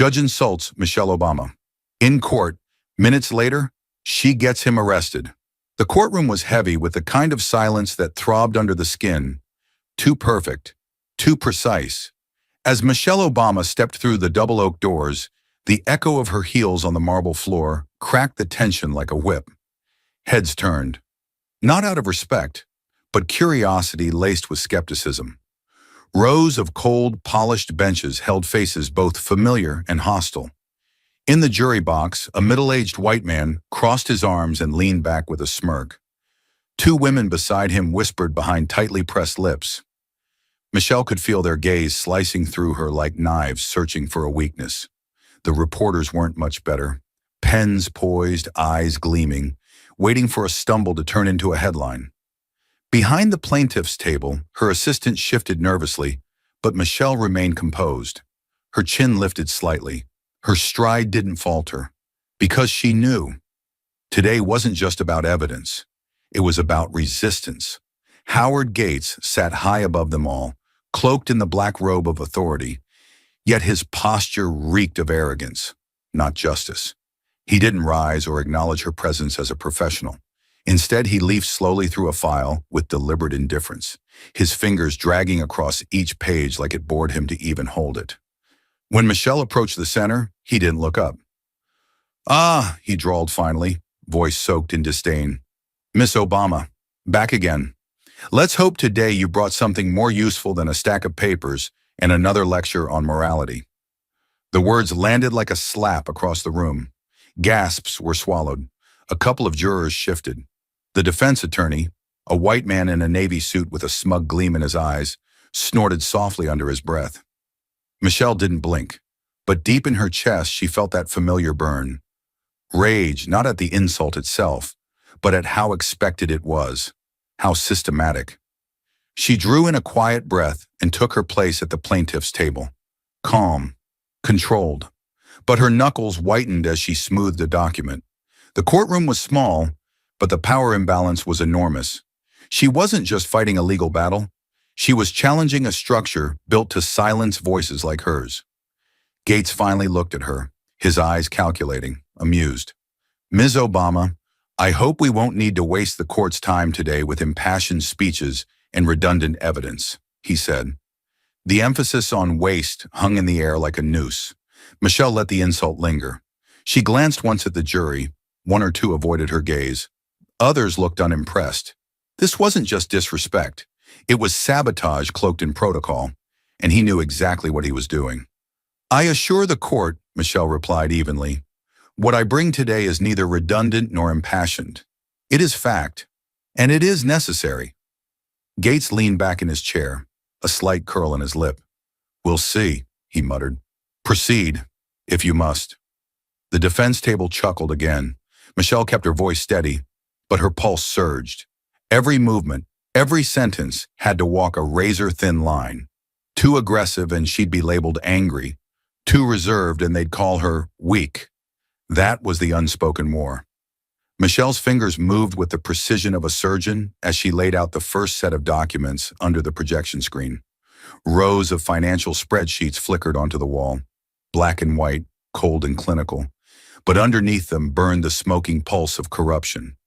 Judge insults Michelle Obama. In court, minutes later, she gets him arrested. The courtroom was heavy with the kind of silence that throbbed under the skin. Too perfect, too precise. As Michelle Obama stepped through the double oak doors, the echo of her heels on the marble floor cracked the tension like a whip. Heads turned. Not out of respect, but curiosity laced with skepticism. Rows of cold, polished benches held faces both familiar and hostile. In the jury box, a middle-aged white man crossed his arms and leaned back with a smirk. Two women beside him whispered behind tightly pressed lips. Michelle could feel their gaze slicing through her like knives searching for a weakness. The reporters weren't much better. Pens poised, eyes gleaming, waiting for a stumble to turn into a headline. Behind the plaintiff's table, her assistant shifted nervously, but Michelle remained composed. Her chin lifted slightly. Her stride didn't falter, because she knew. Today wasn't just about evidence. It was about resistance. Howard Gates sat high above them all, cloaked in the black robe of authority, yet his posture reeked of arrogance, not justice. He didn't rise or acknowledge her presence as a professional. Instead, he leafed slowly through a file with deliberate indifference, his fingers dragging across each page like it bored him to even hold it. When Michelle approached the center, he didn't look up. "Ah," he drawled finally, voice soaked in disdain. "Miss Obama, back again. Let's hope today you brought something more useful than a stack of papers and another lecture on morality." The words landed like a slap across the room. Gasps were swallowed. A couple of jurors shifted. The defense attorney, a white man in a navy suit with a smug gleam in his eyes, snorted softly under his breath. Michelle didn't blink, but deep in her chest she felt that familiar burn. Rage, not at the insult itself, but at how expected it was, how systematic. She drew in a quiet breath and took her place at the plaintiff's table. Calm, controlled, but her knuckles whitened as she smoothed a document. The courtroom was small, but the power imbalance was enormous. She wasn't just fighting a legal battle. She was challenging a structure built to silence voices like hers. Gates finally looked at her, his eyes calculating, amused. "Ms. Obama, I hope we won't need to waste the court's time today with impassioned speeches and redundant evidence," he said. The emphasis on waste hung in the air like a noose. Michelle let the insult linger. She glanced once at the jury. One or two avoided her gaze. Others looked unimpressed. This wasn't just disrespect. It was sabotage cloaked in protocol, and he knew exactly what he was doing. "I assure the court," Michelle replied evenly, "what I bring today is neither redundant nor impassioned. It is fact, and it is necessary." Gates leaned back in his chair, a slight curl in his lip. "We'll see," he muttered. "Proceed, if you must." The defense table chuckled again. Michelle kept her voice steady, but her pulse surged. Every movement, every sentence had to walk a razor-thin line. Too aggressive and she'd be labeled angry. Too reserved and they'd call her weak. That was the unspoken war. Michelle's fingers moved with the precision of a surgeon as she laid out the first set of documents under the projection screen. Rows of financial spreadsheets flickered onto the wall, black and white, cold and clinical. But underneath them burned the smoking pulse of corruption.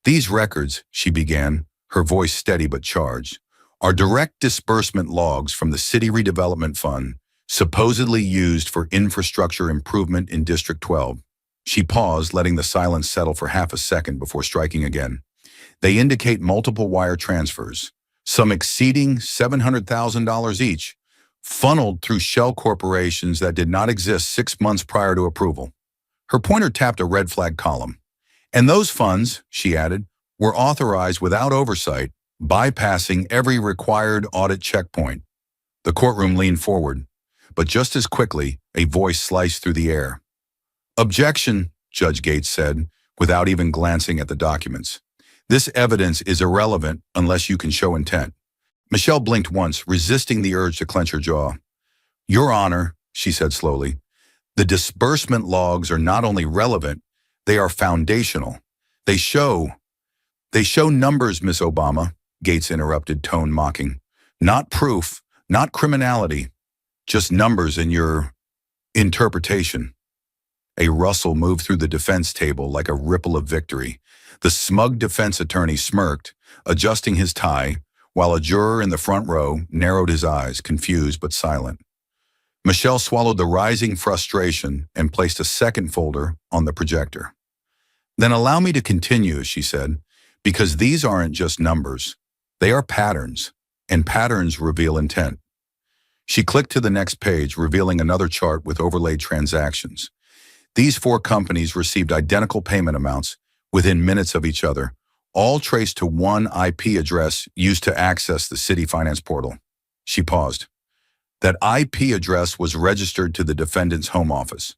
"These records," she began, her voice steady but charged, "are direct disbursement logs from the City Redevelopment Fund, supposedly used for infrastructure improvement in District 12. She paused, letting the silence settle for half a second before striking again. "They indicate multiple wire transfers, some exceeding $700,000 each, funneled through shell corporations that did not exist 6 months prior to approval." Her pointer tapped a red flag column. "And those funds," she added, "were authorized without oversight, bypassing every required audit checkpoint." The courtroom leaned forward, but just as quickly, a voice sliced through the air. "Objection," Judge Gates said, without even glancing at the documents. "This evidence is irrelevant unless you can show intent." Michelle blinked once, resisting the urge to clench her jaw. "Your Honor," she said slowly, "the disbursement logs are not only relevant, they are foundational. They show numbers, Miss Obama," Gates interrupted, tone mocking. "Not proof, not criminality, just numbers in your Interpretation. A rustle moved through the defense table like a ripple of victory. The smug defense attorney smirked, adjusting his tie, while a juror in the front row narrowed his eyes, confused but silent. Michelle swallowed the rising frustration and placed a second folder on the projector. Then allow me to continue, she said, because these aren't just numbers. They are patterns, and patterns reveal intent. She clicked to the next page, revealing another chart with overlaid transactions. These four companies received identical payment amounts within minutes of each other, all traced to one IP address used to access the city finance portal. She paused. That IP address was registered to the defendant's home office.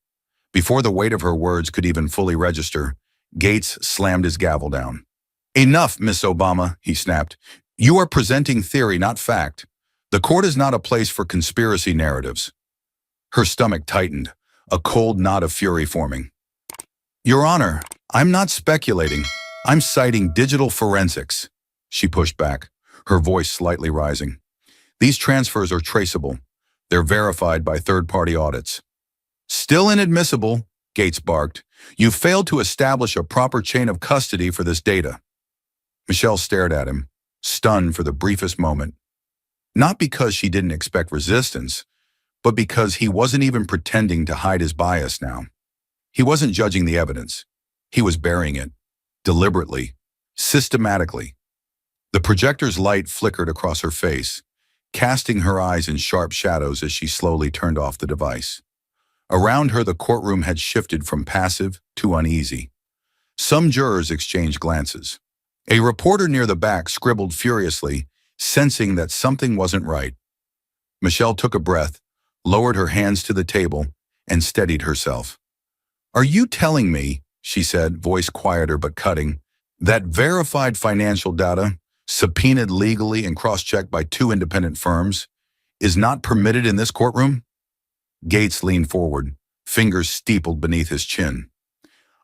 Before the weight of her words could even fully register, Gates slammed his gavel down. Enough, Miss Obama, he snapped. You are presenting theory, not fact. The court is not a place for conspiracy narratives. Her stomach tightened, a cold knot of fury forming. Your Honor, I'm not speculating. I'm citing digital forensics. She pushed back, her voice slightly rising. These transfers are traceable. They're verified by third-party audits. Still inadmissible, Gates barked. You failed to establish a proper chain of custody for this data. Michelle stared at him, stunned for the briefest moment. Not because she didn't expect resistance, but because he wasn't even pretending to hide his bias now. He wasn't judging the evidence. He was burying it, deliberately, systematically. The projector's light flickered across her face, casting her eyes in sharp shadows as she slowly turned off the device. Around her, the courtroom had shifted from passive to uneasy. Some jurors exchanged glances. A reporter near the back scribbled furiously, sensing that something wasn't right. Michelle took a breath, lowered her hands to the table, and steadied herself. Are you telling me, she said, voice quieter but cutting, that verified financial data, subpoenaed legally and cross-checked by two independent firms, is not permitted in this courtroom? Gates leaned forward, fingers steepled beneath his chin.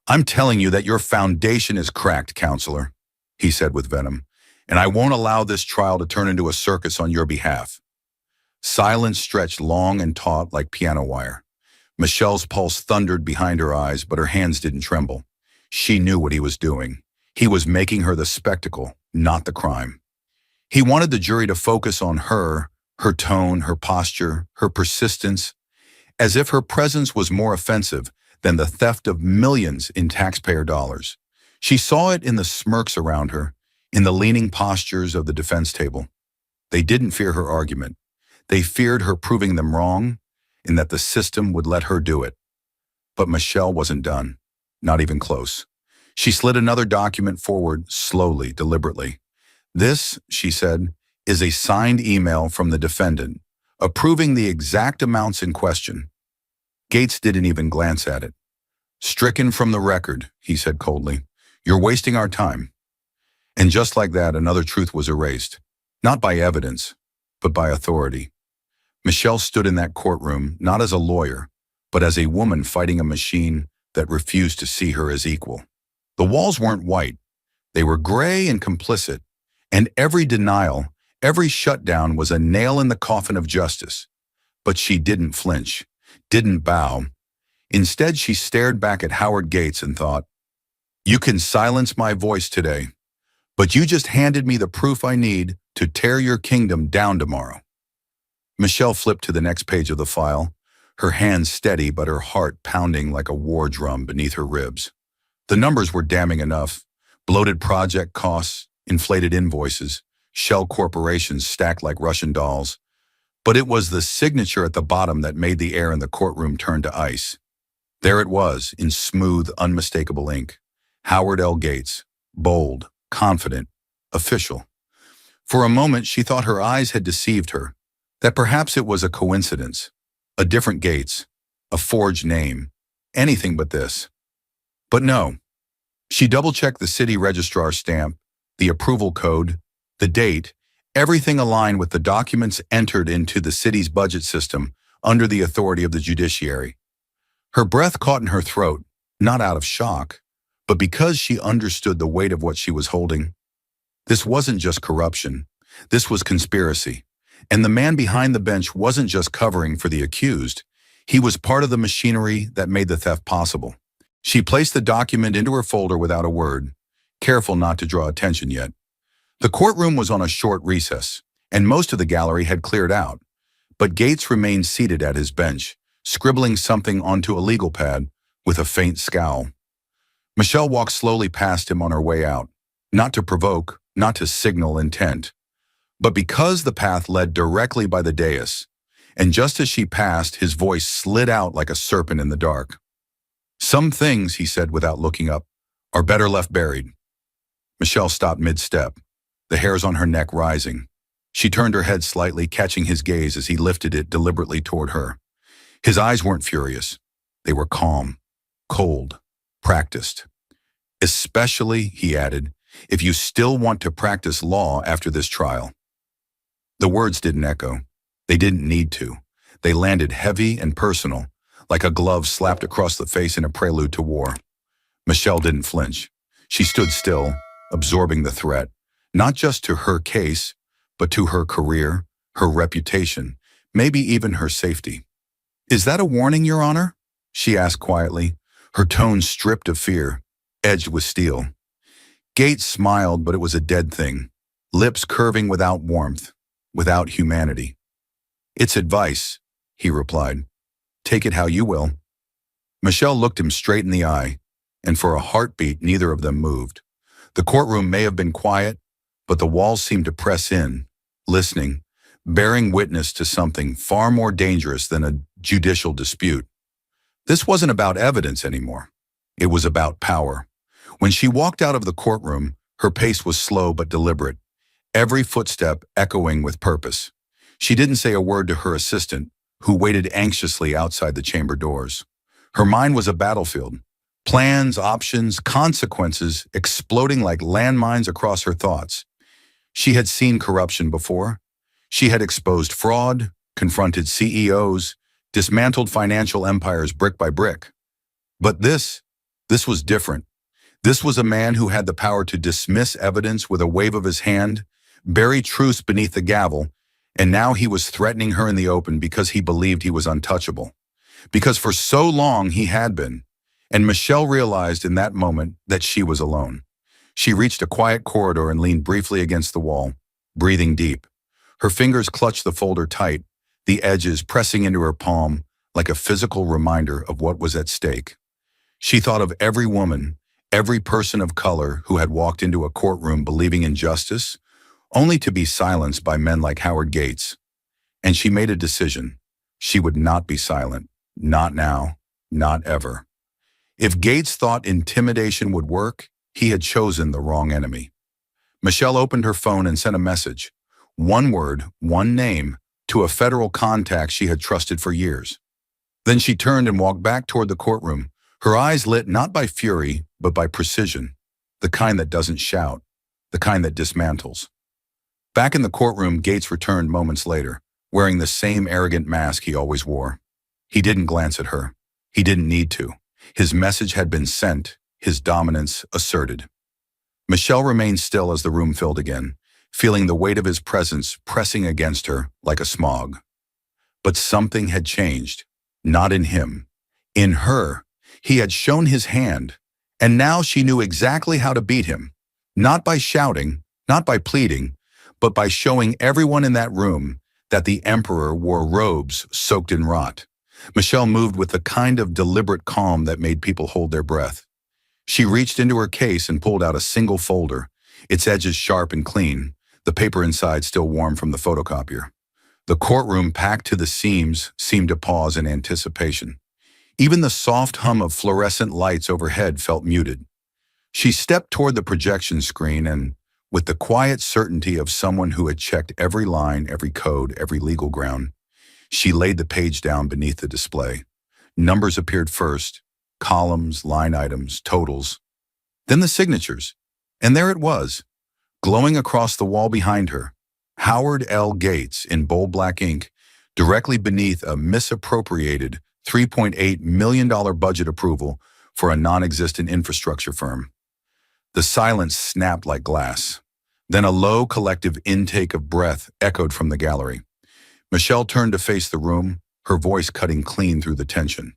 I'm telling you that your foundation is cracked, counselor, he said with venom, and I won't allow this trial to turn into a circus on your behalf. Silence stretched long and taut like piano wire. Michelle's pulse thundered behind her eyes, but her hands didn't tremble. She knew what he was doing. He was making her the spectacle, not the crime. He wanted the jury to focus on her tone, her posture, her persistence, as if her presence was more offensive than the theft of millions in taxpayer dollars. She saw it in the smirks around her, in the leaning postures of the defense table. They didn't fear her argument. They feared her proving them wrong, and that the system would let her do it. But Michelle wasn't done, not even close. She slid another document forward, slowly, deliberately. This, she said, is a signed email from the defendant, approving the exact amounts in question. Gates didn't even glance at it. Stricken from the record, he said coldly. You're wasting our time. And just like that, another truth was erased, not by evidence, but by authority. Michelle stood in that courtroom not as a lawyer, but as a woman fighting a machine that refused to see her as equal. The walls weren't white. They were gray and complicit, and every denial, every shutdown was a nail in the coffin of justice. But she didn't flinch, didn't bow. Instead, she stared back at Howard Gates and thought, you can silence my voice today, but you just handed me the proof I need to tear your kingdom down tomorrow. Michelle flipped to the next page of the file, her hands steady but her heart pounding like a war drum beneath her ribs. The numbers were damning enough: bloated project costs, inflated invoices, shell corporations stacked like Russian dolls. But it was the signature at the bottom that made the air in the courtroom turn to ice. There it was, in smooth, unmistakable ink. Howard L. Gates, bold, confident, official. For a moment, she thought her eyes had deceived her, that perhaps it was a coincidence, a different Gates, a forged name, anything but this. But no. She double-checked the city registrar stamp, the approval code, the date, everything aligned with the documents entered into the city's budget system under the authority of the judiciary. Her breath caught in her throat, not out of shock, but because she understood the weight of what she was holding. This wasn't just corruption. This was conspiracy. And the man behind the bench wasn't just covering for the accused. He was part of the machinery that made the theft possible. She placed the document into her folder without a word, careful not to draw attention yet. The courtroom was on a short recess, and most of the gallery had cleared out, but Gates remained seated at his bench, scribbling something onto a legal pad with a faint scowl. Michelle walked slowly past him on her way out, not to provoke, not to signal intent, but because the path led directly by the dais, and just as she passed, his voice slid out like a serpent in the dark. "Some things," he said without looking up, "are better left buried." Michelle stopped mid-step, the hairs on her neck rising. She turned her head slightly, catching his gaze as he lifted it deliberately toward her. His eyes weren't furious. They were calm, cold, practiced. "Especially," he added, "if you still want to practice law after this trial." The words didn't echo. They didn't need to. They landed heavy and personal, like a glove slapped across the face in a prelude to war. Michelle didn't flinch. She stood still, absorbing the threat, not just to her case, but to her career, her reputation, maybe even her safety. "Is that a warning, Your Honor?" she asked quietly, her tone stripped of fear, edged with steel. Gates smiled, but it was a dead thing, lips curving without warmth, without humanity. "It's advice," he replied. "Take it how you will." Michelle looked him straight in the eye, and for a heartbeat neither of them moved. The courtroom may have been quiet, but the walls seemed to press in, listening, bearing witness to something far more dangerous than a judicial dispute. This wasn't about evidence anymore. It was about power. When she walked out of the courtroom, her pace was slow but deliberate, every footstep echoing with purpose. She didn't say a word to her assistant, who waited anxiously outside the chamber doors. Her mind was a battlefield. Plans, options, consequences exploding like landmines across her thoughts. She had seen corruption before. She had exposed fraud, confronted CEOs, dismantled financial empires brick by brick. But this was different. This was a man who had the power to dismiss evidence with a wave of his hand, bury truths beneath the gavel, and now he was threatening her in the open because he believed he was untouchable. Because for so long he had been. And Michelle realized in that moment that she was alone. She reached a quiet corridor and leaned briefly against the wall, breathing deep. Her fingers clutched the folder tight, the edges pressing into her palm like a physical reminder of what was at stake. She thought of every woman, every person of color who had walked into a courtroom believing in justice, only to be silenced by men like Howard Gates. And she made a decision. She would not be silent. Not now. Not ever. If Gates thought intimidation would work, he had chosen the wrong enemy. Michelle opened her phone and sent a message. One word, one name, to a federal contact she had trusted for years. Then she turned and walked back toward the courtroom, her eyes lit not by fury, but by precision, the kind that doesn't shout, the kind that dismantles. Back in the courtroom, Gates returned moments later, wearing the same arrogant mask he always wore. He didn't glance at her. He didn't need to. His message had been sent, his dominance asserted. Michelle remained still as the room filled again, feeling the weight of his presence pressing against her like a smog. But something had changed, not in him. In her, he had shown his hand, and now she knew exactly how to beat him, not by shouting, not by pleading, but by showing everyone in that room that the emperor wore robes soaked in rot. Michelle moved with the kind of deliberate calm that made people hold their breath. She reached into her case and pulled out a single folder, its edges sharp and clean, the paper inside still warm from the photocopier. The courtroom, packed to the seams, seemed to pause in anticipation. Even the soft hum of fluorescent lights overhead felt muted. She stepped toward the projection screen and, with the quiet certainty of someone who had checked every line, every code, every legal ground, she laid the page down beneath the display. Numbers appeared first, columns, line items, totals. Then the signatures. And there it was, glowing across the wall behind her. Howard L. Gates in bold black ink, directly beneath a misappropriated $3.8 million budget approval for a non-existent infrastructure firm. The silence snapped like glass. Then a low collective intake of breath echoed from the gallery. Michelle turned to face the room, her voice cutting clean through the tension.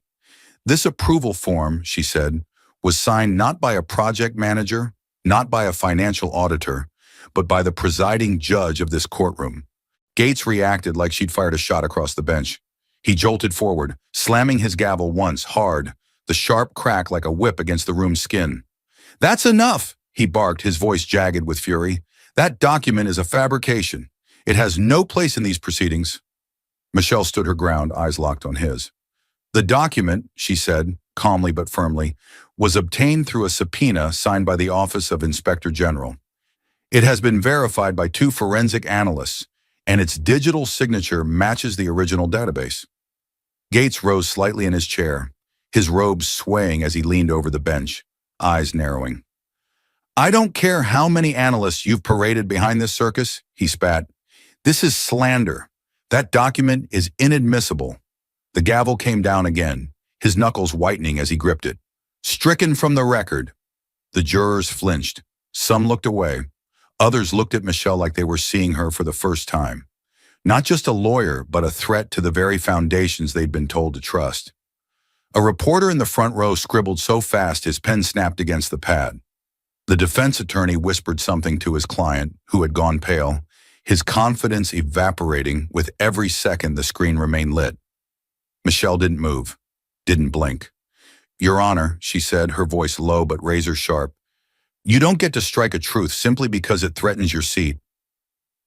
This approval form, she said, was signed not by a project manager, not by a financial auditor, but by the presiding judge of this courtroom. Gates reacted like she'd fired a shot across the bench. He jolted forward, slamming his gavel once, hard, the sharp crack like a whip against the room's skin. "That's enough," he barked, his voice jagged with fury. "That document is a fabrication. It has no place in these proceedings." Michelle stood her ground, eyes locked on his. "The document," she said, calmly but firmly, "was obtained through a subpoena signed by the Office of Inspector General. It has been verified by 2 forensic analysts, and its digital signature matches the original database." Gates rose slightly in his chair, his robes swaying as he leaned over the bench, eyes narrowing. "I don't care how many analysts you've paraded behind this circus," he spat. "This is slander. That document is inadmissible." The gavel came down again, his knuckles whitening as he gripped it. "Stricken from the record." The jurors flinched. Some looked away. Others looked at Michelle like they were seeing her for the first time. Not just a lawyer, but a threat to the very foundations they'd been told to trust. A reporter in the front row scribbled so fast his pen snapped against the pad. The defense attorney whispered something to his client, who had gone pale, his confidence evaporating with every second the screen remained lit. Michelle didn't move, didn't blink. "Your Honor," she said, her voice low but razor sharp, "you don't get to strike a truth simply because it threatens your seat."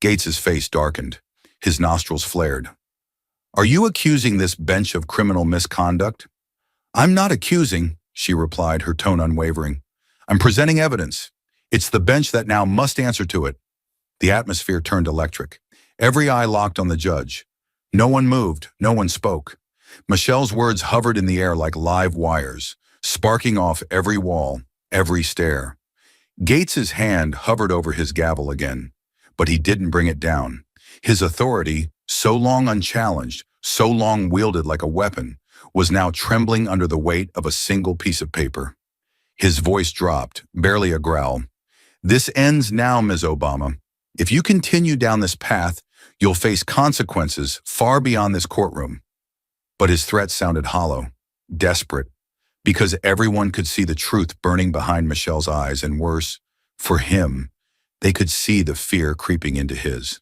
Gates's face darkened. His nostrils flared. "Are you accusing this bench of criminal misconduct?" "I'm not accusing," she replied, her tone unwavering. "I'm presenting evidence. It's the bench that now must answer to it." The atmosphere turned electric. Every eye locked on the judge. No one moved, no one spoke. Michelle's words hovered in the air like live wires, sparking off every wall, every stare. Gates's hand hovered over his gavel again, but he didn't bring it down. His authority, so long unchallenged, so long wielded like a weapon, was now trembling under the weight of a single piece of paper. His voice dropped, barely a growl. "This ends now, Ms. Obama. If you continue down this path, you'll face consequences far beyond this courtroom." But his threat sounded hollow, desperate, because everyone could see the truth burning behind Michelle's eyes, and worse, for him, they could see the fear creeping into his.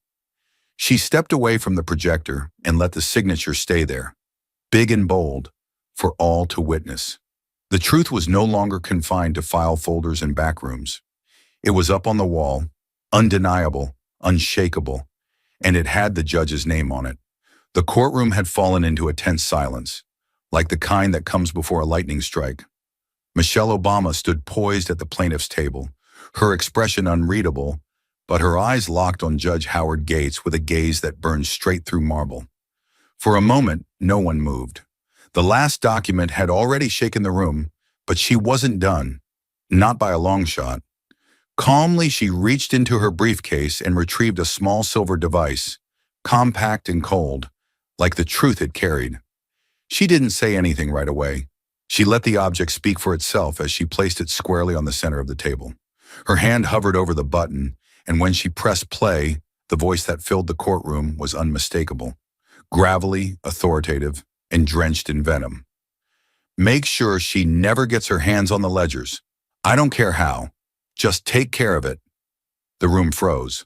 She stepped away from the projector and let the signature stay there, big and bold, for all to witness. The truth was no longer confined to file folders and back rooms. It was up on the wall, undeniable, unshakable, and it had the judge's name on it. The courtroom had fallen into a tense silence, like the kind that comes before a lightning strike. Michelle Obama stood poised at the plaintiff's table, her expression unreadable, but her eyes locked on Judge Howard Gates with a gaze that burned straight through marble. For a moment, no one moved. The last document had already shaken the room, but she wasn't done, not by a long shot. Calmly, she reached into her briefcase and retrieved a small silver device, compact and cold, like the truth it carried. She didn't say anything right away. She let the object speak for itself as she placed it squarely on the center of the table. Her hand hovered over the button, and when she pressed play, the voice that filled the courtroom was unmistakable, gravelly, authoritative, and drenched in venom. "Make sure she never gets her hands on the ledgers. I don't care how. Just take care of it." The room froze.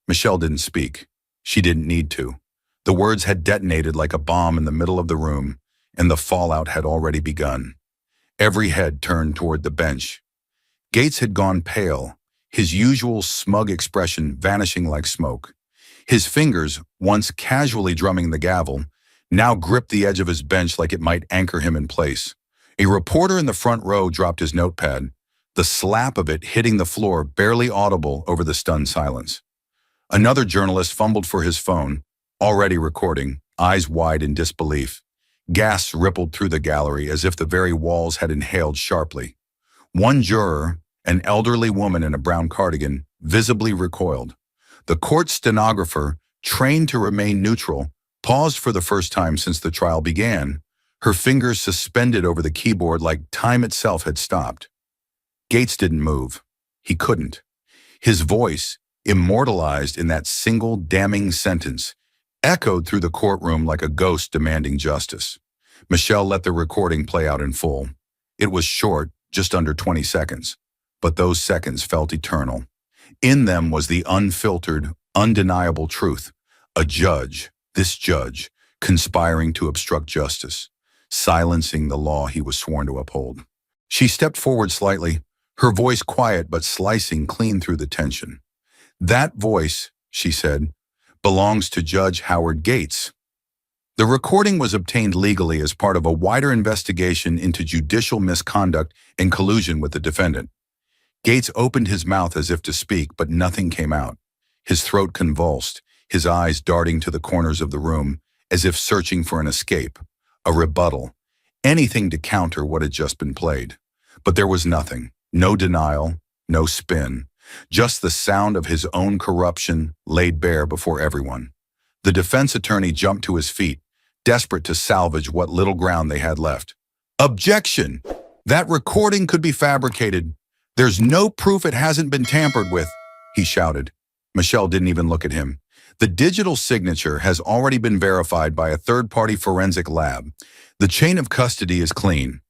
Michelle didn't speak. She didn't need to. The words had detonated like a bomb in the middle of the room, and the fallout had already begun. Every head turned toward the bench. Gates had gone pale, his usual smug expression vanishing like smoke. His fingers, once casually drumming the gavel, now gripped the edge of his bench like it might anchor him in place. A reporter in the front row dropped his notepad, the slap of it hitting the floor barely audible over the stunned silence. Another journalist fumbled for his phone, already recording, eyes wide in disbelief. Gasps rippled through the gallery as if the very walls had inhaled sharply. One juror, an elderly woman in a brown cardigan, visibly recoiled. The court stenographer, trained to remain neutral, paused for the first time since the trial began, her fingers suspended over the keyboard like time itself had stopped. Gates didn't move. He couldn't. His voice, immortalized in that single damning sentence, echoed through the courtroom like a ghost demanding justice. Michelle let the recording play out in full. It was short, just under 20 seconds, but those seconds felt eternal. In them was the unfiltered, undeniable truth. A judge, this judge, conspiring to obstruct justice, silencing the law he was sworn to uphold. She stepped forward slightly, her voice quiet but slicing clean through the tension. "That voice," she said, "belongs to Judge Howard Gates." The recording was obtained legally as part of a wider investigation into judicial misconduct and collusion with the defendant. Gates opened his mouth as if to speak, but nothing came out. His throat convulsed, his eyes darting to the corners of the room, as if searching for an escape, a rebuttal, anything to counter what had just been played. But there was nothing, no denial, no spin, just the sound of his own corruption laid bare before everyone. The defense attorney jumped to his feet, desperate to salvage what little ground they had left. "Objection! That recording could be fabricated. There's no proof it hasn't been tampered with," he shouted. Michelle didn't even look at him. "The digital signature has already been verified by a third-party forensic lab. The chain of custody is clean.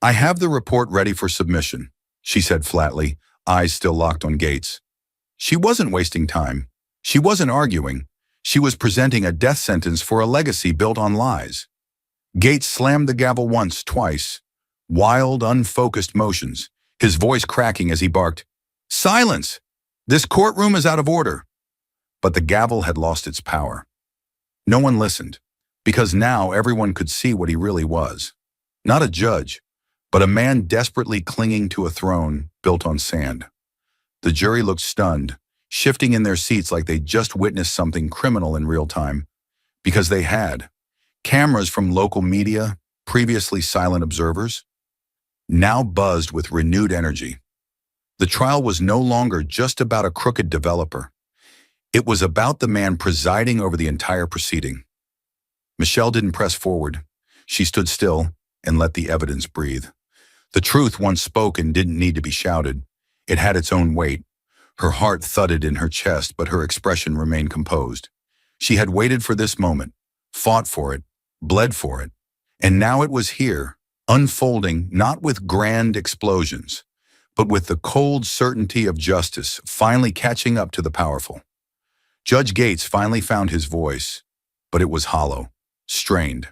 I have the report ready for submission," she said flatly, eyes still locked on Gates. She wasn't wasting time. She wasn't arguing. She was presenting a death sentence for a legacy built on lies. Gates slammed the gavel once, twice. Wild, unfocused motions, his voice cracking as he barked, "Silence! This courtroom is out of order." But the gavel had lost its power. No one listened, because now everyone could see what he really was. Not a judge, but a man desperately clinging to a throne built on sand. The jury looked stunned, shifting in their seats like they'd just witnessed something criminal in real time. Because they had. Cameras from local media, previously silent observers, now buzzed with renewed energy. The trial was no longer just about a crooked developer. It was about the man presiding over the entire proceeding. Michelle didn't press forward. She stood still and let the evidence breathe. The truth, once spoken, didn't need to be shouted. It had its own weight. Her heart thudded in her chest, but her expression remained composed. She had waited for this moment, fought for it, bled for it, and now it was here, unfolding not with grand explosions, but with the cold certainty of justice finally catching up to the powerful. Judge Gates finally found his voice, but it was hollow, strained.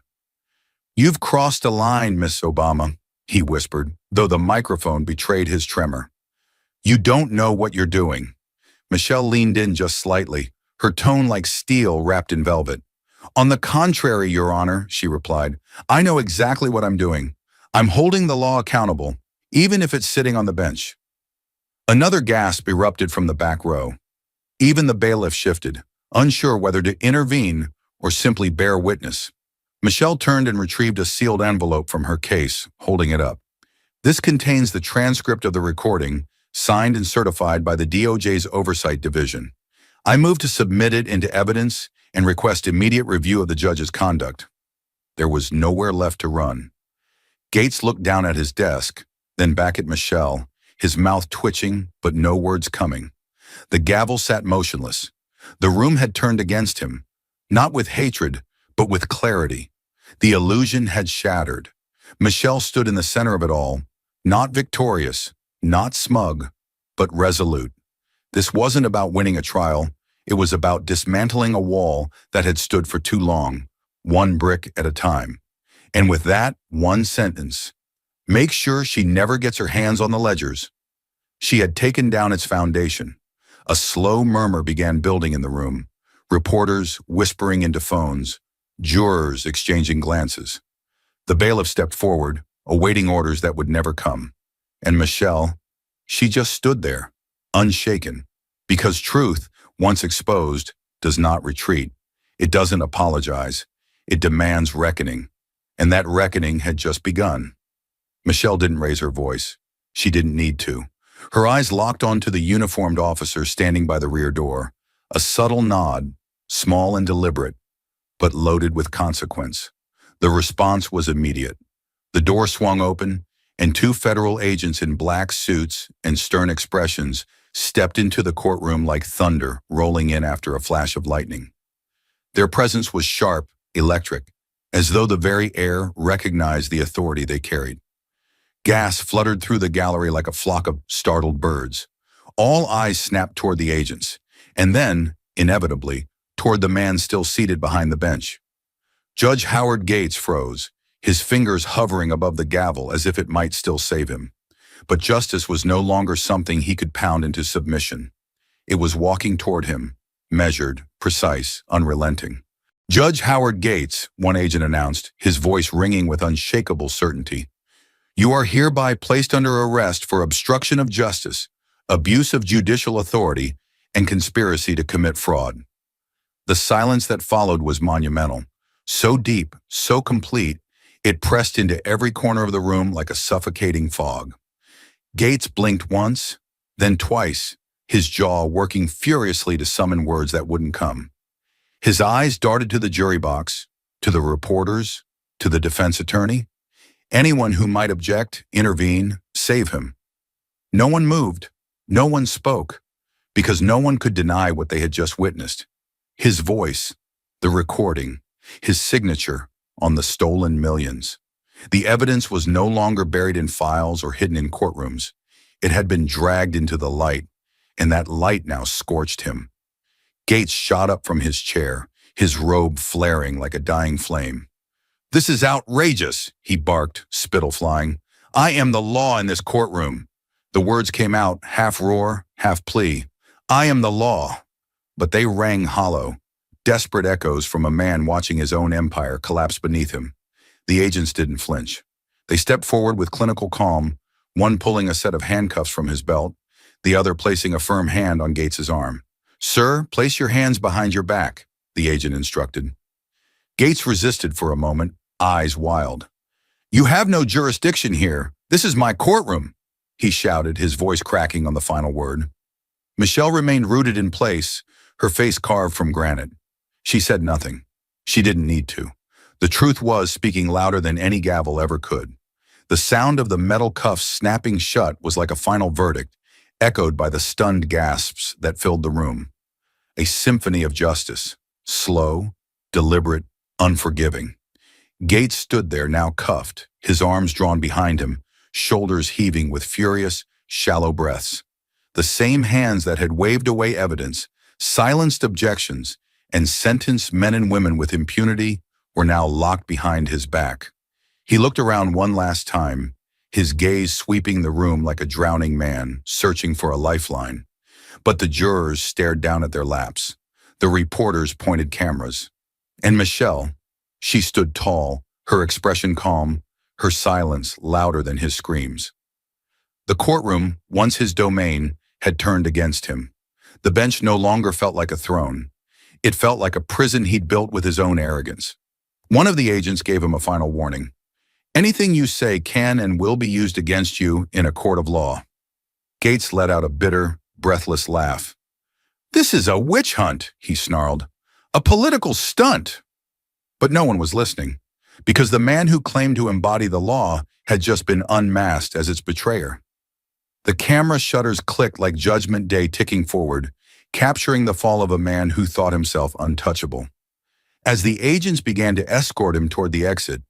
"You've crossed a line, Miss Obama," he whispered, though the microphone betrayed his tremor. "You don't know what you're doing." Michelle leaned in just slightly, her tone like steel wrapped in velvet. "On the contrary, Your Honor," she replied, "I know exactly what I'm doing. I'm holding the law accountable, even if it's sitting on the bench." Another gasp erupted from the back row. Even the bailiff shifted, unsure whether to intervene or simply bear witness. Michelle turned and retrieved a sealed envelope from her case, holding it up. "This contains the transcript of the recording, signed and certified by the DOJ's Oversight Division. I move to submit it into evidence and request immediate review of the judge's conduct." There was nowhere left to run. Gates looked down at his desk, then back at Michelle, his mouth twitching but no words coming. The gavel sat motionless. The room had turned against him, not with hatred, but with clarity. The illusion had shattered. Michelle stood in the center of it all, not victorious, not smug, but resolute. This wasn't about winning a trial. It was about dismantling a wall that had stood for too long, one brick at a time. And with that one sentence, make sure she never gets her hands on the ledgers. She had taken down its foundation. A slow murmur began building in the room, reporters whispering into phones, jurors exchanging glances. The bailiff stepped forward, awaiting orders that would never come. And Michelle, she just stood there, unshaken, because truth, once exposed, does not retreat. It doesn't apologize. It demands reckoning. And that reckoning had just begun. Michelle didn't raise her voice. She didn't need to. Her eyes locked onto the uniformed officer standing by the rear door. A subtle nod, small and deliberate, but loaded with consequence. The response was immediate. The door swung open, and two federal agents in black suits and stern expressions stepped into the courtroom like thunder rolling in after a flash of lightning. Their presence was sharp, electric, as though the very air recognized the authority they carried. Gas fluttered through the gallery like a flock of startled birds. All eyes snapped toward the agents, and then, inevitably, toward the man still seated behind the bench. Judge Howard Gates froze, his fingers hovering above the gavel as if it might still save him. But justice was no longer something he could pound into submission. It was walking toward him, measured, precise, unrelenting. Judge Howard Gates, one agent announced, his voice ringing with unshakable certainty. You are hereby placed under arrest for obstruction of justice, abuse of judicial authority, and conspiracy to commit fraud. The silence that followed was monumental, so deep, so complete, it pressed into every corner of the room like a suffocating fog. Gates blinked once, then twice, his jaw working furiously to summon words that wouldn't come. His eyes darted to the jury box, to the reporters, to the defense attorney. Anyone who might object, intervene, save him. No one moved, no one spoke, because no one could deny what they had just witnessed. His voice, the recording, his signature on the stolen millions. The evidence was no longer buried in files or hidden in courtrooms. It had been dragged into the light, and that light now scorched him. Gates shot up from his chair, his robe flaring like a dying flame. This is outrageous, he barked, spittle flying. I am the law in this courtroom. The words came out, half roar, half plea. I am the law. But they rang hollow, desperate echoes from a man watching his own empire collapse beneath him. The agents didn't flinch. They stepped forward with clinical calm, one pulling a set of handcuffs from his belt, the other placing a firm hand on Gates's arm. Sir, place your hands behind your back, the agent instructed. Gates resisted for a moment, eyes wild. You have no jurisdiction here. This is my courtroom, he shouted, his voice cracking on the final word. Michelle remained rooted in place, her face carved from granite. She said nothing. She didn't need to. The truth was speaking louder than any gavel ever could. The sound of the metal cuffs snapping shut was like a final verdict, echoed by the stunned gasps that filled the room. A symphony of justice, slow, deliberate, unforgiving. Gates stood there, now cuffed, his arms drawn behind him, shoulders heaving with furious, shallow breaths. The same hands that had waved away evidence, silenced objections, and sentenced men and women with impunity were now locked behind his back. He looked around one last time, his gaze sweeping the room like a drowning man, searching for a lifeline. But the jurors stared down at their laps. The reporters pointed cameras. And Michelle, she stood tall, her expression calm, her silence louder than his screams. The courtroom, once his domain, had turned against him. The bench no longer felt like a throne. It felt like a prison he'd built with his own arrogance. One of the agents gave him a final warning. Anything you say can and will be used against you in a court of law. Gates let out a bitter, breathless laugh. This is a witch hunt, he snarled. A political stunt. But no one was listening, because the man who claimed to embody the law had just been unmasked as its betrayer. The camera shutters clicked like Judgment Day ticking forward, capturing the fall of a man who thought himself untouchable. As the agents began to escort him toward the exit,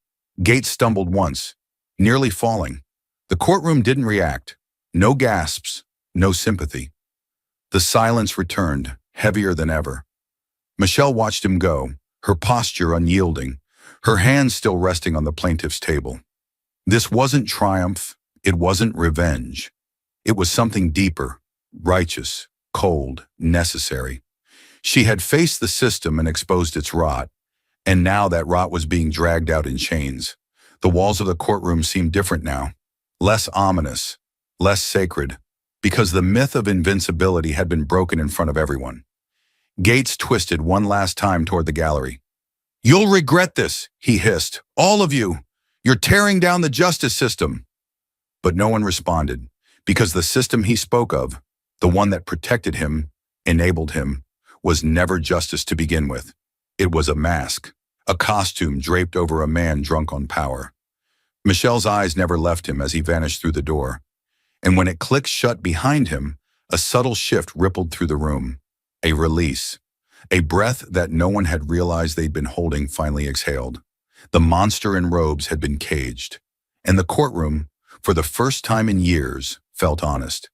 Gates stumbled once, nearly falling. The courtroom didn't react. No gasps, no sympathy. The silence returned, heavier than ever. Michelle watched him go, her posture unyielding, her hands still resting on the plaintiff's table. This wasn't triumph, it wasn't revenge. It was something deeper, righteous, cold, necessary. She had faced the system and exposed its rot, and now that rot was being dragged out in chains. The walls of the courtroom seemed different now, less ominous, less sacred, because the myth of invincibility had been broken in front of everyone. Gates twisted one last time toward the gallery. You'll regret this, he hissed. All of you. You're tearing down the justice system. But no one responded, because the system he spoke of, the one that protected him, enabled him, was never justice to begin with. It was a mask, a costume draped over a man drunk on power. Michelle's eyes never left him as he vanished through the door, and when it clicked shut behind him, a subtle shift rippled through the room. A release. A breath that no one had realized they'd been holding finally exhaled. The monster in robes had been caged, and the courtroom, for the first time in years, felt honest.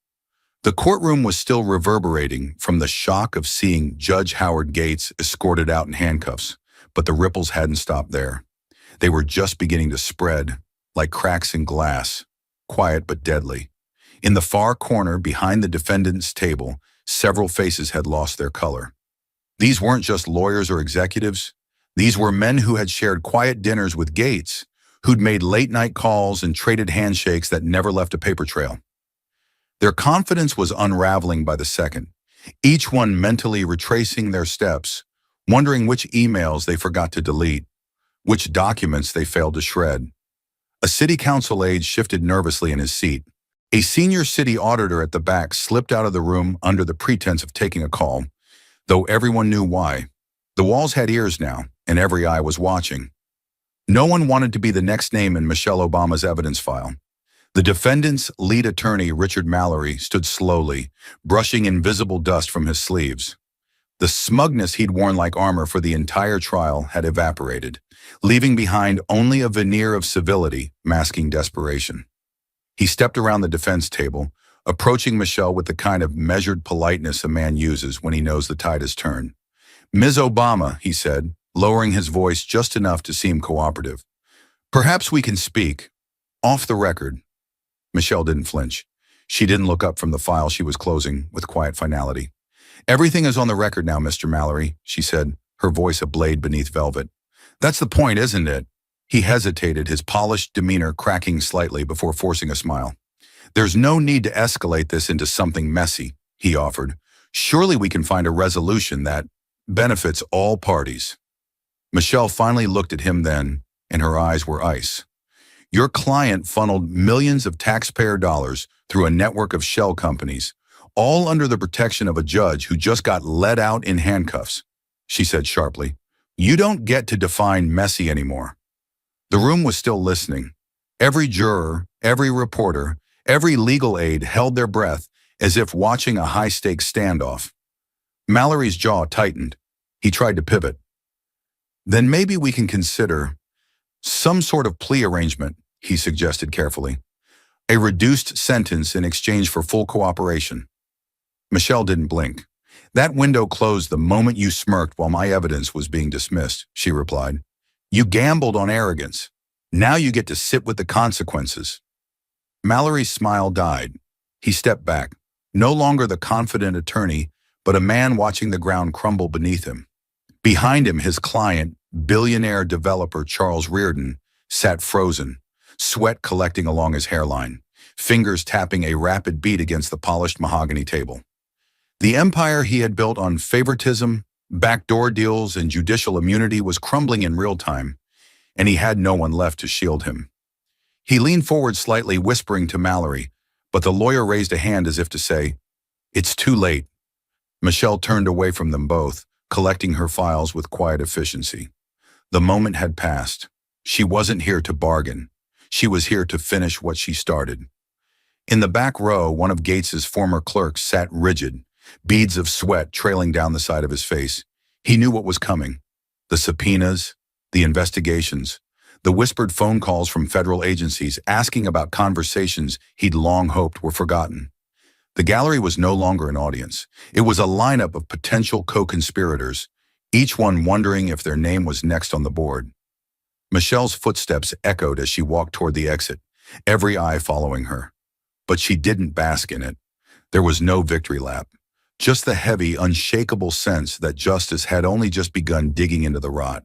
The courtroom was still reverberating from the shock of seeing Judge Howard Gates escorted out in handcuffs, but the ripples hadn't stopped there. They were just beginning to spread, like cracks in glass, quiet but deadly. In the far corner behind the defendant's table, several faces had lost their color. These weren't just lawyers or executives. These were men who had shared quiet dinners with Gates, who'd made late-night calls and traded handshakes that never left a paper trail. Their confidence was unraveling by the second, each one mentally retracing their steps, wondering which emails they forgot to delete, which documents they failed to shred. A city council aide shifted nervously in his seat. A senior city auditor at the back slipped out of the room under the pretense of taking a call, though everyone knew why. The walls had ears now, and every eye was watching. No one wanted to be the next name in Michelle Obama's evidence file. The defendant's lead attorney, Richard Mallory, stood slowly, brushing invisible dust from his sleeves. The smugness he'd worn like armor for the entire trial had evaporated, leaving behind only a veneer of civility masking desperation. He stepped around the defense table, approaching Michelle with the kind of measured politeness a man uses when he knows the tide has turned. "Ms. Obama," he said, lowering his voice just enough to seem cooperative. "Perhaps we can speak. Off the record." Michelle didn't flinch. She didn't look up from the file she was closing with quiet finality. "Everything is on the record now, Mr. Mallory," she said, her voice ablade beneath velvet. "That's the point, isn't it?" He hesitated, his polished demeanor cracking slightly before forcing a smile. "There's no need to escalate this into something messy," he offered. "Surely we can find a resolution that benefits all parties." Michelle finally looked at him then, and her eyes were ice. "Your client funneled millions of taxpayer dollars through a network of shell companies, all under the protection of a judge who just got let out in handcuffs," she said sharply. "You don't get to define messy anymore." The room was still listening. Every juror, every reporter, every legal aide held their breath as if watching a high-stakes standoff. Mallory's jaw tightened. He tried to pivot. "Then maybe we can consider some sort of plea arrangement," he suggested carefully. "A reduced sentence in exchange for full cooperation." Michelle didn't blink. "That window closed the moment you smirked while my evidence was being dismissed," she replied. "You gambled on arrogance. Now you get to sit with the consequences." Mallory's smile died. He stepped back, no longer the confident attorney, but a man watching the ground crumble beneath him. Behind him, his client, billionaire developer Charles Reardon, sat frozen, sweat collecting along his hairline, fingers tapping a rapid beat against the polished mahogany table. The empire he had built on favoritism, backdoor deals, and judicial immunity was crumbling in real time, and he had no one left to shield him. He leaned forward slightly, whispering to Mallory, but the lawyer raised a hand as if to say, "It's too late." Michelle turned away from them both, collecting her files with quiet efficiency. The moment had passed. She wasn't here to bargain. She was here to finish what she started. In the back row, one of Gates's former clerks sat rigid, beads of sweat trailing down the side of his face. He knew what was coming. The subpoenas, the investigations, the whispered phone calls from federal agencies asking about conversations he'd long hoped were forgotten. The gallery was no longer an audience. It was a lineup of potential co-conspirators, each one wondering if their name was next on the board. Michelle's footsteps echoed as she walked toward the exit, every eye following her. But she didn't bask in it. There was no victory lap, just the heavy, unshakable sense that justice had only just begun digging into the rot.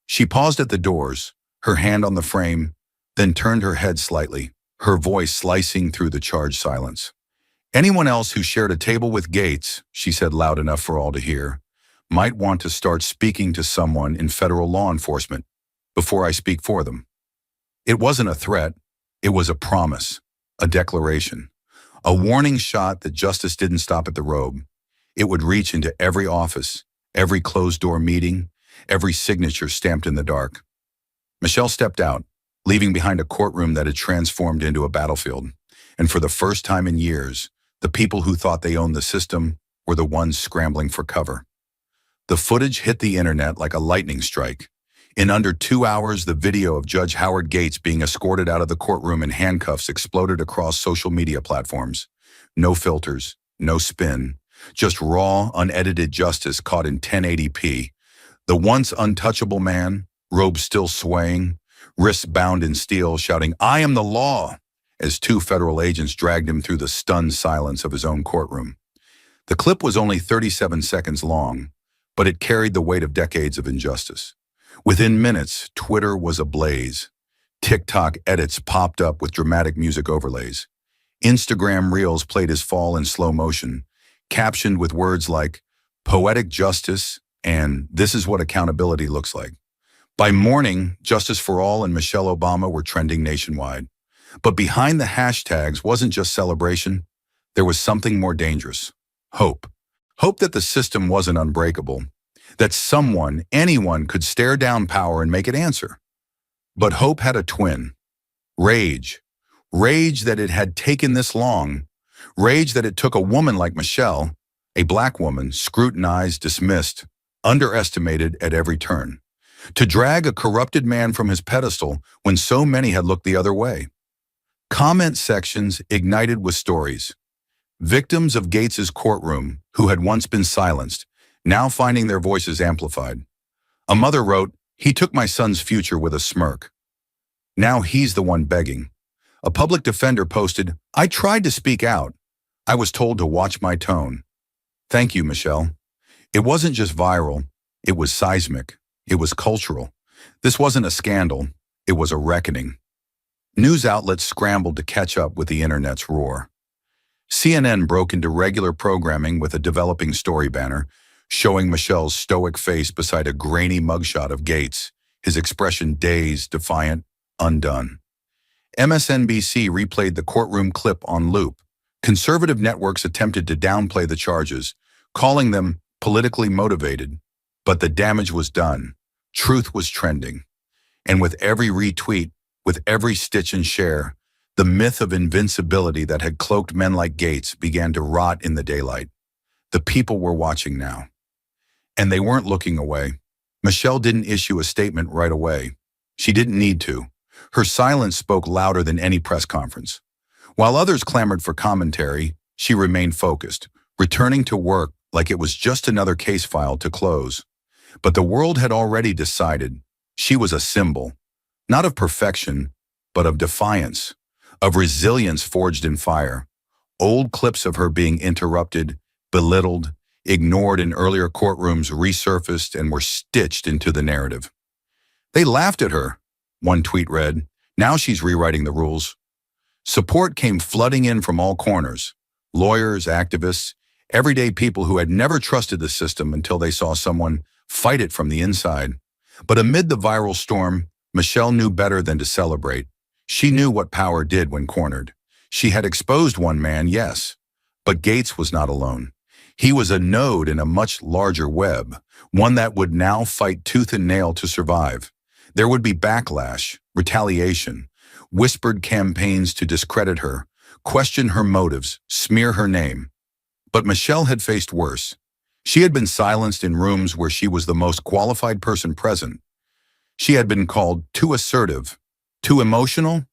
She paused at the doors, her hand on the frame, then turned her head slightly, her voice slicing through the charged silence. "Anyone else who shared a table with Gates," she said loud enough for all to hear, "might want to start speaking to someone in federal law enforcement before I speak for them." It wasn't a threat. It was a promise, a declaration, a warning shot that justice didn't stop at the robe. It would reach into every office, every closed-door meeting, every signature stamped in the dark. Michelle stepped out, leaving behind a courtroom that had transformed into a battlefield. And for the first time in years, the people who thought they owned the system were the ones scrambling for cover. The footage hit the internet like a lightning strike. In under 2 hours, the video of Judge Howard Gates being escorted out of the courtroom in handcuffs exploded across social media platforms. No filters, no spin, just raw, unedited justice caught in 1080p. The once untouchable man, robes still swaying, wrists bound in steel, shouting, "I am the law," as two federal agents dragged him through the stunned silence of his own courtroom. The clip was only 37 seconds long, but it carried the weight of decades of injustice. Within minutes, Twitter was ablaze. TikTok edits popped up with dramatic music overlays. Instagram Reels played his fall in slow motion, captioned with words like "poetic justice" and "this is what accountability looks like." By morning, Justice for All and Michelle Obama were trending nationwide. But behind the hashtags wasn't just celebration. There was something more dangerous. Hope. Hope that the system wasn't unbreakable, that someone, anyone, could stare down power and make it answer. But hope had a twin. Rage. Rage that it had taken this long. Rage that it took a woman like Michelle, a black woman, scrutinized, dismissed, underestimated at every turn, to drag a corrupted man from his pedestal when so many had looked the other way. Comment sections ignited with stories. Victims of Gates's courtroom, who had once been silenced, now finding their voices amplified. A mother wrote, "He took my son's future with a smirk. Now he's the one begging." A public defender posted, "I tried to speak out. I was told to watch my tone." Thank you, Michelle. It wasn't just viral. It was seismic. It was cultural. This wasn't a scandal. It was a reckoning. News outlets scrambled to catch up with the internet's roar. CNN broke into regular programming with a developing story banner, showing Michelle's stoic face beside a grainy mugshot of Gates, his expression dazed, defiant, undone. MSNBC replayed the courtroom clip on loop. Conservative networks attempted to downplay the charges, calling them politically motivated. But the damage was done. Truth was trending. And with every retweet, with every stitch and share, the myth of invincibility that had cloaked men like Gates began to rot in the daylight. The people were watching now. And they weren't looking away. Michelle didn't issue a statement right away. She didn't need to. Her silence spoke louder than any press conference. While others clamored for commentary, she remained focused, returning to work like it was just another case file to close. But the world had already decided she was a symbol, not of perfection, but of defiance, of resilience forged in fire. Old clips of her being interrupted, belittled, ignored in earlier courtrooms resurfaced and were stitched into the narrative. "They laughed at her," one tweet read. "Now she's rewriting the rules." Support came flooding in from all corners. Lawyers, activists, everyday people who had never trusted the system until they saw someone fight it from the inside. But amid the viral storm, Michelle knew better than to celebrate. She knew what power did when cornered. She had exposed one man, yes, but Gates was not alone. He was a node in a much larger web, one that would now fight tooth and nail to survive. There would be backlash, retaliation, whispered campaigns to discredit her, question her motives, smear her name. But Michelle had faced worse. She had been silenced in rooms where she was the most qualified person present. She had been called too assertive, too emotional,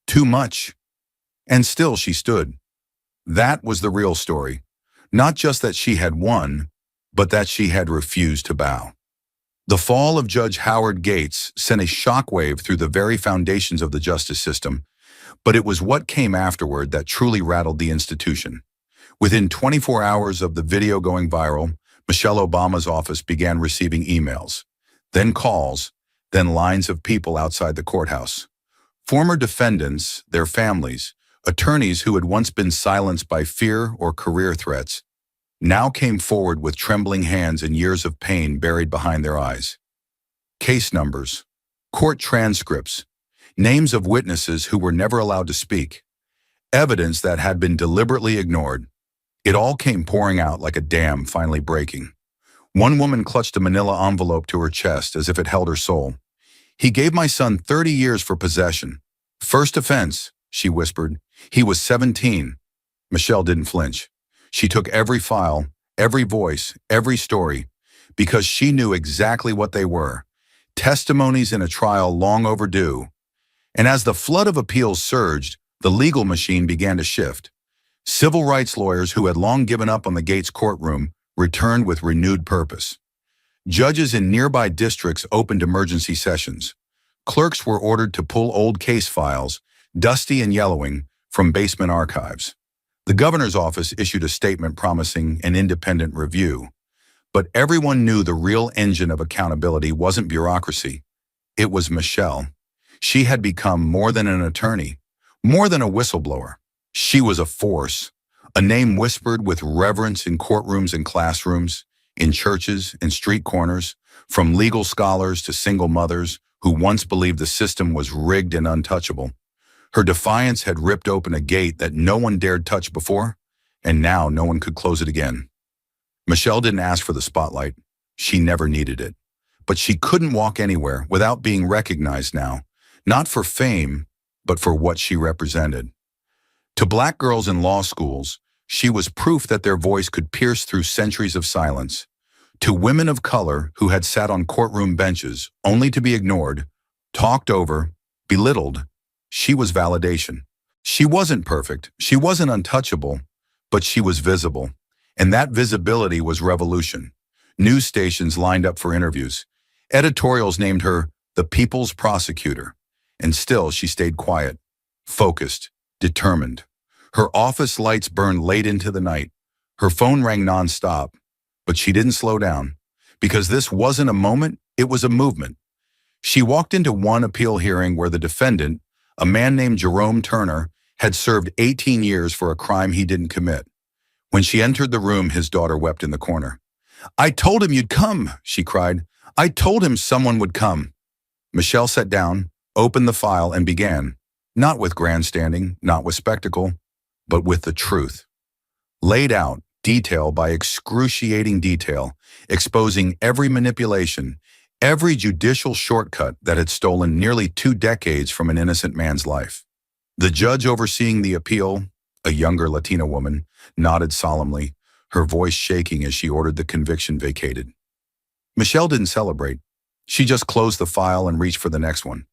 too much. And still she stood. That was the real story. Not just that she had won, but that she had refused to bow. The fall of Judge Howard Gates sent a shockwave through the very foundations of the justice system, but it was what came afterward that truly rattled the institution. Within 24 hours of the video going viral, Michelle Obama's office began receiving emails, then calls, then lines of people outside the courthouse. Former defendants, their families, attorneys who had once been silenced by fear or career threats, now came forward with trembling hands and years of pain buried behind their eyes. Case numbers, court transcripts, names of witnesses who were never allowed to speak, evidence that had been deliberately ignored. It all came pouring out like a dam finally breaking. One woman clutched a manila envelope to her chest as if it held her soul. "He gave my son 30 years for possession. First offense," she whispered. "He was 17. Michelle didn't flinch. She took every file, every voice, every story. because she knew exactly what they were: testimonies in a trial long overdue. And as the flood of appeals surged, the legal machine began to shift. Civil rights lawyers who had long given up on the Gates courtroom returned with renewed purpose. Judges in nearby districts opened emergency sessions. Clerks were ordered to pull old case files, dusty and yellowing, from basement archives. The governor's office issued a statement promising an independent review. But everyone knew the real engine of accountability wasn't bureaucracy. It was Michelle. She had become more than an attorney, more than a whistleblower. She was a force, a name whispered with reverence in courtrooms and classrooms, in churches and street corners, from legal scholars to single mothers who once believed the system was rigged and untouchable. Her defiance had ripped open a gate that no one dared touch before, and now no one could close it again. Michelle didn't ask for the spotlight. She never needed it. But she couldn't walk anywhere without being recognized now, not for fame, but for what she represented. To Black girls in law schools, she was proof that their voice could pierce through centuries of silence. To women of color who had sat on courtroom benches only to be ignored, talked over, belittled, she was validation. She wasn't perfect, she wasn't untouchable, but she was visible. And that visibility was revolution. News stations lined up for interviews. Editorials named her the people's prosecutor. And still she stayed quiet, focused, determined. Her office lights burned late into the night. Her phone rang nonstop. But she didn't slow down. Because this wasn't a moment, it was a movement. She walked into one appeal hearing where the defendant, a man named Jerome Turner, had served 18 years for a crime he didn't commit. When she entered the room, his daughter wept in the corner. "I told him you'd come," she cried. "I told him someone would come." Michelle sat down, opened the file, and began, not with grandstanding, not with spectacle, but with the truth. Laid out, detail by excruciating detail, exposing every manipulation, every judicial shortcut that had stolen nearly 2 decades from an innocent man's life. The judge overseeing the appeal, a younger Latina woman, nodded solemnly, her voice shaking as she ordered the conviction vacated. Michelle didn't celebrate. She just closed the file and reached for the next one.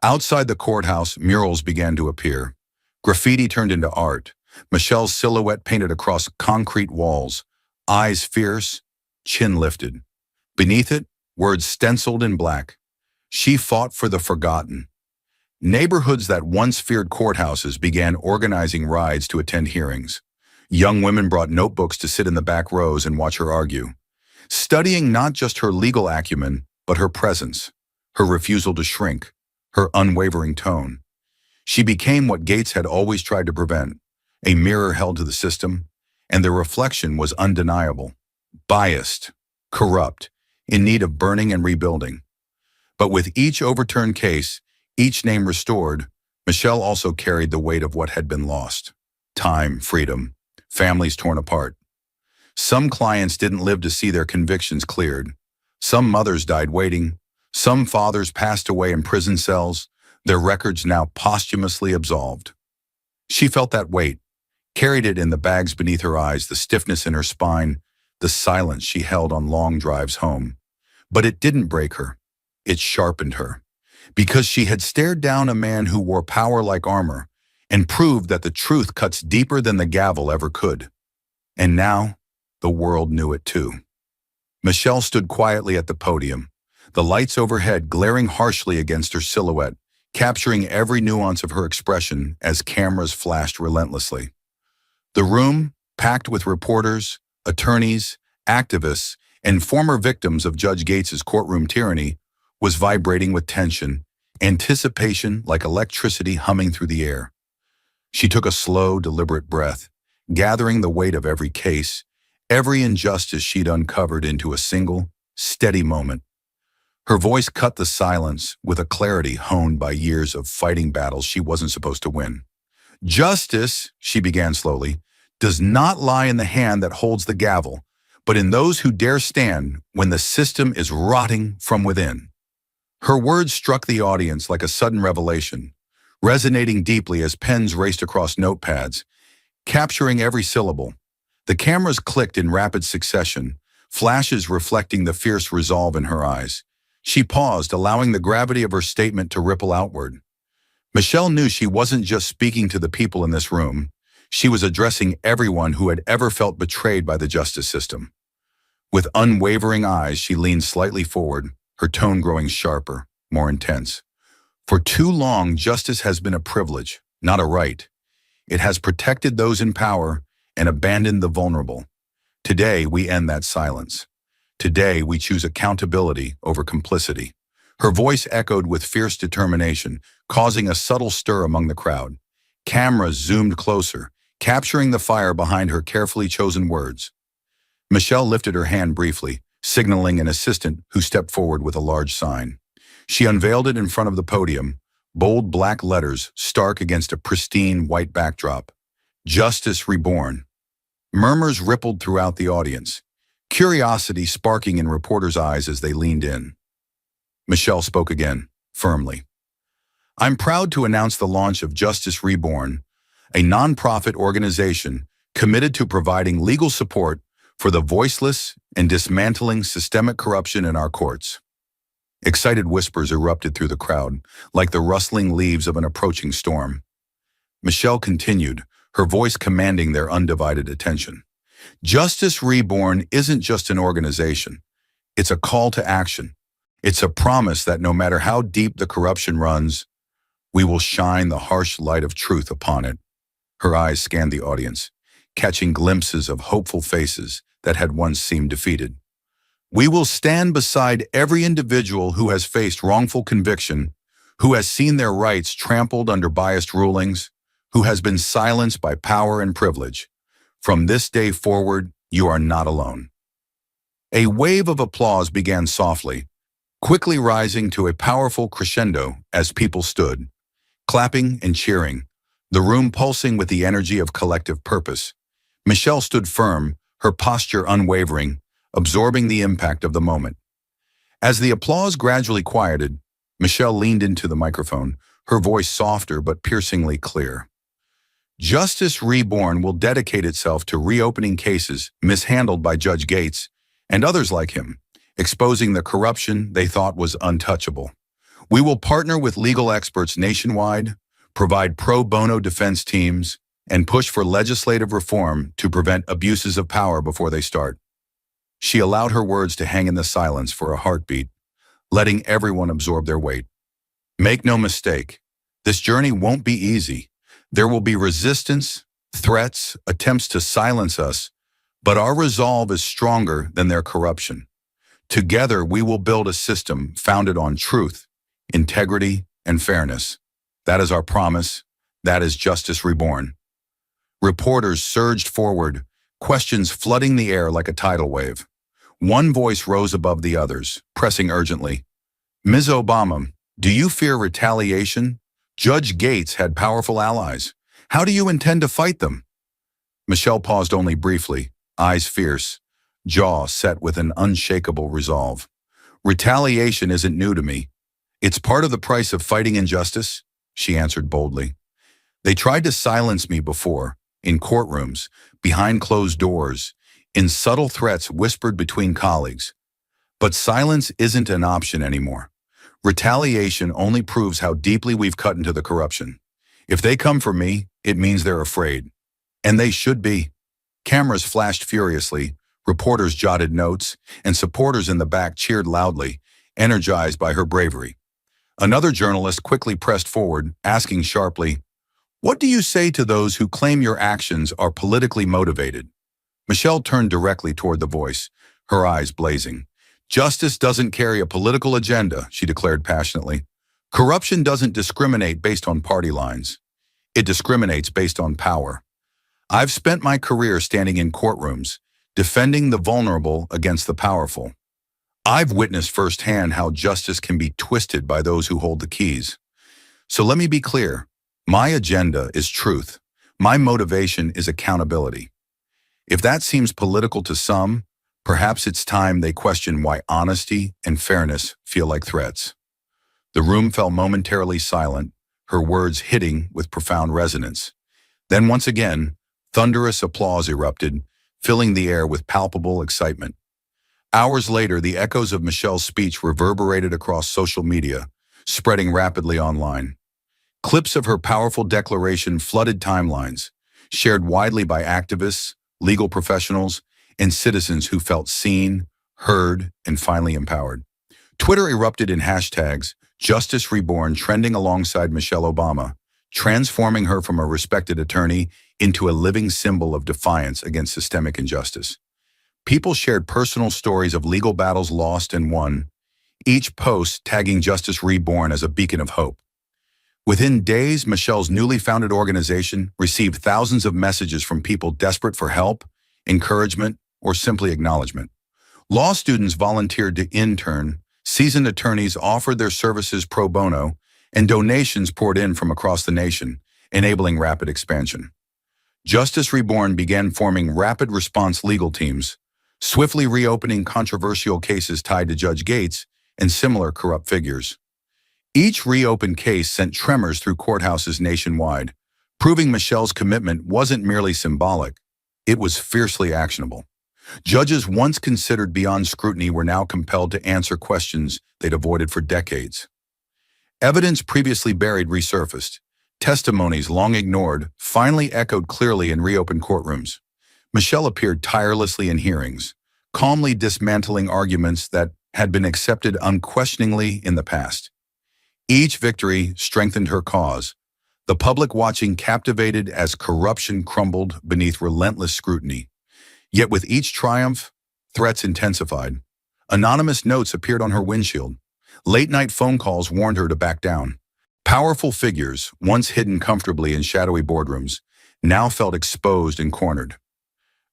Outside the courthouse, murals began to appear. Graffiti turned into art. Michelle's silhouette painted across concrete walls, eyes fierce, chin lifted. Beneath it, words stenciled in black. She fought for the forgotten. Neighborhoods that once feared courthouses began organizing rides to attend hearings. Young women brought notebooks to sit in the back rows and watch her argue, studying not just her legal acumen, but her presence, her refusal to shrink, her unwavering tone. She became what Gates had always tried to prevent, a mirror held to the system, and the reflection was undeniable, biased, corrupt, in need of burning and rebuilding. But with each overturned case, each name restored, Michelle also carried the weight of what had been lost: time, freedom, families torn apart. Some clients didn't live to see their convictions cleared. Some mothers died waiting. Some fathers passed away in prison cells, their records now posthumously absolved. She felt that weight, carried it in the bags beneath her eyes, the stiffness in her spine, the silence she held on long drives home. But it didn't break her. It sharpened her. Because she had stared down a man who wore power like armor and proved that the truth cuts deeper than the gavel ever could. And now, the world knew it too. Michelle stood quietly at the podium, the lights overhead glaring harshly against her silhouette, capturing every nuance of her expression as cameras flashed relentlessly. The room, packed with reporters, attorneys, activists, and former victims of Judge Gates's courtroom tyranny, was vibrating with tension, anticipation like electricity humming through the air. She took a slow, deliberate breath, gathering the weight of every case, every injustice she'd uncovered into a single, steady moment. Her voice cut the silence with a clarity honed by years of fighting battles she wasn't supposed to win. "Justice," she began slowly, "does not lie in the hand that holds the gavel, but in those who dare stand when the system is rotting from within." Her words struck the audience like a sudden revelation, resonating deeply as pens raced across notepads, capturing every syllable. The cameras clicked in rapid succession, flashes reflecting the fierce resolve in her eyes. She paused, allowing the gravity of her statement to ripple outward. Michelle knew she wasn't just speaking to the people in this room. She was addressing everyone who had ever felt betrayed by the justice system. With unwavering eyes, she leaned slightly forward, her tone growing sharper, more intense. For too long, justice has been a privilege, not a right. It has protected those in power and abandoned the vulnerable. Today, we end that silence. Today, we choose accountability over complicity. Her voice echoed with fierce determination, causing a subtle stir among the crowd. Cameras zoomed closer, capturing the fire behind her carefully chosen words. Michelle lifted her hand briefly, signaling an assistant who stepped forward with a large sign. She unveiled it in front of the podium, bold black letters stark against a pristine white backdrop. Justice Reborn. Murmurs rippled throughout the audience, curiosity sparking in reporters' eyes as they leaned in. Michelle spoke again, firmly. I'm proud to announce the launch of Justice Reborn, a nonprofit organization committed to providing legal support for the voiceless and dismantling systemic corruption in our courts. Excited whispers erupted through the crowd, like the rustling leaves of an approaching storm. Michelle continued, her voice commanding their undivided attention. Justice Reborn isn't just an organization. It's a call to action. It's a promise that no matter how deep the corruption runs, we will shine the harsh light of truth upon it. Her eyes scanned the audience, catching glimpses of hopeful faces that had once seemed defeated. We will stand beside every individual who has faced wrongful conviction, who has seen their rights trampled under biased rulings, who has been silenced by power and privilege. From this day forward, you are not alone. A wave of applause began softly, quickly rising to a powerful crescendo as people stood, clapping and cheering, the room pulsing with the energy of collective purpose. Michelle stood firm, her posture unwavering, absorbing the impact of the moment. As the applause gradually quieted, Michelle leaned into the microphone, her voice softer but piercingly clear. Justice Reborn will dedicate itself to reopening cases mishandled by Judge Gates and others like him, exposing the corruption they thought was untouchable. We will partner with legal experts nationwide, provide pro bono defense teams, and push for legislative reform to prevent abuses of power before they start. She allowed her words to hang in the silence for a heartbeat, letting everyone absorb their weight. Make no mistake, this journey won't be easy. There will be resistance, threats, attempts to silence us, but our resolve is stronger than their corruption. Together, we will build a system founded on truth, integrity, and fairness. That is our promise. That is Justice Reborn. Reporters surged forward, questions flooding the air like a tidal wave. One voice rose above the others, pressing urgently. Ms. Obama, do you fear retaliation? Judge Gates had powerful allies. How do you intend to fight them? Michelle paused only briefly, eyes fierce, jaw set with an unshakable resolve. Retaliation isn't new to me. It's part of the price of fighting injustice, she answered boldly. They tried to silence me before, in courtrooms, behind closed doors, in subtle threats whispered between colleagues. But silence isn't an option anymore. Retaliation only proves how deeply we've cut into the corruption. If they come for me, it means they're afraid. And they should be. Cameras flashed furiously, reporters jotted notes, and supporters in the back cheered loudly, energized by her bravery. Another journalist quickly pressed forward, asking sharply, "What do you say to those who claim your actions are politically motivated?" Michelle turned directly toward the voice, her eyes blazing. Justice doesn't carry a political agenda, she declared passionately. Corruption doesn't discriminate based on party lines. It discriminates based on power. I've spent my career standing in courtrooms, defending the vulnerable against the powerful. I've witnessed firsthand how justice can be twisted by those who hold the keys. So let me be clear. My agenda is truth. My motivation is accountability. If that seems political to some, perhaps it's time they question why honesty and fairness feel like threats. The room fell momentarily silent, her words hitting with profound resonance. Then once again, thunderous applause erupted, filling the air with palpable excitement. Hours later, the echoes of Michelle's speech reverberated across social media, spreading rapidly online. Clips of her powerful declaration flooded timelines, shared widely by activists, legal professionals, and citizens who felt seen, heard, and finally empowered. Twitter erupted in hashtags Justice Reborn trending alongside Michelle Obama, transforming her from a respected attorney into a living symbol of defiance against systemic injustice. People shared personal stories of legal battles lost and won, each post tagging Justice Reborn as a beacon of hope. Within days, Michelle's newly founded organization received thousands of messages from people desperate for help, encouragement, or simply acknowledgement. Law students volunteered to intern, seasoned attorneys offered their services pro bono, and donations poured in from across the nation, enabling rapid expansion. Justice Reborn began forming rapid response legal teams, swiftly reopening controversial cases tied to Judge Gates and similar corrupt figures. Each reopened case sent tremors through courthouses nationwide, proving Michelle's commitment wasn't merely symbolic, it was fiercely actionable. Judges once considered beyond scrutiny were now compelled to answer questions they'd avoided for decades. Evidence previously buried resurfaced. Testimonies long ignored finally echoed clearly in reopened courtrooms. Michelle appeared tirelessly in hearings, calmly dismantling arguments that had been accepted unquestioningly in the past. Each victory strengthened her cause, the public watching captivated as corruption crumbled beneath relentless scrutiny. Yet with each triumph, threats intensified. Anonymous notes appeared on her windshield. Late-night phone calls warned her to back down. Powerful figures, once hidden comfortably in shadowy boardrooms, now felt exposed and cornered.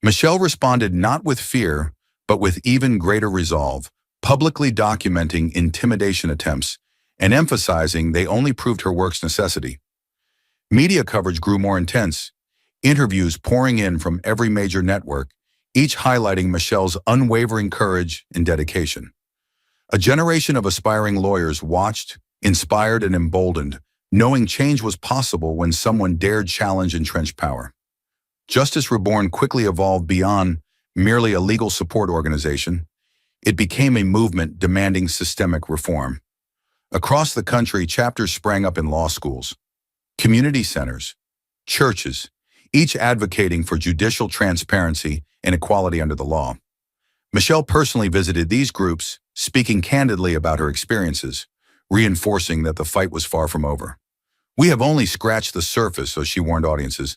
Michelle responded not with fear, but with even greater resolve, publicly documenting intimidation attempts and emphasizing they only proved her work's necessity. Media coverage grew more intense, interviews pouring in from every major network, each highlighting Michelle's unwavering courage and dedication. A generation of aspiring lawyers watched, inspired and emboldened, knowing change was possible when someone dared challenge entrenched power. Justice Reborn quickly evolved beyond merely a legal support organization. It became a movement demanding systemic reform. Across the country, chapters sprang up in law schools, community centers, churches, each advocating for judicial transparency and equality under the law. Michelle personally visited these groups, speaking candidly about her experiences, reinforcing that the fight was far from over. "We have only scratched the surface," so she warned audiences.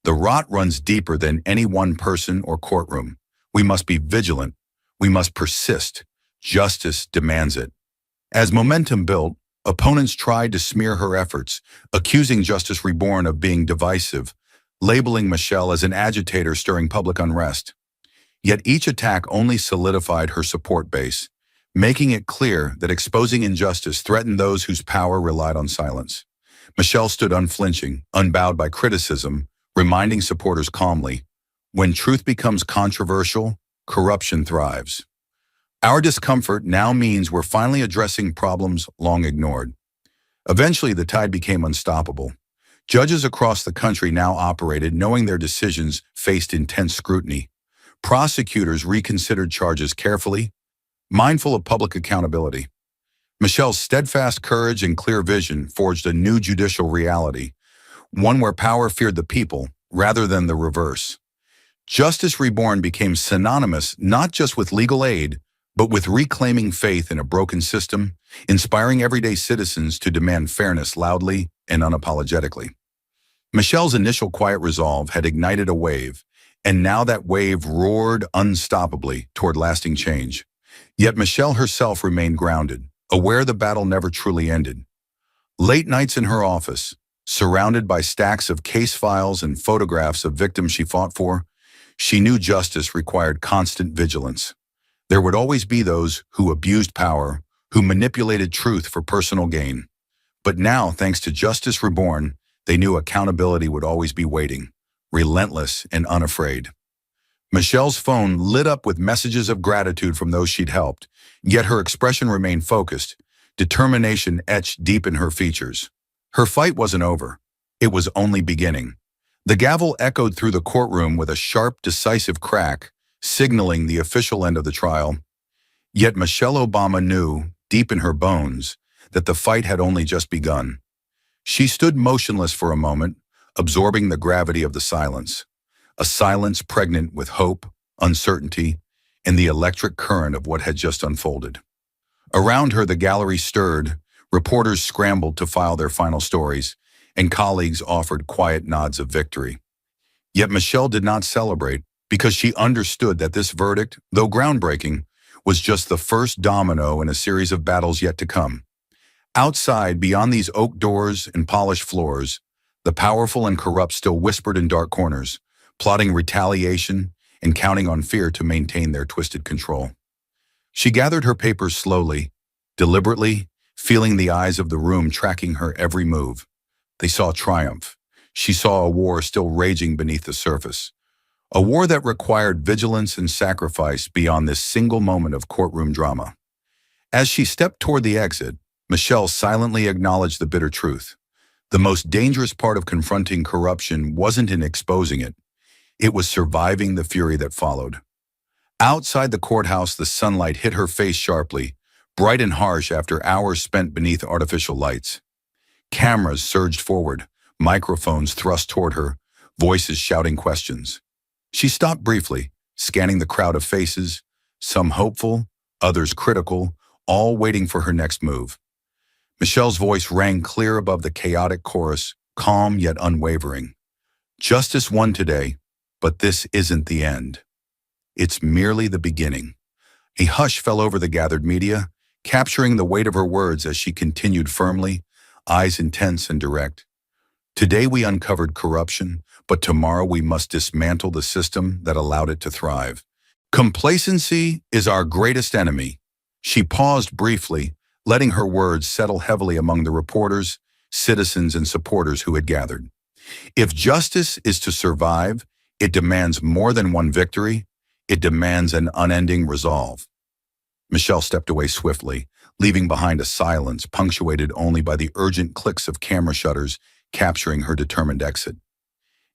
"The rot runs deeper than any one person or courtroom. We must be vigilant. We must persist. Justice demands it." As momentum built, opponents tried to smear her efforts, accusing Justice Reborn of being divisive, labeling Michelle as an agitator stirring public unrest. Yet each attack only solidified her support base, making it clear that exposing injustice threatened those whose power relied on silence. Michelle stood unflinching, unbowed by criticism, reminding supporters calmly, "When truth becomes controversial, corruption thrives." Our discomfort now means we're finally addressing problems long ignored. Eventually, the tide became unstoppable. Judges across the country now operated knowing their decisions faced intense scrutiny. Prosecutors reconsidered charges carefully, mindful of public accountability. Michelle's steadfast courage and clear vision forged a new judicial reality, one where power feared the people rather than the reverse. Justice Reborn became synonymous not just with legal aid, but with reclaiming faith in a broken system, inspiring everyday citizens to demand fairness loudly and unapologetically. Michelle's initial quiet resolve had ignited a wave, and now that wave roared unstoppably toward lasting change. Yet Michelle herself remained grounded, aware the battle never truly ended. Late nights in her office, surrounded by stacks of case files and photographs of victims she fought for, she knew justice required constant vigilance. There would always be those who abused power, who manipulated truth for personal gain. But now, thanks to Justice Reborn, they knew accountability would always be waiting, relentless and unafraid. Michelle's phone lit up with messages of gratitude from those she'd helped, yet her expression remained focused, determination etched deep in her features. Her fight wasn't over. It was only beginning. The gavel echoed through the courtroom with a sharp, decisive crack, signaling the official end of the trial. Yet Michelle Obama knew, deep in her bones, that the fight had only just begun. She stood motionless for a moment, absorbing the gravity of the silence, a silence pregnant with hope, uncertainty, and the electric current of what had just unfolded. Around her, the gallery stirred, reporters scrambled to file their final stories, and colleagues offered quiet nods of victory. Yet Michelle did not celebrate because she understood that this verdict, though groundbreaking, was just the first domino in a series of battles yet to come. Outside, beyond these oak doors and polished floors, the powerful and corrupt still whispered in dark corners, plotting retaliation and counting on fear to maintain their twisted control. She gathered her papers slowly, deliberately, feeling the eyes of the room tracking her every move. They saw triumph. She saw a war still raging beneath the surface. A war that required vigilance and sacrifice beyond this single moment of courtroom drama. As she stepped toward the exit, Michelle silently acknowledged the bitter truth. The most dangerous part of confronting corruption wasn't in exposing it. It was surviving the fury that followed. Outside the courthouse, the sunlight hit her face sharply, bright and harsh after hours spent beneath artificial lights. Cameras surged forward, microphones thrust toward her, voices shouting questions. She stopped briefly, scanning the crowd of faces, some hopeful, others critical, all waiting for her next move. Michelle's voice rang clear above the chaotic chorus, calm yet unwavering. Justice won today, but this isn't the end. It's merely the beginning. A hush fell over the gathered media, capturing the weight of her words as she continued firmly, eyes intense and direct. Today we uncovered corruption, but tomorrow we must dismantle the system that allowed it to thrive. Complacency is our greatest enemy. She paused briefly, letting her words settle heavily among the reporters, citizens, and supporters who had gathered. If justice is to survive, it demands more than one victory. It demands an unending resolve. Michelle stepped away swiftly, leaving behind a silence punctuated only by the urgent clicks of camera shutters capturing her determined exit.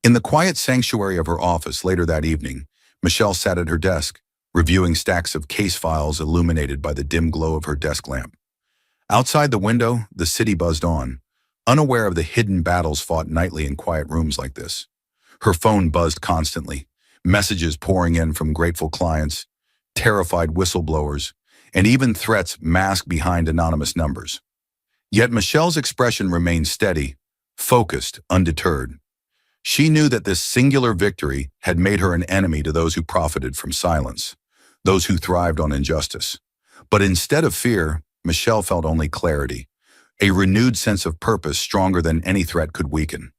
In the quiet sanctuary of her office later that evening, Michelle sat at her desk, reviewing stacks of case files illuminated by the dim glow of her desk lamp. Outside the window, the city buzzed on, unaware of the hidden battles fought nightly in quiet rooms like this. Her phone buzzed constantly, messages pouring in from grateful clients, terrified whistleblowers, and even threats masked behind anonymous numbers. Yet Michelle's expression remained steady, focused, undeterred. She knew that this singular victory had made her an enemy to those who profited from silence, those who thrived on injustice. But instead of fear, Michelle felt only clarity, a renewed sense of purpose stronger than any threat could weaken.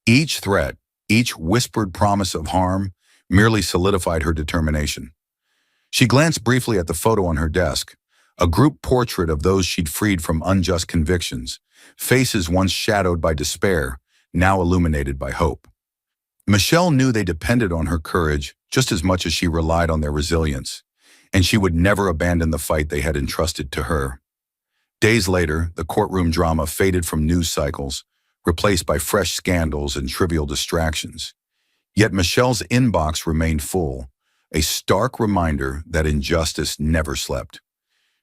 Each threat, each whispered promise of harm, merely solidified her determination. She glanced briefly at the photo on her desk, a group portrait of those she'd freed from unjust convictions, faces once shadowed by despair, now illuminated by hope. Michelle knew they depended on her courage just as much as she relied on their resilience, and she would never abandon the fight they had entrusted to her. Days later, the courtroom drama faded from news cycles, replaced by fresh scandals and trivial distractions. Yet Michelle's inbox remained full, a stark reminder that injustice never slept.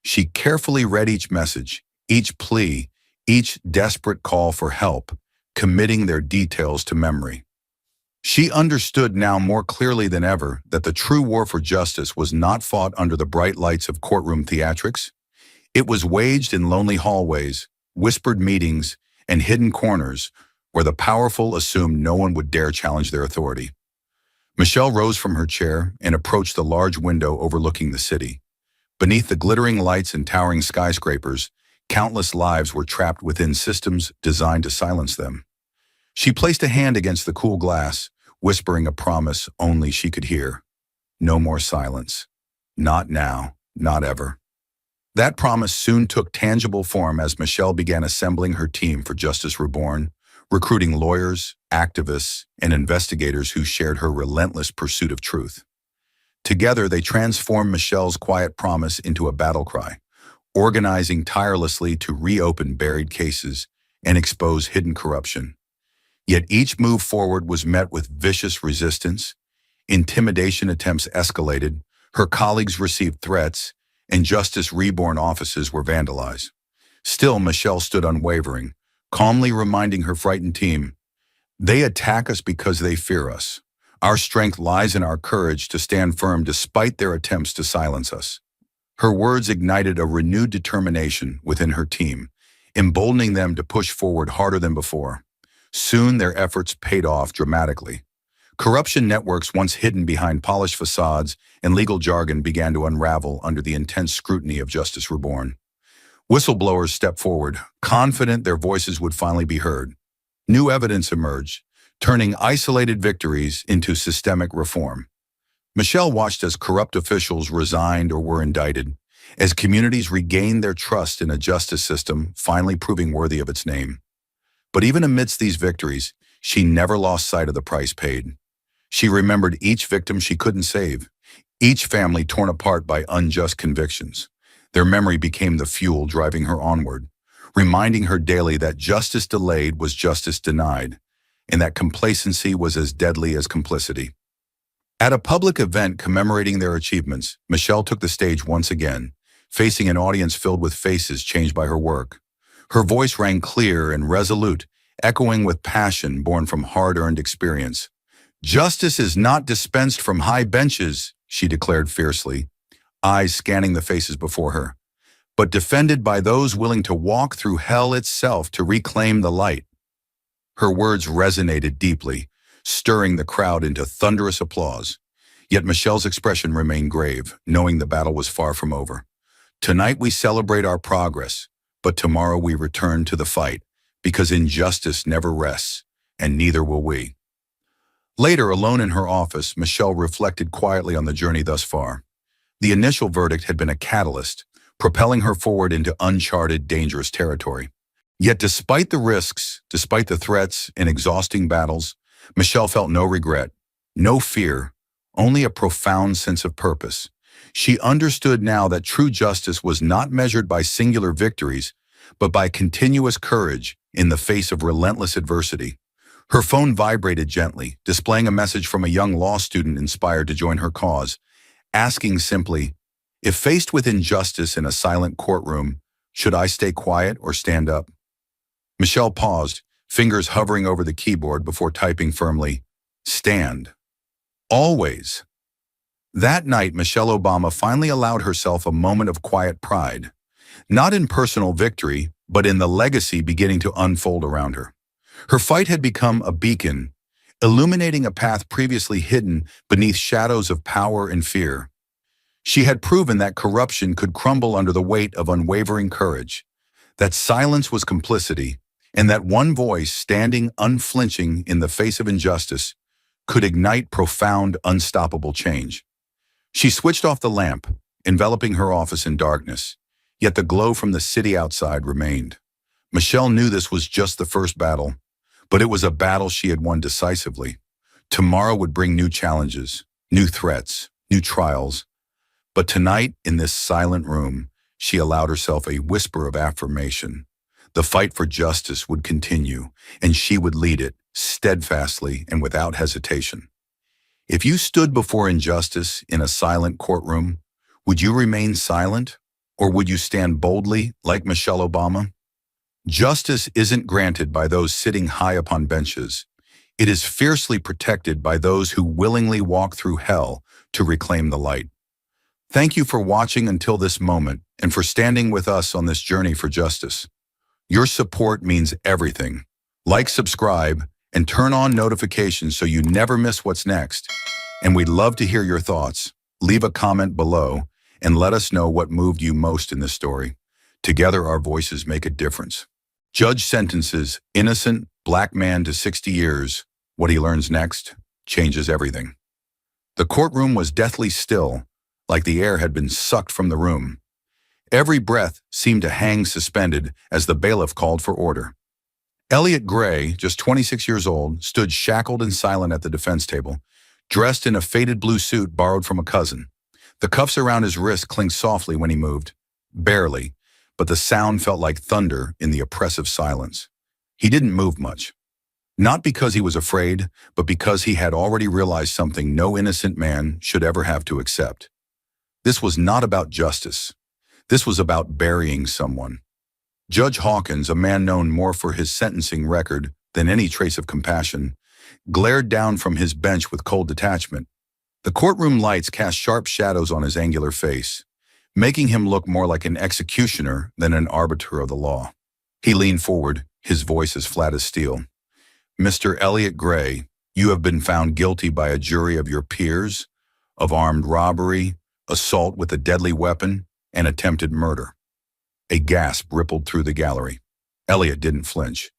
She carefully read each message, each plea, each desperate call for help, committing their details to memory. She understood now more clearly than ever that the true war for justice was not fought under the bright lights of courtroom theatrics. It was waged in lonely hallways, whispered meetings, and hidden corners where the powerful assumed no one would dare challenge their authority. Michelle rose from her chair and approached the large window overlooking the city. Beneath the glittering lights and towering skyscrapers, countless lives were trapped within systems designed to silence them. She placed a hand against the cool glass, whispering a promise only she could hear. No more silence. Not now, not ever. That promise soon took tangible form as Michelle began assembling her team for Justice Reborn, recruiting lawyers, activists, and investigators who shared her relentless pursuit of truth. Together, they transformed Michelle's quiet promise into a battle cry, organizing tirelessly to reopen buried cases and expose hidden corruption. Yet each move forward was met with vicious resistance. Intimidation attempts escalated, her colleagues received threats, and Justice Reborn offices were vandalized. Still, Michelle stood unwavering, calmly reminding her frightened team, "They attack us because they fear us. Our strength lies in our courage to stand firm despite their attempts to silence us." Her words ignited a renewed determination within her team, emboldening them to push forward harder than before. Soon, their efforts paid off dramatically. Corruption networks once hidden behind polished facades and legal jargon began to unravel under the intense scrutiny of Justice Reborn. Whistleblowers stepped forward, confident their voices would finally be heard. New evidence emerged, turning isolated victories into systemic reform. Michelle watched as corrupt officials resigned or were indicted, as communities regained their trust in a justice system finally proving worthy of its name. But even amidst these victories, she never lost sight of the price paid. She remembered each victim she couldn't save, each family torn apart by unjust convictions. Their memory became the fuel driving her onward, reminding her daily that justice delayed was justice denied, and that complacency was as deadly as complicity. At a public event commemorating their achievements, Michelle took the stage once again, facing an audience filled with faces changed by her work. Her voice rang clear and resolute, echoing with passion born from hard-earned experience. "Justice is not dispensed from high benches," she declared fiercely, eyes scanning the faces before her, "but defended by those willing to walk through hell itself to reclaim the light." Her words resonated deeply, stirring the crowd into thunderous applause. Yet Michelle's expression remained grave, knowing the battle was far from over. "Tonight we celebrate our progress, but tomorrow we return to the fight, because injustice never rests, and neither will we." Later, alone in her office, Michelle reflected quietly on the journey thus far. The initial verdict had been a catalyst, propelling her forward into uncharted, dangerous territory. Yet despite the risks, despite the threats and exhausting battles, Michelle felt no regret, no fear, only a profound sense of purpose. She understood now that true justice was not measured by singular victories, but by continuous courage in the face of relentless adversity. Her phone vibrated gently, displaying a message from a young law student inspired to join her cause, asking simply, "If faced with injustice in a silent courtroom, should I stay quiet or stand up?" Michelle paused, fingers hovering over the keyboard before typing firmly, "Stand. Always." That night, Michelle Obama finally allowed herself a moment of quiet pride, not in personal victory, but in the legacy beginning to unfold around her. Her fight had become a beacon, illuminating a path previously hidden beneath shadows of power and fear. She had proven that corruption could crumble under the weight of unwavering courage, that silence was complicity, and that one voice standing unflinching in the face of injustice could ignite profound, unstoppable change. She switched off the lamp, enveloping her office in darkness, yet the glow from the city outside remained. Michelle knew this was just the first battle, but it was a battle she had won decisively. Tomorrow would bring new challenges, new threats, new trials. But tonight, in this silent room, she allowed herself a whisper of affirmation. The fight for justice would continue, and she would lead it, steadfastly and without hesitation. If you stood before injustice in a silent courtroom, would you remain silent, or would you stand boldly like Michelle Obama? Justice isn't granted by those sitting high upon benches. It is fiercely protected by those who willingly walk through hell to reclaim the light. Thank you for watching until this moment and for standing with us on this journey for justice. Your support means everything. Like, subscribe, and turn on notifications so you never miss what's next. And we'd love to hear your thoughts. Leave a comment below and let us know what moved you most in this story. Together, our voices make a difference. Judge sentences innocent black man to 60 years. What he learns next changes everything. The courtroom was deathly still, like the air had been sucked from the room. Every breath seemed to hang suspended as the bailiff called for order. Elliot Gray, just 26 years old, stood shackled and silent at the defense table, dressed in a faded blue suit borrowed from a cousin. The cuffs around his wrist clinked softly when he moved. Barely, but the sound felt like thunder in the oppressive silence. He didn't move much. Not because he was afraid, but because he had already realized something no innocent man should ever have to accept. This was not about justice. This was about burying someone. Judge Hawkins, a man known more for his sentencing record than any trace of compassion, glared down from his bench with cold detachment. The courtroom lights cast sharp shadows on his angular face, making him look more like an executioner than an arbiter of the law. He leaned forward, his voice as flat as steel. "Mr. Elliot Gray, you have been found guilty by a jury of your peers of armed robbery, assault with a deadly weapon, and attempted murder." A gasp rippled through the gallery. Elliot didn't flinch.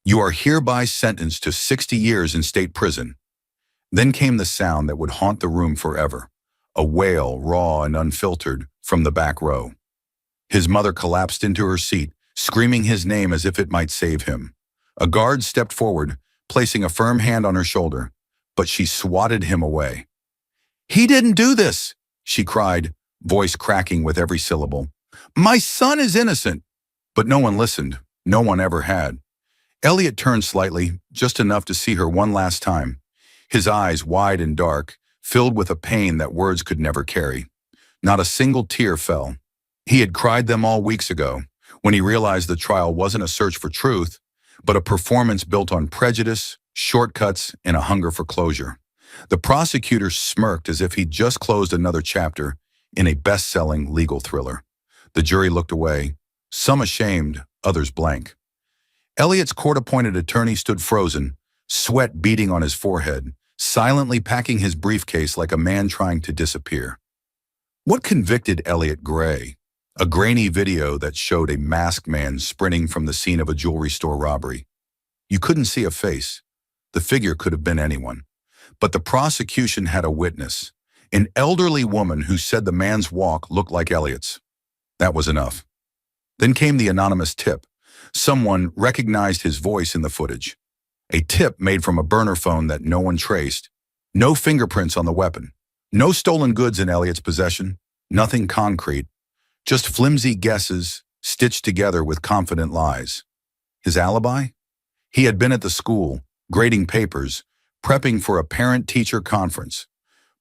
"You are hereby sentenced to 60 years in state prison." Then came the sound that would haunt the room forever, a wail, raw and unfiltered, from the back row. His mother collapsed into her seat, screaming his name as if it might save him. A guard stepped forward, placing a firm hand on her shoulder, but she swatted him away. "He didn't do this," she cried, voice cracking with every syllable. "My son is innocent." But no one listened. No one ever had. Elliot turned slightly, just enough to see her one last time, his eyes wide and dark, filled with a pain that words could never carry. Not a single tear fell. He had cried them all weeks ago, when he realized the trial wasn't a search for truth, but a performance built on prejudice, shortcuts, and a hunger for closure. The prosecutor smirked as if he'd just closed another chapter in a best-selling legal thriller. The jury looked away, some ashamed, others blank. Elliot's court-appointed attorney stood frozen, sweat beading on his forehead, silently packing his briefcase like a man trying to disappear. What convicted Elliot Gray? A grainy video that showed a masked man sprinting from the scene of a jewelry store robbery. You couldn't see a face. The figure could have been anyone. But the prosecution had a witness, an elderly woman who said the man's walk looked like Elliot's. That was enough. Then came the anonymous tip. Someone recognized his voice in the footage. A tip made from a burner phone that no one traced. No fingerprints on the weapon. No stolen goods in Elliot's possession. Nothing concrete. Just flimsy guesses stitched together with confident lies. His alibi? He had been at the school, grading papers, prepping for a parent-teacher conference.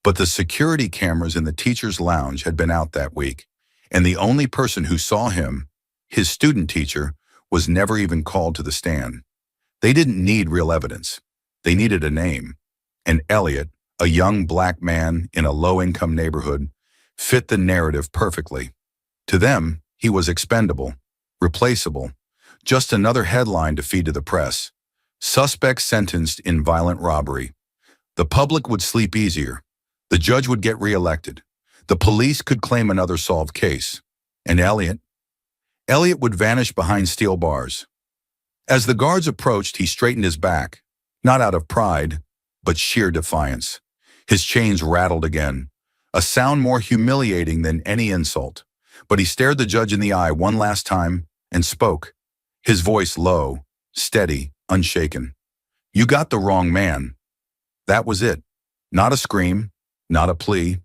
But the security cameras in the teacher's lounge had been out that week, and the only person who saw him, his student teacher, was never even called to the stand. They didn't need real evidence. They needed a name. And Elliot, a young black man in a low-income neighborhood, fit the narrative perfectly. To them, he was expendable, replaceable, just another headline to feed to the press. Suspect sentenced in violent robbery. The public would sleep easier. The judge would get reelected. The police could claim another solved case. And Elliot would vanish behind steel bars. As the guards approached, he straightened his back, not out of pride, but sheer defiance. His chains rattled again, a sound more humiliating than any insult. But he stared the judge in the eye one last time and spoke, his voice low, steady, unshaken. "You got the wrong man." That was it. Not a scream, not a plea,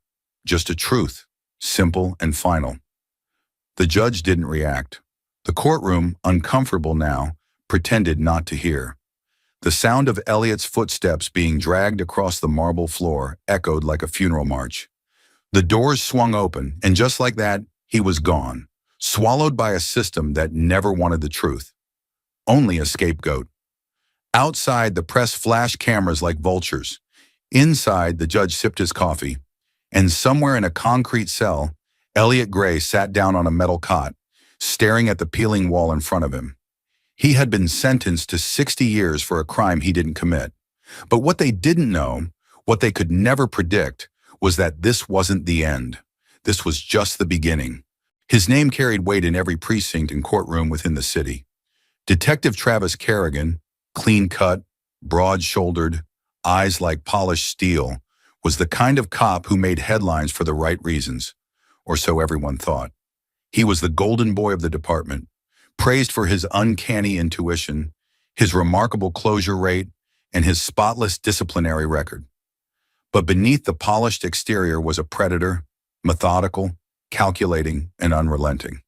just a truth, simple and final. The judge didn't react. The courtroom, uncomfortable now, pretended not to hear. The sound of Elliot's footsteps being dragged across the marble floor echoed like a funeral march. The doors swung open, and just like that, he was gone, swallowed by a system that never wanted the truth. Only a scapegoat. Outside, the press flashed cameras like vultures. Inside, the judge sipped his coffee. And somewhere in a concrete cell, Elliot Gray sat down on a metal cot, staring at the peeling wall in front of him. He had been sentenced to 60 years for a crime he didn't commit. But what they didn't know, what they could never predict, was that this wasn't the end. This was just the beginning. His name carried weight in every precinct and courtroom within the city. Detective Travis Kerrigan, clean-cut, broad-shouldered, eyes like polished steel, was the kind of cop who made headlines for the right reasons, or so everyone thought. He was the golden boy of the department, praised for his uncanny intuition, his remarkable closure rate, and his spotless disciplinary record. But beneath the polished exterior was a predator, methodical, calculating, and unrelenting.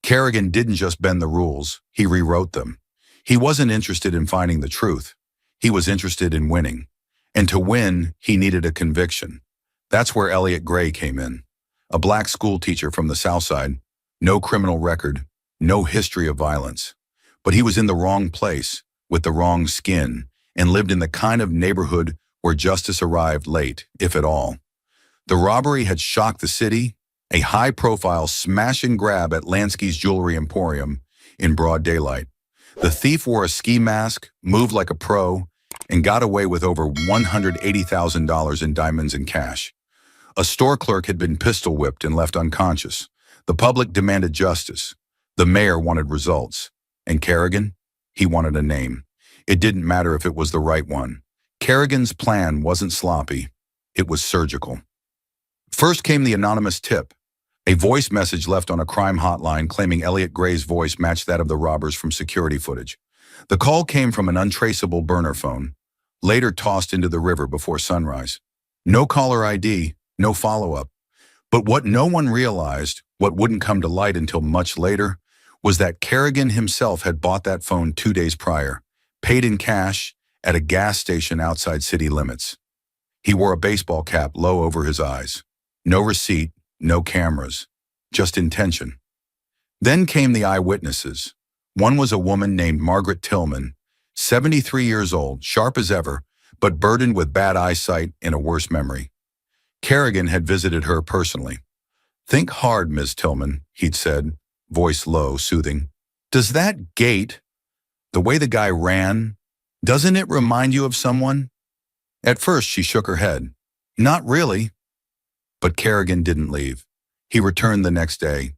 Kerrigan didn't just bend the rules, he rewrote them. He wasn't interested in finding the truth. He was interested in winning. And to win, he needed a conviction. That's where Elliot Gray came in. a black school teacher from the South Side, no criminal record, no history of violence. But he was in the wrong place, with the wrong skin, and lived in the kind of neighborhood where justice arrived late, if at all. The robbery had shocked the city, a high-profile smash and grab at Lansky's Jewelry Emporium in broad daylight. The thief wore a ski mask, moved like a pro, and got away with over $180,000 in diamonds and cash. A store clerk had been pistol whipped and left unconscious. The public demanded justice. The mayor wanted results. And Kerrigan? He wanted a name. It didn't matter if it was the right one. Kerrigan's plan wasn't sloppy. It was surgical. First came the anonymous tip, a voice message left on a crime hotline claiming Elliot Gray's voice matched that of the robbers from security footage. The call came from an untraceable burner phone, later tossed into the river before sunrise. No caller ID, no follow-up. But what no one realized, what wouldn't come to light until much later, was that Kerrigan himself had bought that phone 2 days prior, paid in cash, at a gas station outside city limits. He wore a baseball cap low over his eyes. No receipt, no cameras, just intention. Then came the eyewitnesses. One was a woman named Margaret Tillman, 73 years old, sharp as ever, but burdened with bad eyesight and a worse memory. Kerrigan had visited her personally. "Think hard, Ms. Tillman," he'd said, voice low, soothing. "Does that gait, the way the guy ran, doesn't it remind you of someone?" At first, she shook her head. "Not really." But Kerrigan didn't leave. He returned the next day,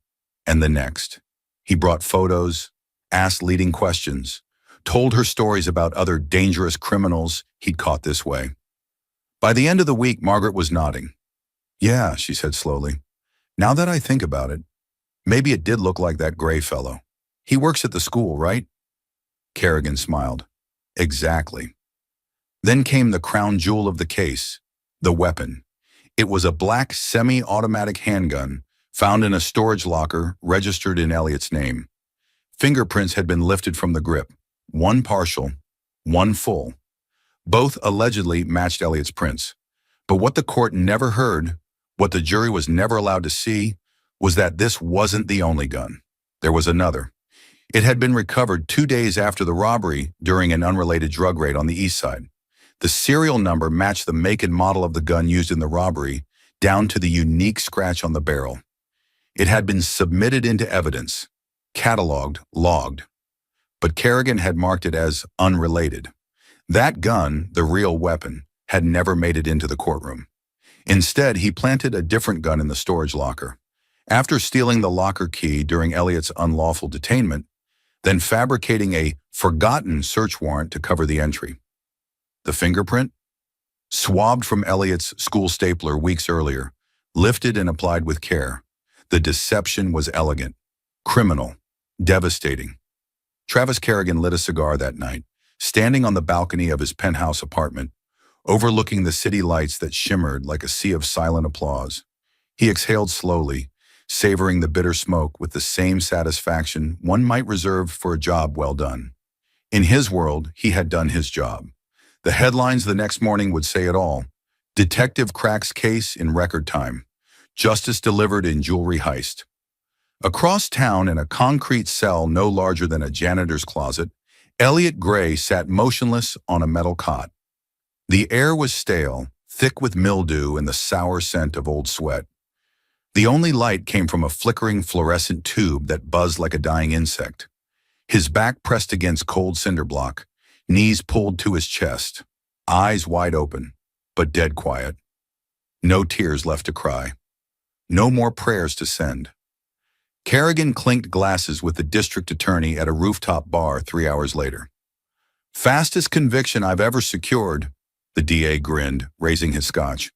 and the next. He brought photos, asked leading questions, told her stories about other dangerous criminals he'd caught this way. By the end of the week, Margaret was nodding. "Yeah," she said slowly. "Now that I think about it, maybe it did look like that Gray fellow. He works at the school, right?" Kerrigan smiled. "Exactly." Then came the crown jewel of the case, the weapon. It was a black semi-automatic handgun found in a storage locker registered in Elliot's name. Fingerprints had been lifted from the grip, one partial, one full. Both allegedly matched Elliot's prints. But what the court never heard, what the jury was never allowed to see, was that this wasn't the only gun. There was another. It had been recovered 2 days after the robbery during an unrelated drug raid on the east side. The serial number matched the make and model of the gun used in the robbery, down to the unique scratch on the barrel. It had been submitted into evidence, cataloged, logged. But Kerrigan had marked it as unrelated. That gun, the real weapon, had never made it into the courtroom. Instead, he planted a different gun in the storage locker. After stealing the locker key during Elliot's unlawful detainment, then fabricating a forgotten search warrant to cover the entry. The fingerprint? Swabbed from Elliot's school stapler weeks earlier, lifted and applied with care. The deception was elegant, criminal, devastating. Travis Kerrigan lit a cigar that night, standing on the balcony of his penthouse apartment, overlooking the city lights that shimmered like a sea of silent applause. He exhaled slowly, savoring the bitter smoke with the same satisfaction one might reserve for a job well done. In his world, he had done his job. The headlines the next morning would say it all. Detective cracks case in record time. Justice delivered in jewelry heist. Across town in a concrete cell no larger than a janitor's closet, Elliot Gray sat motionless on a metal cot. The air was stale, thick with mildew and the sour scent of old sweat. The only light came from a flickering fluorescent tube that buzzed like a dying insect. His back pressed against cold cinder block, knees pulled to his chest, eyes wide open, but dead quiet. No tears left to cry. No more prayers to send. Kerrigan clinked glasses with the district attorney at a rooftop bar 3 hours later. "Fastest conviction I've ever secured," the DA grinned, raising his scotch.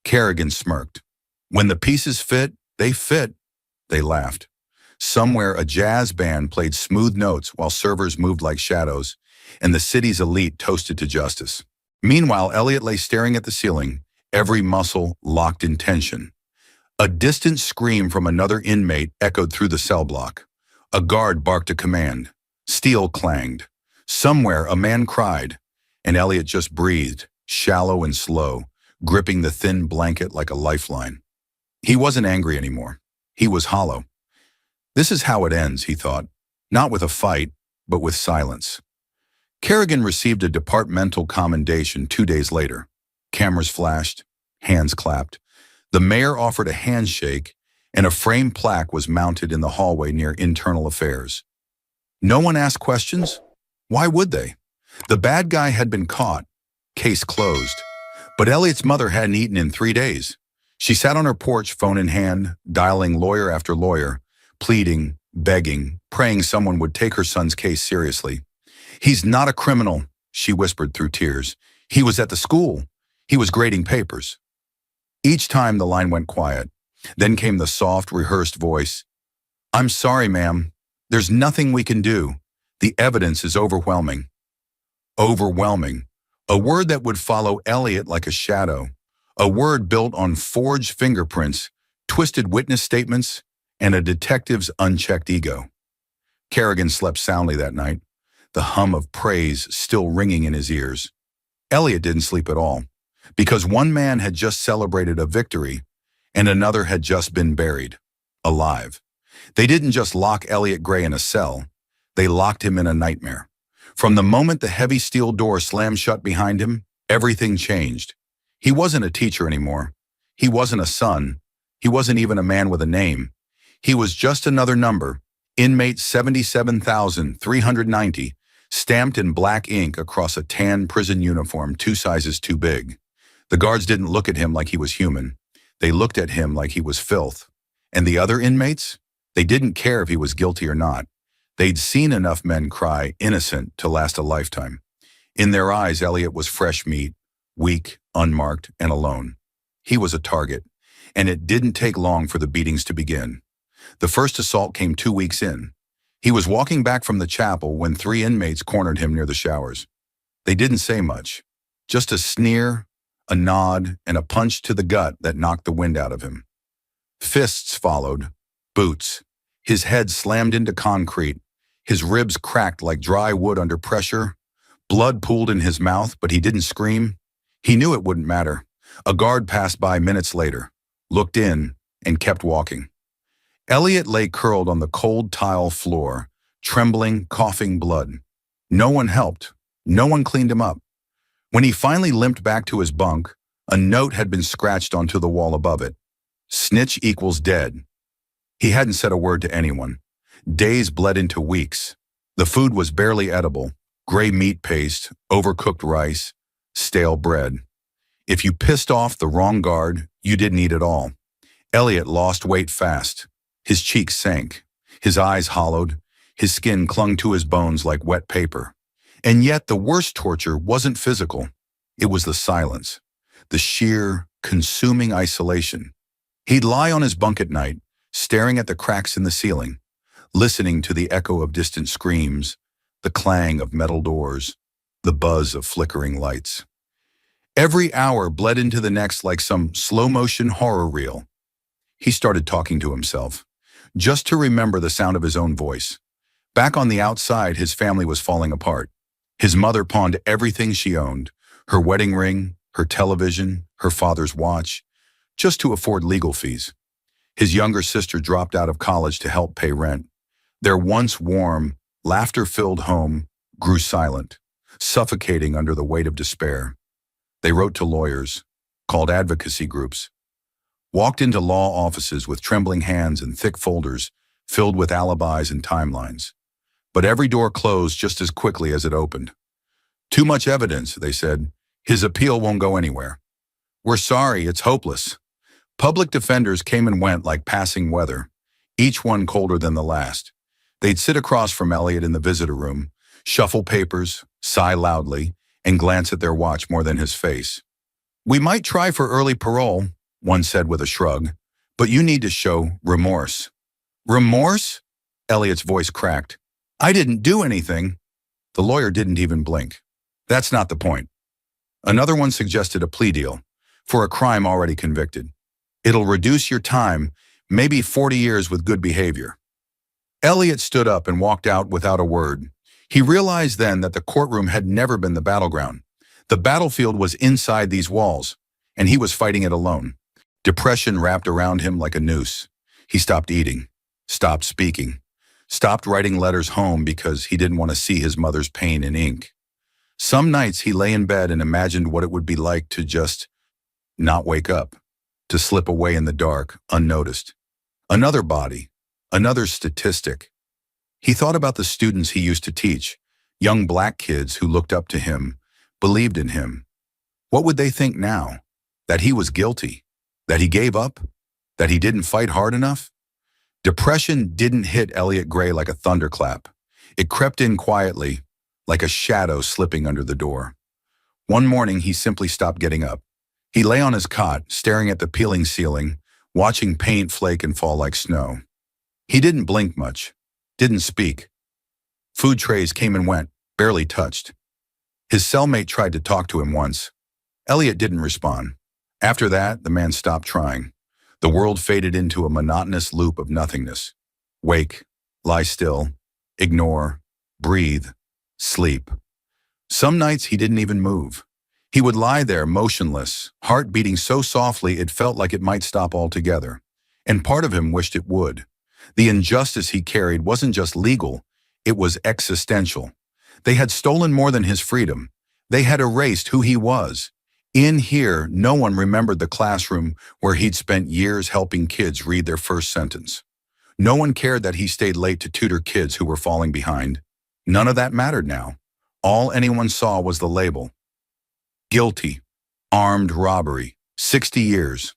Kerrigan smirked. "When the pieces fit, they fit." They laughed. Somewhere a jazz band played smooth notes while servers moved like shadows, and the city's elite toasted to justice. Meanwhile, Elliot lay staring at the ceiling, every muscle locked in tension. A distant scream from another inmate echoed through the cell block. A guard barked a command. Steel clanged. Somewhere a man cried, and Elliot just breathed, shallow and slow, gripping the thin blanket like a lifeline. He wasn't angry anymore. He was hollow. This is how it ends, he thought. Not with a fight, but with silence. Kerrigan received a departmental commendation 2 days later. Cameras flashed, hands clapped. The mayor offered a handshake, and a framed plaque was mounted in the hallway near Internal Affairs. No one asked questions? Why would they? The bad guy had been caught. Case closed. But Elliot's mother hadn't eaten in 3 days. She sat on her porch, phone in hand, dialing lawyer after lawyer, pleading, begging, praying someone would take her son's case seriously. "He's not a criminal," she whispered through tears. "He was at the school. He was grading papers." Each time the line went quiet. Then came the soft, rehearsed voice. "I'm sorry, ma'am. There's nothing we can do. The evidence is overwhelming." Overwhelming. A word that would follow Elliot like a shadow. A word built on forged fingerprints, twisted witness statements, and a detective's unchecked ego. Kerrigan slept soundly that night, the hum of praise still ringing in his ears. Elliot didn't sleep at all, because one man had just celebrated a victory, and another had just been buried, alive. They didn't just lock Elliot Gray in a cell, they locked him in a nightmare. From the moment the heavy steel door slammed shut behind him, everything changed. He wasn't a teacher anymore. He wasn't a son. He wasn't even a man with a name. He was just another number, inmate 77,390, stamped in black ink across a tan prison uniform 2 sizes too big. The guards didn't look at him like he was human. They looked at him like he was filth. And the other inmates? They didn't care if he was guilty or not. They'd seen enough men cry innocent to last a lifetime. In their eyes, Elliot was fresh meat, weak, unmarked, and alone. He was a target, and it didn't take long for the beatings to begin. The first assault came 2 weeks in. He was walking back from the chapel when 3 inmates cornered him near the showers. They didn't say much, just a sneer, a nod, and a punch to the gut that knocked the wind out of him. Fists followed, boots. His head slammed into concrete. His ribs cracked like dry wood under pressure. Blood pooled in his mouth, but he didn't scream. He knew it wouldn't matter. A guard passed by minutes later, looked in, and kept walking. Elliot lay curled on the cold tile floor, trembling, coughing blood. No one helped. No one cleaned him up. When he finally limped back to his bunk, a note had been scratched onto the wall above it. "Snitch equals dead." He hadn't said a word to anyone. Days bled into weeks. The food was barely edible. Gray meat paste, overcooked rice, stale bread. If you pissed off the wrong guard, you didn't eat at all. Elliot lost weight fast. His cheeks sank. His eyes hollowed. His skin clung to his bones like wet paper. And yet the worst torture wasn't physical. It was the silence. The sheer, consuming isolation. He'd lie on his bunk at night, staring at the cracks in the ceiling, listening to the echo of distant screams, the clang of metal doors, the buzz of flickering lights. Every hour bled into the next like some slow-motion horror reel. He started talking to himself, just to remember the sound of his own voice. Back on the outside, his family was falling apart. His mother pawned everything she owned, her wedding ring, her television, her father's watch, just to afford legal fees. His younger sister dropped out of college to help pay rent. Their once warm, laughter-filled home grew silent, suffocating under the weight of despair. They wrote to lawyers, called advocacy groups, walked into law offices with trembling hands and thick folders filled with alibis and timelines. But every door closed just as quickly as it opened. "Too much evidence," they said. "His appeal won't go anywhere." "We're sorry, it's hopeless." Public defenders came and went like passing weather, each one colder than the last. They'd sit across from Elliot in the visitor room, shuffle papers, sigh loudly, and glance at their watch more than his face. "We might try for early parole," one said with a shrug, "but you need to show remorse." "Remorse?" Elliot's voice cracked. "I didn't do anything." The lawyer didn't even blink. "That's not the point." Another one suggested a plea deal, for a crime already convicted. "It'll reduce your time, maybe 40 years with good behavior." Elliot stood up and walked out without a word. He realized then that the courtroom had never been the battleground. The battlefield was inside these walls, and he was fighting it alone. Depression wrapped around him like a noose. He stopped eating, stopped speaking, stopped writing letters home because he didn't want to see his mother's pain in ink. Some nights he lay in bed and imagined what it would be like to just not wake up, to slip away in the dark, unnoticed. Another body, another statistic. He thought about the students he used to teach, young black kids who looked up to him, believed in him. What would they think now? That he was guilty? That he gave up? That he didn't fight hard enough? Depression didn't hit Elliot Gray like a thunderclap. It crept in quietly, like a shadow slipping under the door. One morning, he simply stopped getting up. He lay on his cot, staring at the peeling ceiling, watching paint flake and fall like snow. He didn't blink much, didn't speak. Food trays came and went, barely touched. His cellmate tried to talk to him once. Elliot didn't respond. After that, the man stopped trying. The world faded into a monotonous loop of nothingness. Wake, lie still, ignore, breathe, sleep. Some nights he didn't even move. He would lie there motionless, heart beating so softly it felt like it might stop altogether. And part of him wished it would. The injustice he carried wasn't just legal, it was existential. They had stolen more than his freedom. They had erased who he was. In here, no one remembered the classroom where he'd spent years helping kids read their first sentence. No one cared that he stayed late to tutor kids who were falling behind. None of that mattered now. All anyone saw was the label. Guilty. Armed robbery. 60 years.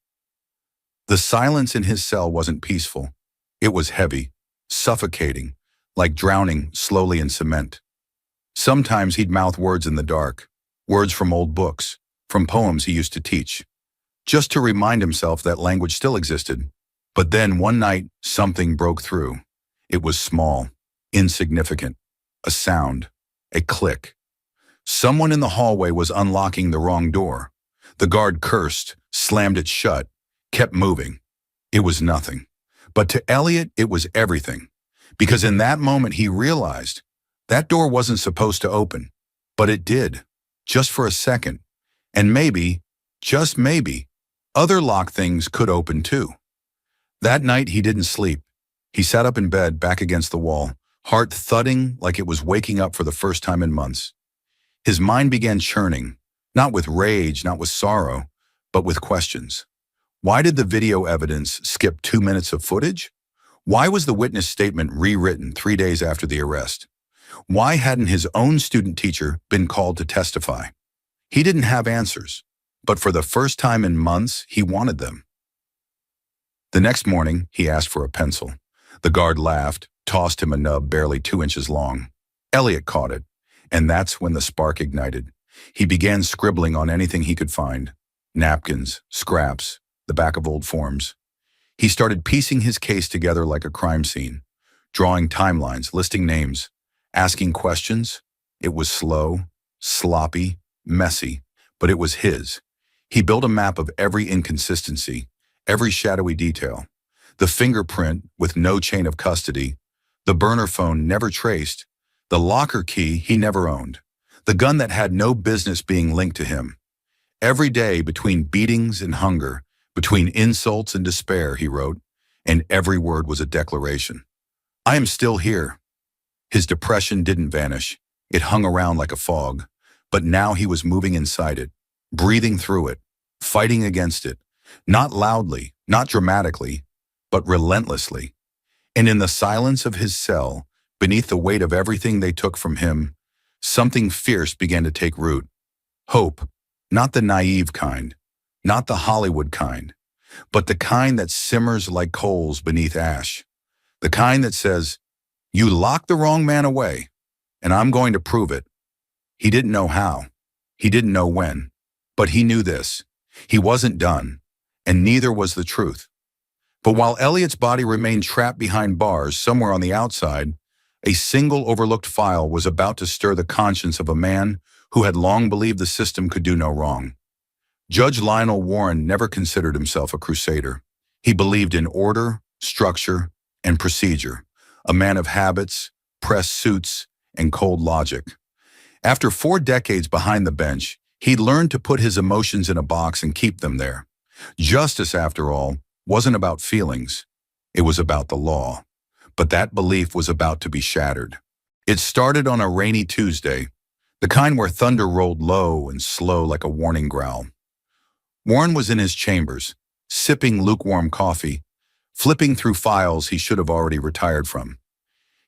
The silence in his cell wasn't peaceful. It was heavy, suffocating, like drowning slowly in cement. Sometimes he'd mouth words in the dark, words from old books, from poems he used to teach, just to remind himself that language still existed. But then one night, something broke through. It was small, insignificant, a sound, a click. Someone in the hallway was unlocking the wrong door. The guard cursed, slammed it shut, kept moving. It was nothing. But to Elliot, it was everything. Because in that moment he realized that door wasn't supposed to open, but it did, just for a second. And maybe, just maybe, other locked things could open too. That night he didn't sleep. He sat up in bed, back against the wall, heart thudding like it was waking up for the first time in months. His mind began churning, not with rage, not with sorrow, but with questions. Why did the video evidence skip 2 minutes of footage? Why was the witness statement rewritten 3 days after the arrest? Why hadn't his own student teacher been called to testify? He didn't have answers, but for the first time in months, he wanted them. The next morning, he asked for a pencil. The guard laughed, tossed him a nub barely 2 inches long. Elliot caught it, and that's when the spark ignited. He began scribbling on anything he could find. Napkins, scraps, the back of old forms. He started piecing his case together like a crime scene, drawing timelines, listing names, asking questions. It was slow, sloppy, messy, but it was his. He built a map of every inconsistency, every shadowy detail. The fingerprint with no chain of custody, the burner phone never traced, the locker key he never owned, the gun that had no business being linked to him. Every day, between beatings and hunger, between insults and despair, he wrote, and every word was a declaration. I am still here. His depression didn't vanish. It hung around like a fog. But now he was moving inside it, breathing through it, fighting against it, not loudly, not dramatically, but relentlessly. And in the silence of his cell, beneath the weight of everything they took from him, something fierce began to take root. Hope, not the naive kind, not the Hollywood kind, but the kind that simmers like coals beneath ash. The kind that says, you locked the wrong man away, and I'm going to prove it. He didn't know how. He didn't know when. But he knew this. He wasn't done, and neither was the truth. But while Elliot's body remained trapped behind bars somewhere on the outside, a single overlooked file was about to stir the conscience of a man who had long believed the system could do no wrong. Judge Lionel Warren never considered himself a crusader. He believed in order, structure, and procedure, a man of habits, press suits, and cold logic. After 4 decades behind the bench, he'd learned to put his emotions in a box and keep them there. Justice, after all, wasn't about feelings. It was about the law. But that belief was about to be shattered. It started on a rainy Tuesday, the kind where thunder rolled low and slow like a warning growl. Warren was in his chambers, sipping lukewarm coffee, flipping through files he should have already retired from.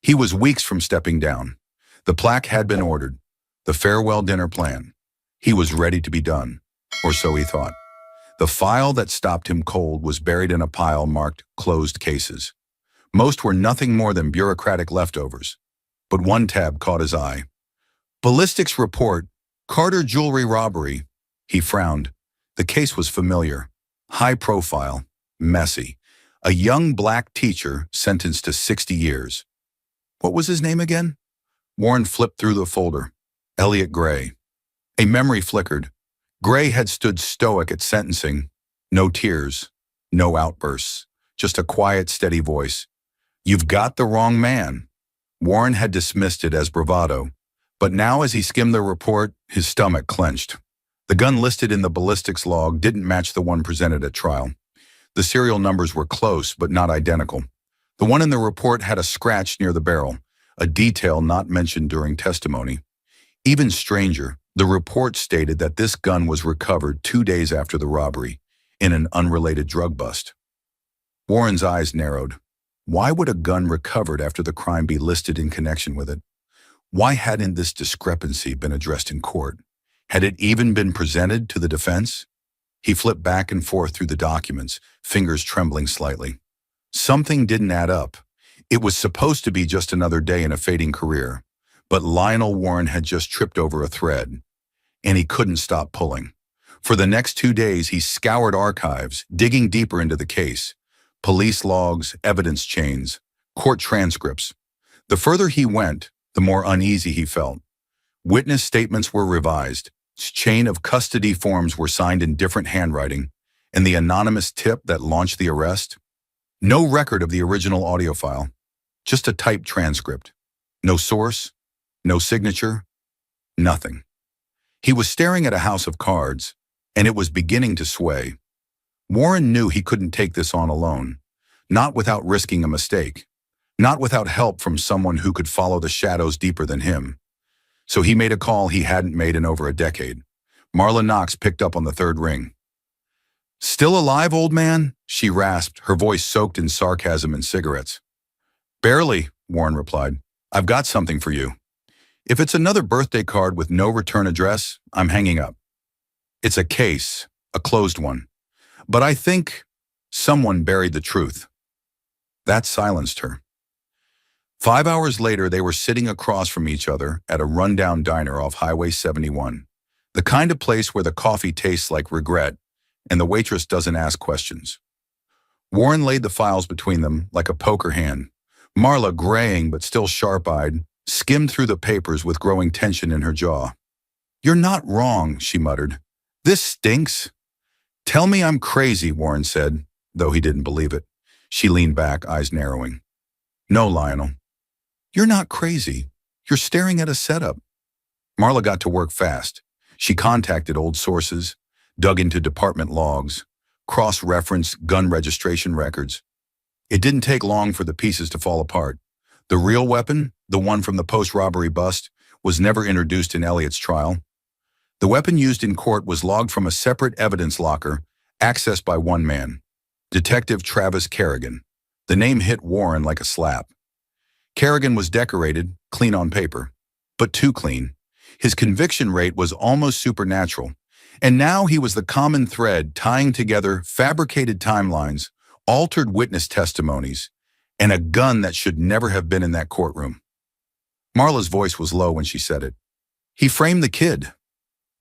He was weeks from stepping down. The plaque had been ordered, the farewell dinner plan. He was ready to be done, or so he thought. The file that stopped him cold was buried in a pile marked closed cases. Most were nothing more than bureaucratic leftovers, but one tab caught his eye. Ballistics report, Carter jewelry robbery. He frowned. The case was familiar, high profile, messy. A young black teacher sentenced to 60 years. What was his name again? Warren flipped through the folder. Elliot Gray. A memory flickered. Gray had stood stoic at sentencing. No tears, no outbursts, just a quiet, steady voice. You've got the wrong man. Warren had dismissed it as bravado, but now as he skimmed the report, his stomach clenched. The gun listed in the ballistics log didn't match the one presented at trial. The serial numbers were close, but not identical. The one in the report had a scratch near the barrel, a detail not mentioned during testimony. Even stranger, the report stated that this gun was recovered 2 days after the robbery, in an unrelated drug bust. Warren's eyes narrowed. Why would a gun recovered after the crime be listed in connection with it? Why hadn't this discrepancy been addressed in court? Had it even been presented to the defense? He flipped back and forth through the documents, fingers trembling slightly. Something didn't add up. It was supposed to be just another day in a fading career, but Lionel Warren had just tripped over a thread, and he couldn't stop pulling. For the next 2 days, he scoured archives, digging deeper into the case. Police logs, evidence chains, court transcripts. The further he went, the more uneasy he felt. Witness statements were revised, chain of custody forms were signed in different handwriting, and the anonymous tip that launched the arrest? No record of the original audio file, just a typed transcript. No source, no signature, nothing. He was staring at a house of cards, and it was beginning to sway. Warren knew he couldn't take this on alone, not without risking a mistake, not without help from someone who could follow the shadows deeper than him. So he made a call he hadn't made in over a decade. Marla Knox picked up on the third ring. "Still alive, old man?" she rasped, her voice soaked in sarcasm and cigarettes. "Barely," Warren replied. "I've got something for you. If it's another birthday card with no return address, I'm hanging up. It's a case, a closed one. But I think someone buried the truth." That silenced her. 5 hours later, they were sitting across from each other at a rundown diner off Highway 71, the kind of place where the coffee tastes like regret and the waitress doesn't ask questions. Warren laid the files between them like a poker hand. Marla, graying but still sharp-eyed, skimmed through the papers with growing tension in her jaw. "You're not wrong," she muttered. "This stinks." "Tell me I'm crazy," Warren said, though he didn't believe it. She leaned back, eyes narrowing. "No, Lionel. You're not crazy. You're staring at a setup." Marla got to work fast. She contacted old sources, dug into department logs, cross-referenced gun registration records. It didn't take long for the pieces to fall apart. The real weapon, the one from the post-robbery bust, was never introduced in Elliot's trial. The weapon used in court was logged from a separate evidence locker, accessed by one man, Detective Travis Kerrigan. The name hit Warren like a slap. Kerrigan was decorated, clean on paper, but too clean. His conviction rate was almost supernatural, and now he was the common thread tying together fabricated timelines, altered witness testimonies, and a gun that should never have been in that courtroom. Marla's voice was low when she said it. "He framed the kid."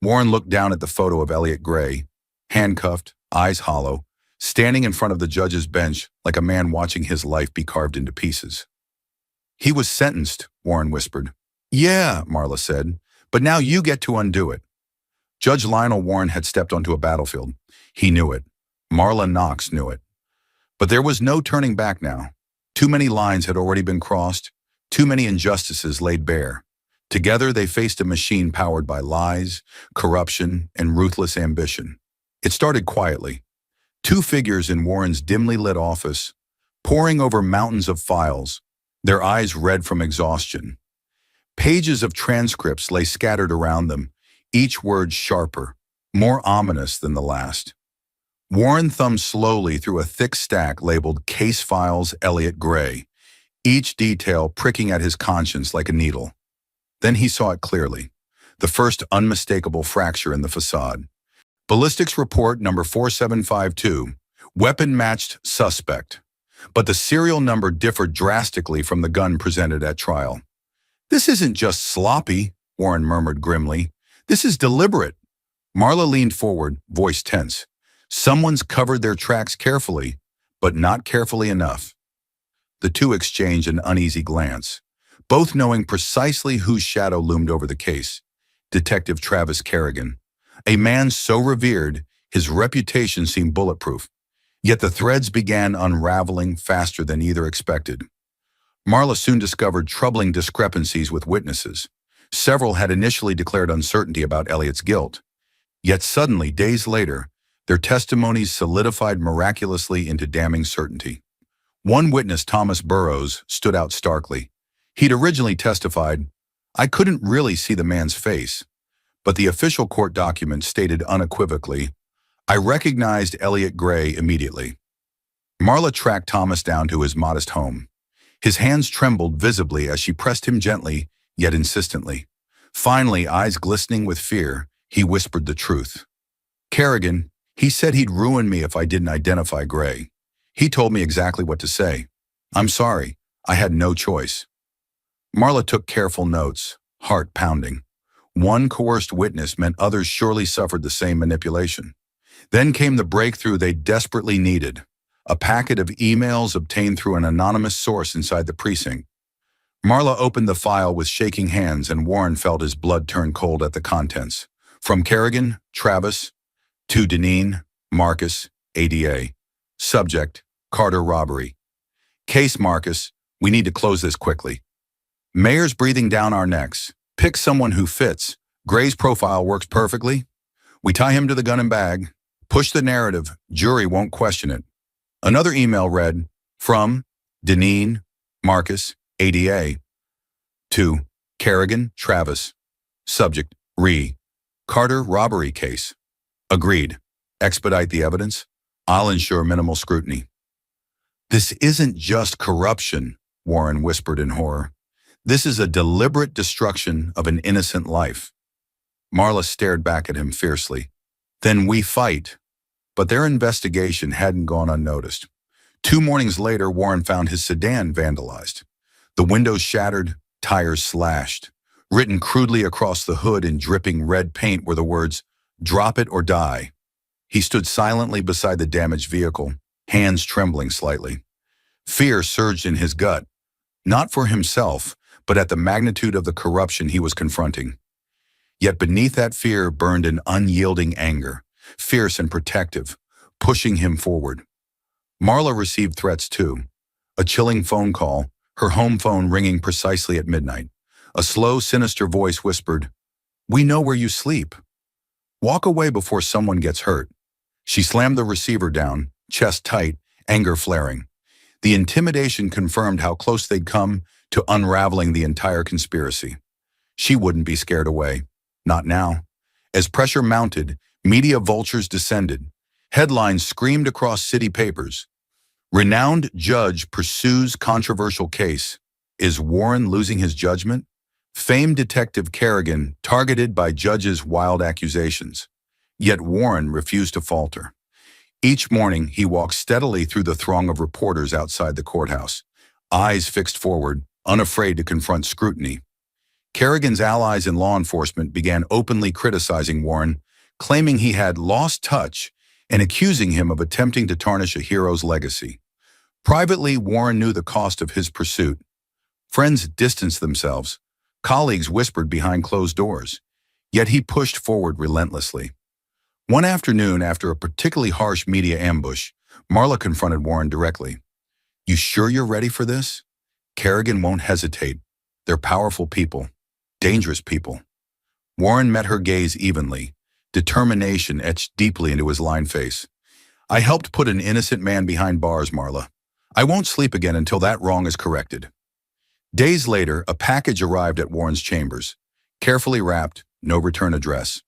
Warren looked down at the photo of Elliot Gray, handcuffed, eyes hollow, standing in front of the judge's bench like a man watching his life be carved into pieces. "He was sentenced," Warren whispered. "Yeah," Marla said, "but now you get to undo it." Judge Lionel Warren had stepped onto a battlefield. He knew it. Marla Knox knew it. But there was no turning back now. Too many lines had already been crossed, too many injustices laid bare. Together they faced a machine powered by lies, corruption, and ruthless ambition. It started quietly. Two figures in Warren's dimly lit office, poring over mountains of files, their eyes red from exhaustion. Pages of transcripts lay scattered around them, each word sharper, more ominous than the last. Warren thumbed slowly through a thick stack labeled Case Files Elliot Gray, each detail pricking at his conscience like a needle. Then he saw it clearly, the first unmistakable fracture in the facade. Ballistics report number 4752, weapon-matched suspect. But the serial number differed drastically from the gun presented at trial. "This isn't just sloppy," Warren murmured grimly. "This is deliberate." Marla leaned forward, voice tense. "Someone's covered their tracks carefully, but not carefully enough." The two exchanged an uneasy glance, both knowing precisely whose shadow loomed over the case. Detective Travis Kerrigan. A man so revered, his reputation seemed bulletproof. Yet the threads began unraveling faster than either expected. Marla soon discovered troubling discrepancies with witnesses. Several had initially declared uncertainty about Elliot's guilt. Yet suddenly, days later, their testimonies solidified miraculously into damning certainty. One witness, Thomas Burrows, stood out starkly. He'd originally testified, "I couldn't really see the man's face," but the official court document stated unequivocally, "I recognized Elliot Gray immediately." Marla tracked Thomas down to his modest home. His hands trembled visibly as she pressed him gently, yet insistently. Finally, eyes glistening with fear, he whispered the truth. "Kerrigan, he said he'd ruin me if I didn't identify Gray. He told me exactly what to say. I'm sorry, I had no choice." Marla took careful notes, heart pounding. One coerced witness meant others surely suffered the same manipulation. Then came the breakthrough they desperately needed, a packet of emails obtained through an anonymous source inside the precinct. Marla opened the file with shaking hands, and Warren felt his blood turn cold at the contents. From Kerrigan, Travis, to Deneen, Marcus, ADA. Subject, Carter robbery. Case, Marcus, we need to close this quickly. Mayor's breathing down our necks. Pick someone who fits. Gray's profile works perfectly. We tie him to the gun and bag. Push the narrative. Jury won't question it. Another email read, from Deneen, Marcus, ADA, to Kerrigan, Travis. Subject, Carter robbery case. Agreed. Expedite the evidence. I'll ensure minimal scrutiny. "This isn't just corruption," Warren whispered in horror. "This is a deliberate destruction of an innocent life." Marla stared back at him fiercely. "Then we fight." But their investigation hadn't gone unnoticed. 2 mornings later, Warren found his sedan vandalized. The windows shattered, tires slashed. Written crudely across the hood in dripping red paint were the words, "Drop it or die." He stood silently beside the damaged vehicle, hands trembling slightly. Fear surged in his gut, not for himself, but at the magnitude of the corruption he was confronting. Yet beneath that fear burned an unyielding anger, fierce and protective, pushing him forward. Marla received threats too. A chilling phone call, her home phone ringing precisely at midnight. A slow, sinister voice whispered, "We know where you sleep. Walk away before someone gets hurt." She slammed the receiver down, chest tight, anger flaring. The intimidation confirmed how close they'd come to unraveling the entire conspiracy. She wouldn't be scared away. Not now. As pressure mounted, media vultures descended. Headlines screamed across city papers. "Renowned judge pursues controversial case. Is Warren losing his judgment?" Famed detective Kerrigan targeted by judges' wild accusations. Yet Warren refused to falter. Each morning, he walked steadily through the throng of reporters outside the courthouse, eyes fixed forward, unafraid to confront scrutiny. Kerrigan's allies in law enforcement began openly criticizing Warren, claiming he had lost touch and accusing him of attempting to tarnish a hero's legacy. Privately, Warren knew the cost of his pursuit. Friends distanced themselves. Colleagues whispered behind closed doors. Yet he pushed forward relentlessly. One afternoon, after a particularly harsh media ambush, Marla confronted Warren directly. "You sure you're ready for this?" Kerrigan won't hesitate. They're powerful people, dangerous people. Warren met her gaze evenly, determination etched deeply into his lined face. I helped put an innocent man behind bars, Marla. I won't sleep again until that wrong is corrected." Days later, a package arrived at Warren's chambers. Carefully wrapped, no return address.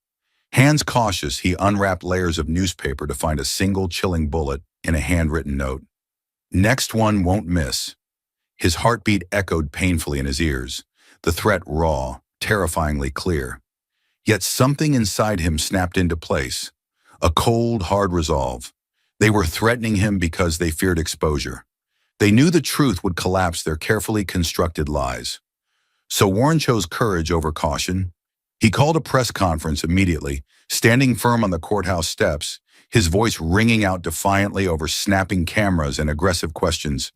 Hands cautious, he unwrapped layers of newspaper to find a single chilling bullet in a handwritten note. "Next one won't miss." His heartbeat echoed painfully in his ears, the threat raw, terrifyingly clear. Yet something inside him snapped into place, a cold, hard resolve. They were threatening him because they feared exposure. They knew the truth would collapse their carefully constructed lies. So Warren chose courage over caution. He called a press conference immediately, standing firm on the courthouse steps, his voice ringing out defiantly over snapping cameras and aggressive questions.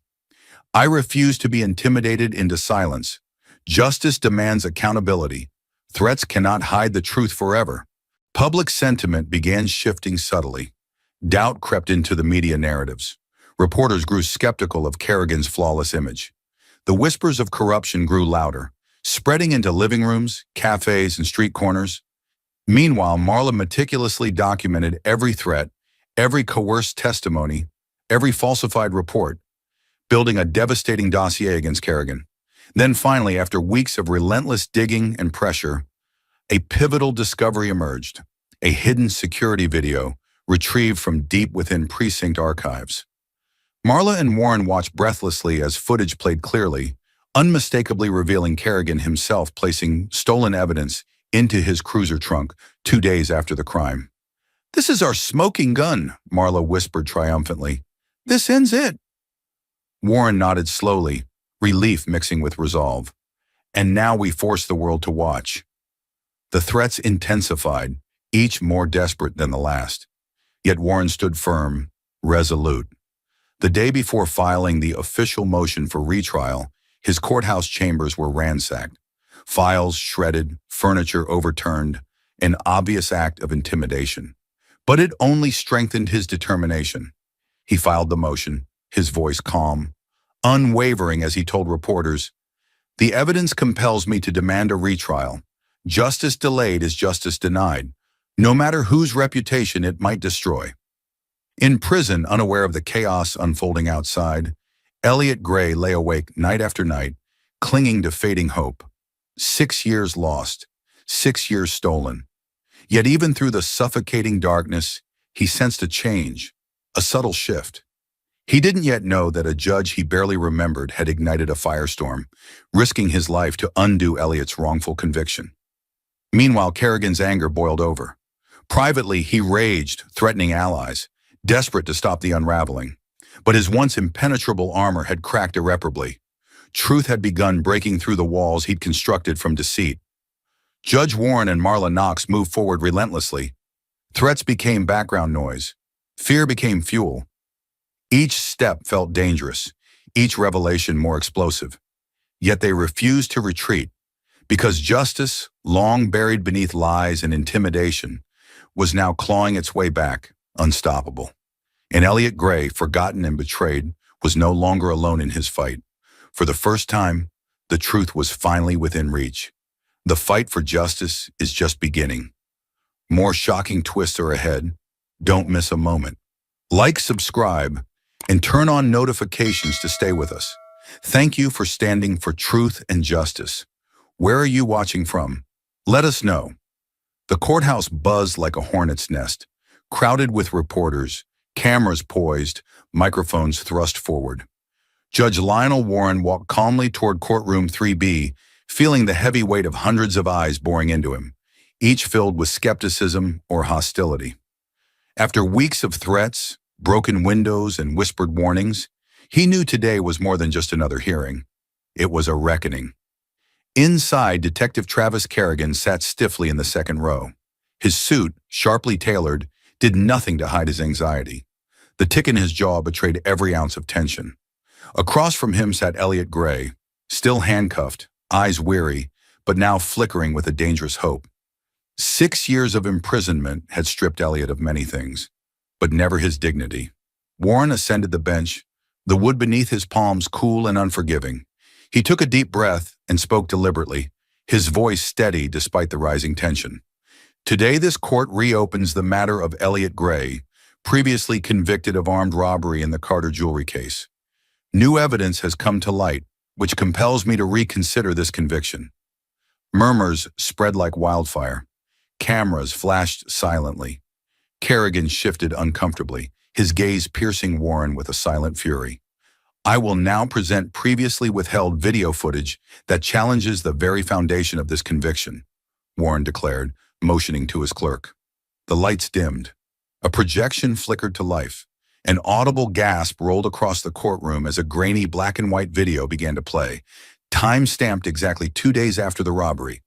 "I refuse to be intimidated into silence. Justice demands accountability. Threats cannot hide the truth forever." Public sentiment began shifting subtly. Doubt crept into the media narratives. Reporters grew skeptical of Kerrigan's flawless image. The whispers of corruption grew louder, spreading into living rooms, cafes, and street corners. Meanwhile, Marla meticulously documented every threat, every coerced testimony, every falsified report, building a devastating dossier against Kerrigan. Then finally, after weeks of relentless digging and pressure, a pivotal discovery emerged: a hidden security video retrieved from deep within precinct archives. Marla and Warren watched breathlessly as footage played clearly, unmistakably revealing Kerrigan himself placing stolen evidence into his cruiser trunk 2 days after the crime. "This is our smoking gun," Marla whispered triumphantly. "This ends it." Warren nodded slowly, relief mixing with resolve. "And now we force the world to watch." The threats intensified, each more desperate than the last. Yet Warren stood firm, resolute. The day before filing the official motion for retrial, his courthouse chambers were ransacked. Files shredded, furniture overturned, an obvious act of intimidation. But it only strengthened his determination. He filed the motion, his voice calm, unwavering as he told reporters, "The evidence compels me to demand a retrial. Justice delayed is justice denied, no matter whose reputation it might destroy." In prison, unaware of the chaos unfolding outside, Elliot Gray lay awake night after night, clinging to fading hope. 6 years lost, 6 years stolen. Yet even through the suffocating darkness, he sensed a change, a subtle shift. He didn't yet know that a judge he barely remembered had ignited a firestorm, risking his life to undo Elliot's wrongful conviction. Meanwhile, Kerrigan's anger boiled over. Privately, he raged, threatening allies, desperate to stop the unraveling. But his once impenetrable armor had cracked irreparably. Truth had begun breaking through the walls he'd constructed from deceit. Judge Warren and Marla Knox moved forward relentlessly. Threats became background noise. Fear became fuel. Each step felt dangerous, each revelation more explosive. Yet they refused to retreat, because justice, long buried beneath lies and intimidation, was now clawing its way back, unstoppable. And Elliot Gray, forgotten and betrayed, was no longer alone in his fight. For the first time, the truth was finally within reach. The fight for justice is just beginning. More shocking twists are ahead. Don't miss a moment. Like, subscribe, and turn on notifications to stay with us. Thank you for standing for truth and justice. Where are you watching from? Let us know. The courthouse buzzed like a hornet's nest, crowded with reporters, cameras poised, microphones thrust forward. Judge Lionel Warren walked calmly toward courtroom 3B, feeling the heavy weight of hundreds of eyes boring into him, each filled with skepticism or hostility. After weeks of threats, broken windows, and whispered warnings, he knew today was more than just another hearing. It was a reckoning. Inside, Detective Travis Kerrigan sat stiffly in the second row. His suit, sharply tailored, did nothing to hide his anxiety. The tick in his jaw betrayed every ounce of tension. Across from him sat Elliot Gray, still handcuffed, eyes weary, but now flickering with a dangerous hope. 6 years of imprisonment had stripped Elliot of many things, but never his dignity. Warren ascended the bench, the wood beneath his palms cool and unforgiving. He took a deep breath and spoke deliberately, his voice steady despite the rising tension. Today this court reopens the matter of Elliot Gray, previously convicted of armed robbery in the Carter jewelry case. New evidence has come to light, which compels me to reconsider this conviction. Murmurs spread like wildfire. Cameras flashed silently. Kerrigan shifted uncomfortably, his gaze piercing Warren with a silent fury. I will now present previously withheld video footage that challenges the very foundation of this conviction, Warren declared, motioning to his clerk. The lights dimmed. A projection flickered to life. An audible gasp rolled across the courtroom as a grainy black and white video began to play, time-stamped exactly 2 days after the robbery.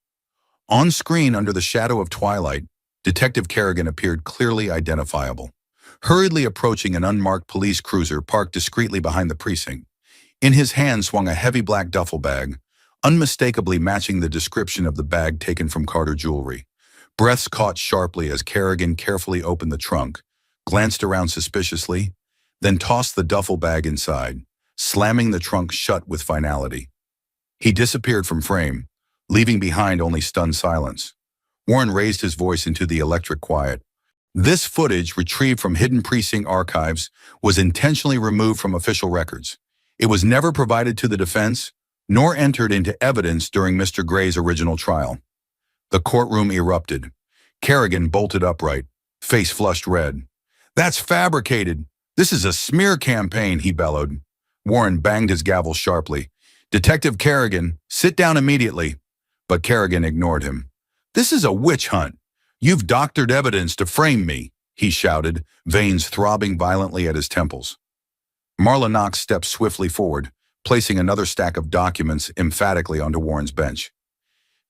On screen, under the shadow of twilight, Detective Kerrigan appeared clearly identifiable, hurriedly approaching an unmarked police cruiser parked discreetly behind the precinct. In his hand swung a heavy black duffel bag, unmistakably matching the description of the bag taken from Carter jewelry. Breaths caught sharply as Kerrigan carefully opened the trunk, glanced around suspiciously, then tossed the duffel bag inside, slamming the trunk shut with finality. He disappeared from frame, leaving behind only stunned silence. Warren raised his voice into the electric quiet. This footage, retrieved from hidden precinct archives, was intentionally removed from official records. It was never provided to the defense, nor entered into evidence during Mr. Gray's original trial. The courtroom erupted. Kerrigan bolted upright, face flushed red. "That's fabricated. This is a smear campaign," he bellowed. Warren banged his gavel sharply. "Detective Kerrigan, sit down immediately." But Kerrigan ignored him. "This is a witch hunt. You've doctored evidence to frame me," he shouted, veins throbbing violently at his temples. Marla Knox stepped swiftly forward, placing another stack of documents emphatically onto Warren's bench.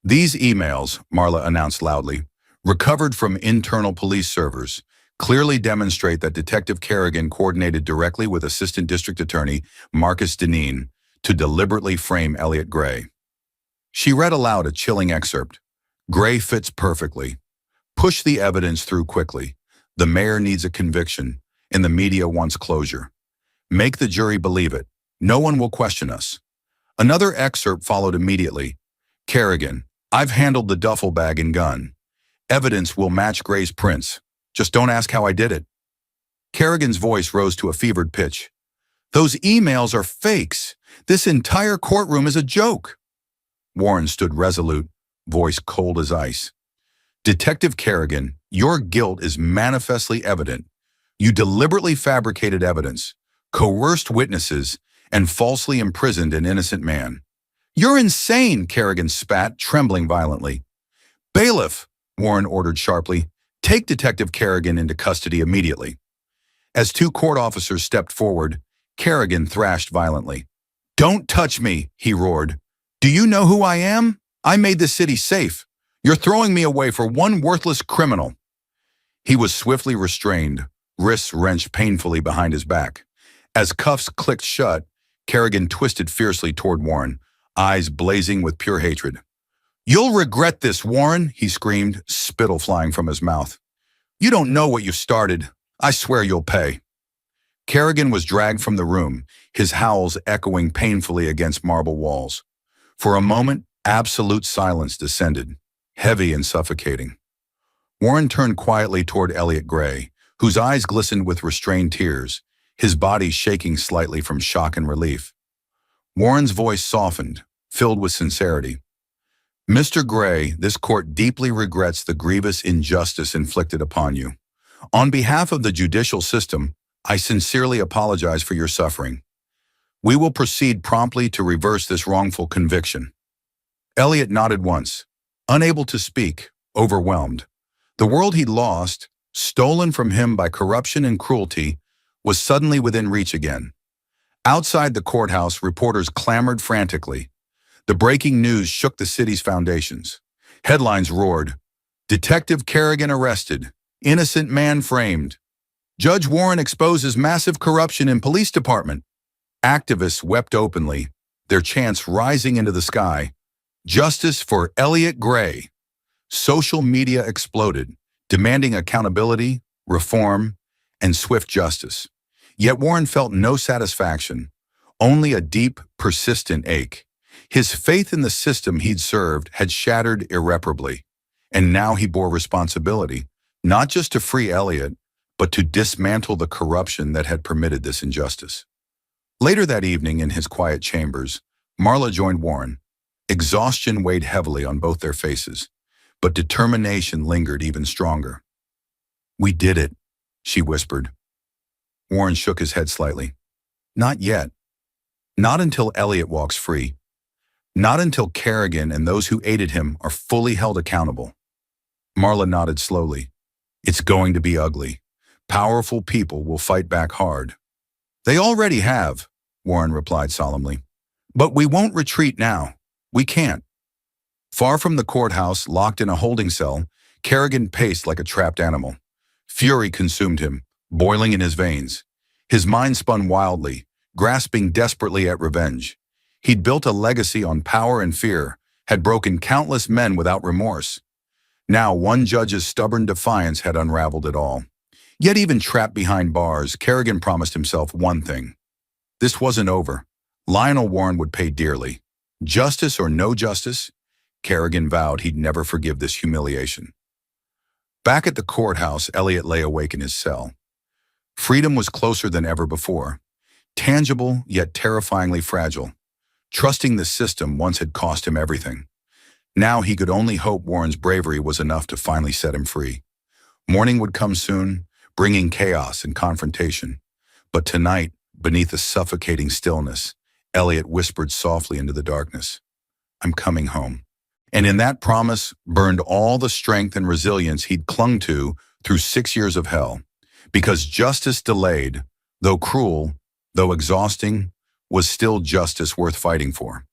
"These emails," Marla announced loudly, "recovered from internal police servers, clearly demonstrate that Detective Kerrigan coordinated directly with Assistant District Attorney Marcus Deneen to deliberately frame Elliot Gray." She read aloud a chilling excerpt. "Gray fits perfectly. Push the evidence through quickly. The mayor needs a conviction, and the media wants closure. Make the jury believe it. No one will question us." Another excerpt followed immediately. "Kerrigan, I've handled the duffel bag and gun. Evidence will match Gray's prints. Just don't ask how I did it." Kerrigan's voice rose to a fevered pitch. "Those emails are fakes. This entire courtroom is a joke." Warren stood resolute, voice cold as ice. "Detective Kerrigan, your guilt is manifestly evident. You deliberately fabricated evidence, coerced witnesses, and falsely imprisoned an innocent man." "You're insane," Kerrigan spat, trembling violently. "Bailiff," Warren ordered sharply, "take Detective Kerrigan into custody immediately." As 2 court officers stepped forward, Kerrigan thrashed violently. "Don't touch me," he roared. "Do you know who I am? I made this city safe. You're throwing me away for one worthless criminal." He was swiftly restrained, wrists wrenched painfully behind his back. As cuffs clicked shut, Kerrigan twisted fiercely toward Warren, eyes blazing with pure hatred. "You'll regret this, Warren," he screamed, spittle flying from his mouth. "You don't know what you started. I swear you'll pay." Kerrigan was dragged from the room, his howls echoing painfully against marble walls. For a moment, absolute silence descended, heavy and suffocating. Warren turned quietly toward Elliot Gray, whose eyes glistened with restrained tears, his body shaking slightly from shock and relief. Warren's voice softened, filled with sincerity. "Mr. Gray, this court deeply regrets the grievous injustice inflicted upon you. On behalf of the judicial system, I sincerely apologize for your suffering. We will proceed promptly to reverse this wrongful conviction." Elliot nodded once, unable to speak, overwhelmed. The world he'd lost, stolen from him by corruption and cruelty, was suddenly within reach again. Outside the courthouse, reporters clamored frantically. The breaking news shook the city's foundations. Headlines roared, "Detective Kerrigan arrested. Innocent man framed. Judge Warren exposes massive corruption in police department." Activists wept openly, their chants rising into the sky. "Justice for Elliot Gray." Social media exploded, demanding accountability, reform, and swift justice. Yet Warren felt no satisfaction, only a deep, persistent ache. His faith in the system he'd served had shattered irreparably, and now he bore responsibility, not just to free Elliot, but to dismantle the corruption that had permitted this injustice. Later that evening, in his quiet chambers, Marla joined Warren. Exhaustion weighed heavily on both their faces, but determination lingered even stronger. "We did it," she whispered. Warren shook his head slightly. "Not yet. Not until Elliot walks free. Not until Kerrigan and those who aided him are fully held accountable." Marla nodded slowly. "It's going to be ugly. Powerful people will fight back hard." "They already have," Warren replied solemnly. "But we won't retreat now. We can't." Far from the courthouse, locked in a holding cell, Kerrigan paced like a trapped animal. Fury consumed him, boiling in his veins. His mind spun wildly, grasping desperately at revenge. He'd built a legacy on power and fear, had broken countless men without remorse. Now one judge's stubborn defiance had unraveled it all. Yet even trapped behind bars, Kerrigan promised himself one thing. This wasn't over. Lionel Warren would pay dearly. Justice or no justice, Kerrigan vowed he'd never forgive this humiliation. Back at the courthouse, Elliot lay awake in his cell. Freedom was closer than ever before, tangible yet terrifyingly fragile. Trusting the system once had cost him everything. Now he could only hope Warren's bravery was enough to finally set him free. Morning would come soon, bringing chaos and confrontation. But tonight, beneath the suffocating stillness, Elliot whispered softly into the darkness, "I'm coming home." And in that promise burned all the strength and resilience he'd clung to through 6 years of hell. Because justice delayed, though cruel, though exhausting, was still justice worth fighting for.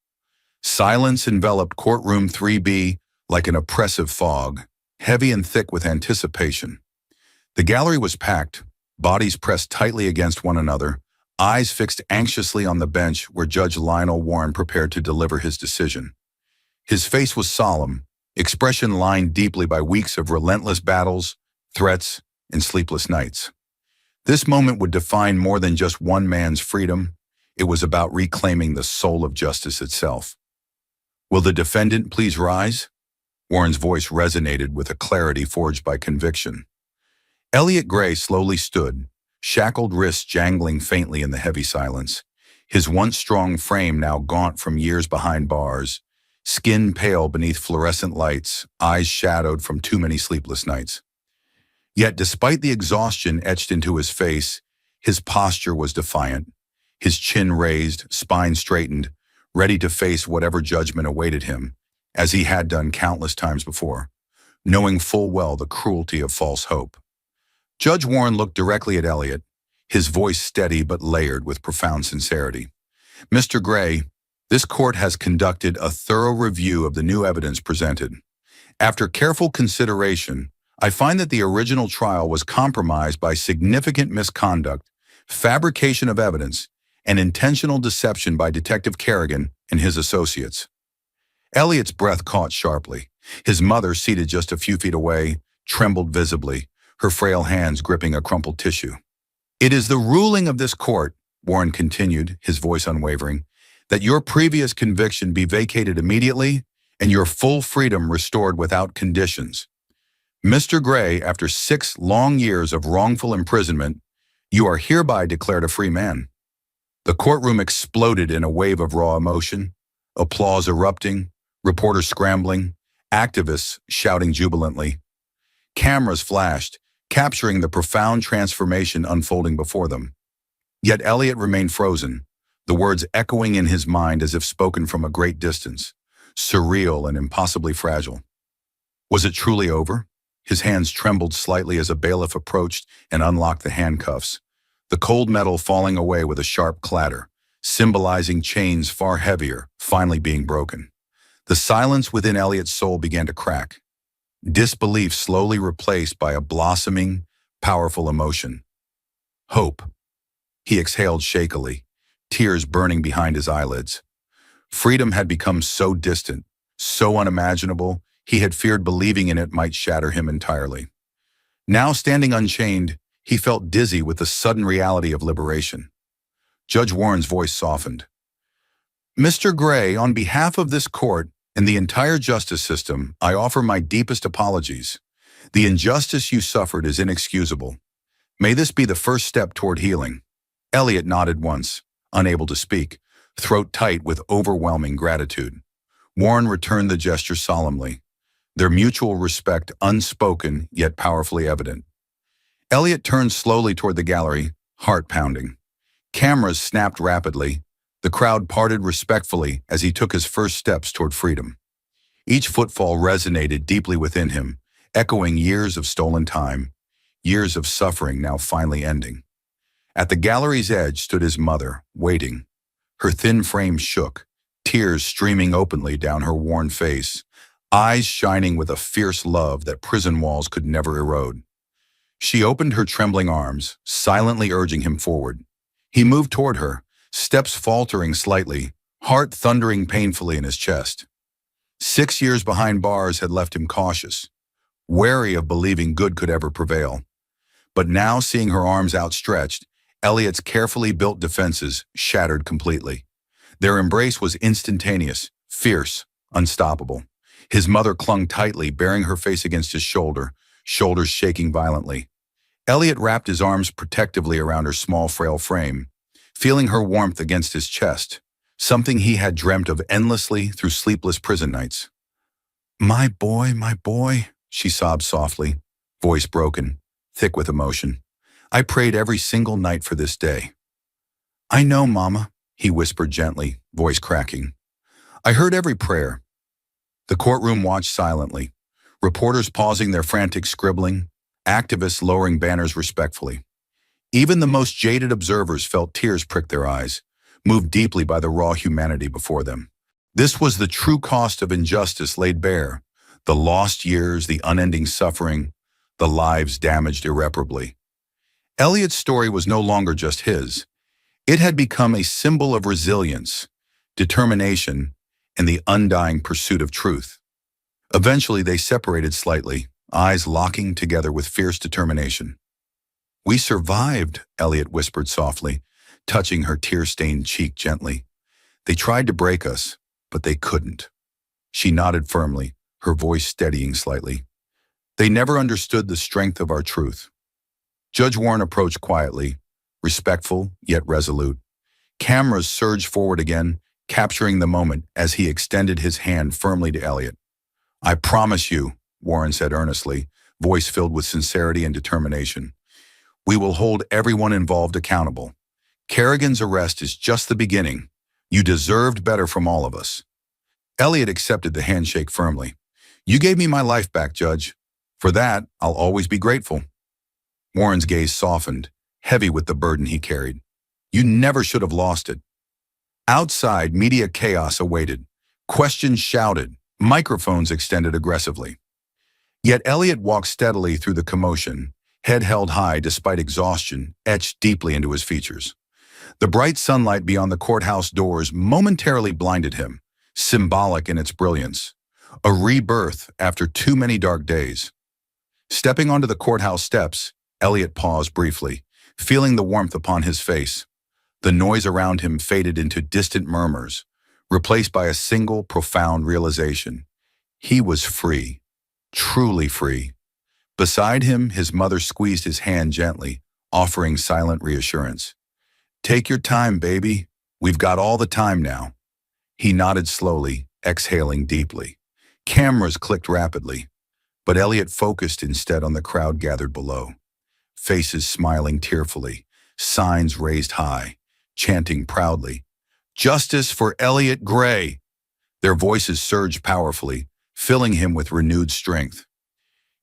Silence enveloped courtroom 3B like an oppressive fog, heavy and thick with anticipation. The gallery was packed, bodies pressed tightly against one another, eyes fixed anxiously on the bench where Judge Lionel Warren prepared to deliver his decision. His face was solemn, expression lined deeply by weeks of relentless battles, threats, and sleepless nights. This moment would define more than just one man's freedom. It was about reclaiming the soul of justice itself. "Will the defendant please rise?" Warren's voice resonated with a clarity forged by conviction. Elliot Gray slowly stood, shackled wrists jangling faintly in the heavy silence, his once strong frame now gaunt from years behind bars, skin pale beneath fluorescent lights, eyes shadowed from too many sleepless nights. Yet despite the exhaustion etched into his face, his posture was defiant, his chin raised, spine straightened, ready to face whatever judgment awaited him, as he had done countless times before, knowing full well the cruelty of false hope. Judge Warren looked directly at Elliot, his voice steady but layered with profound sincerity. "Mr. Gray, this court has conducted a thorough review of the new evidence presented. After careful consideration, I find that the original trial was compromised by significant misconduct, fabrication of evidence, and intentional deception by Detective Kerrigan and his associates." Elliot's breath caught sharply. His mother, seated just a few feet away, trembled visibly, her frail hands gripping a crumpled tissue. "It is the ruling of this court," Warren continued, his voice unwavering, "that your previous conviction be vacated immediately and your full freedom restored without conditions. Mr. Gray, after 6 long years of wrongful imprisonment, you are hereby declared a free man." The courtroom exploded in a wave of raw emotion, applause erupting, reporters scrambling, activists shouting jubilantly. Cameras flashed, capturing the profound transformation unfolding before them. Yet Elliot remained frozen, the words echoing in his mind as if spoken from a great distance, surreal and impossibly fragile. Was it truly over? His hands trembled slightly as a bailiff approached and unlocked the handcuffs, the cold metal falling away with a sharp clatter, symbolizing chains far heavier, finally being broken. The silence within Elliot's soul began to crack, disbelief slowly replaced by a blossoming, powerful emotion. Hope. He exhaled shakily, tears burning behind his eyelids. Freedom had become so distant, so unimaginable, he had feared believing in it might shatter him entirely. Now standing unchained, he felt dizzy with the sudden reality of liberation. Judge Warren's voice softened. "Mr. Gray, on behalf of this court and the entire justice system, I offer my deepest apologies. The injustice you suffered is inexcusable. May this be the first step toward healing. Elliot nodded once, unable to speak, throat tight with overwhelming gratitude. Warren returned the gesture solemnly, their mutual respect unspoken yet powerfully evident. Elliot turned slowly toward the gallery, heart pounding. Cameras snapped rapidly. The crowd parted respectfully as he took his first steps toward freedom. Each footfall resonated deeply within him, echoing years of stolen time, years of suffering now finally ending. At the gallery's edge stood his mother, waiting. Her thin frame shook, tears streaming openly down her worn face, eyes shining with a fierce love that prison walls could never erode. She opened her trembling arms, silently urging him forward. He moved toward her, steps faltering slightly, heart thundering painfully in his chest. 6 years behind bars had left him cautious, wary of believing good could ever prevail. But now, seeing her arms outstretched, Elliot's carefully built defenses shattered completely. Their embrace was instantaneous, fierce, unstoppable. His mother clung tightly, bearing her face against his shoulder, shoulders shaking violently. Elliot wrapped his arms protectively around her small, frail frame, feeling her warmth against his chest, something he had dreamt of endlessly through sleepless prison nights. My boy, she sobbed softly, voice broken, thick with emotion. I prayed every single night for this day. I know, Mama, he whispered gently, voice cracking. I heard every prayer. The courtroom watched silently, reporters pausing their frantic scribbling, activists lowering banners respectfully. Even the most jaded observers felt tears prick their eyes, moved deeply by the raw humanity before them. This was the true cost of injustice laid bare, the lost years, the unending suffering, the lives damaged irreparably. Elliot's story was no longer just his. It had become a symbol of resilience, determination, and the undying pursuit of truth. Eventually, they separated slightly, eyes locking together with fierce determination. We survived, Elliot whispered softly, touching her tear-stained cheek gently. They tried to break us, but they couldn't. She nodded firmly, her voice steadying slightly. They never understood the strength of our truth. Judge Warren approached quietly, respectful yet resolute. Cameras surged forward again, capturing the moment as he extended his hand firmly to Elliot. I promise you, Warren said earnestly, voice filled with sincerity and determination. We will hold everyone involved accountable. Kerrigan's arrest is just the beginning. You deserved better from all of us. Elliot accepted the handshake firmly. You gave me my life back, Judge. For that, I'll always be grateful. Warren's gaze softened, heavy with the burden he carried. You never should have lost it. Outside, media chaos awaited. Questions shouted, microphones extended aggressively. Yet Elliot walked steadily through the commotion, head held high despite exhaustion etched deeply into his features. The bright sunlight beyond the courthouse doors momentarily blinded him, symbolic in its brilliance. A rebirth after too many dark days. Stepping onto the courthouse steps, Elliot paused briefly, feeling the warmth upon his face. The noise around him faded into distant murmurs, replaced by a single profound realization. He was free, truly free. Beside him, his mother squeezed his hand gently, offering silent reassurance. Take your time, baby. We've got all the time now. He nodded slowly, exhaling deeply. Cameras clicked rapidly, but Elliot focused instead on the crowd gathered below. Faces smiling tearfully, signs raised high, chanting proudly, Justice for Elliot Gray! Their voices surged powerfully, filling him with renewed strength.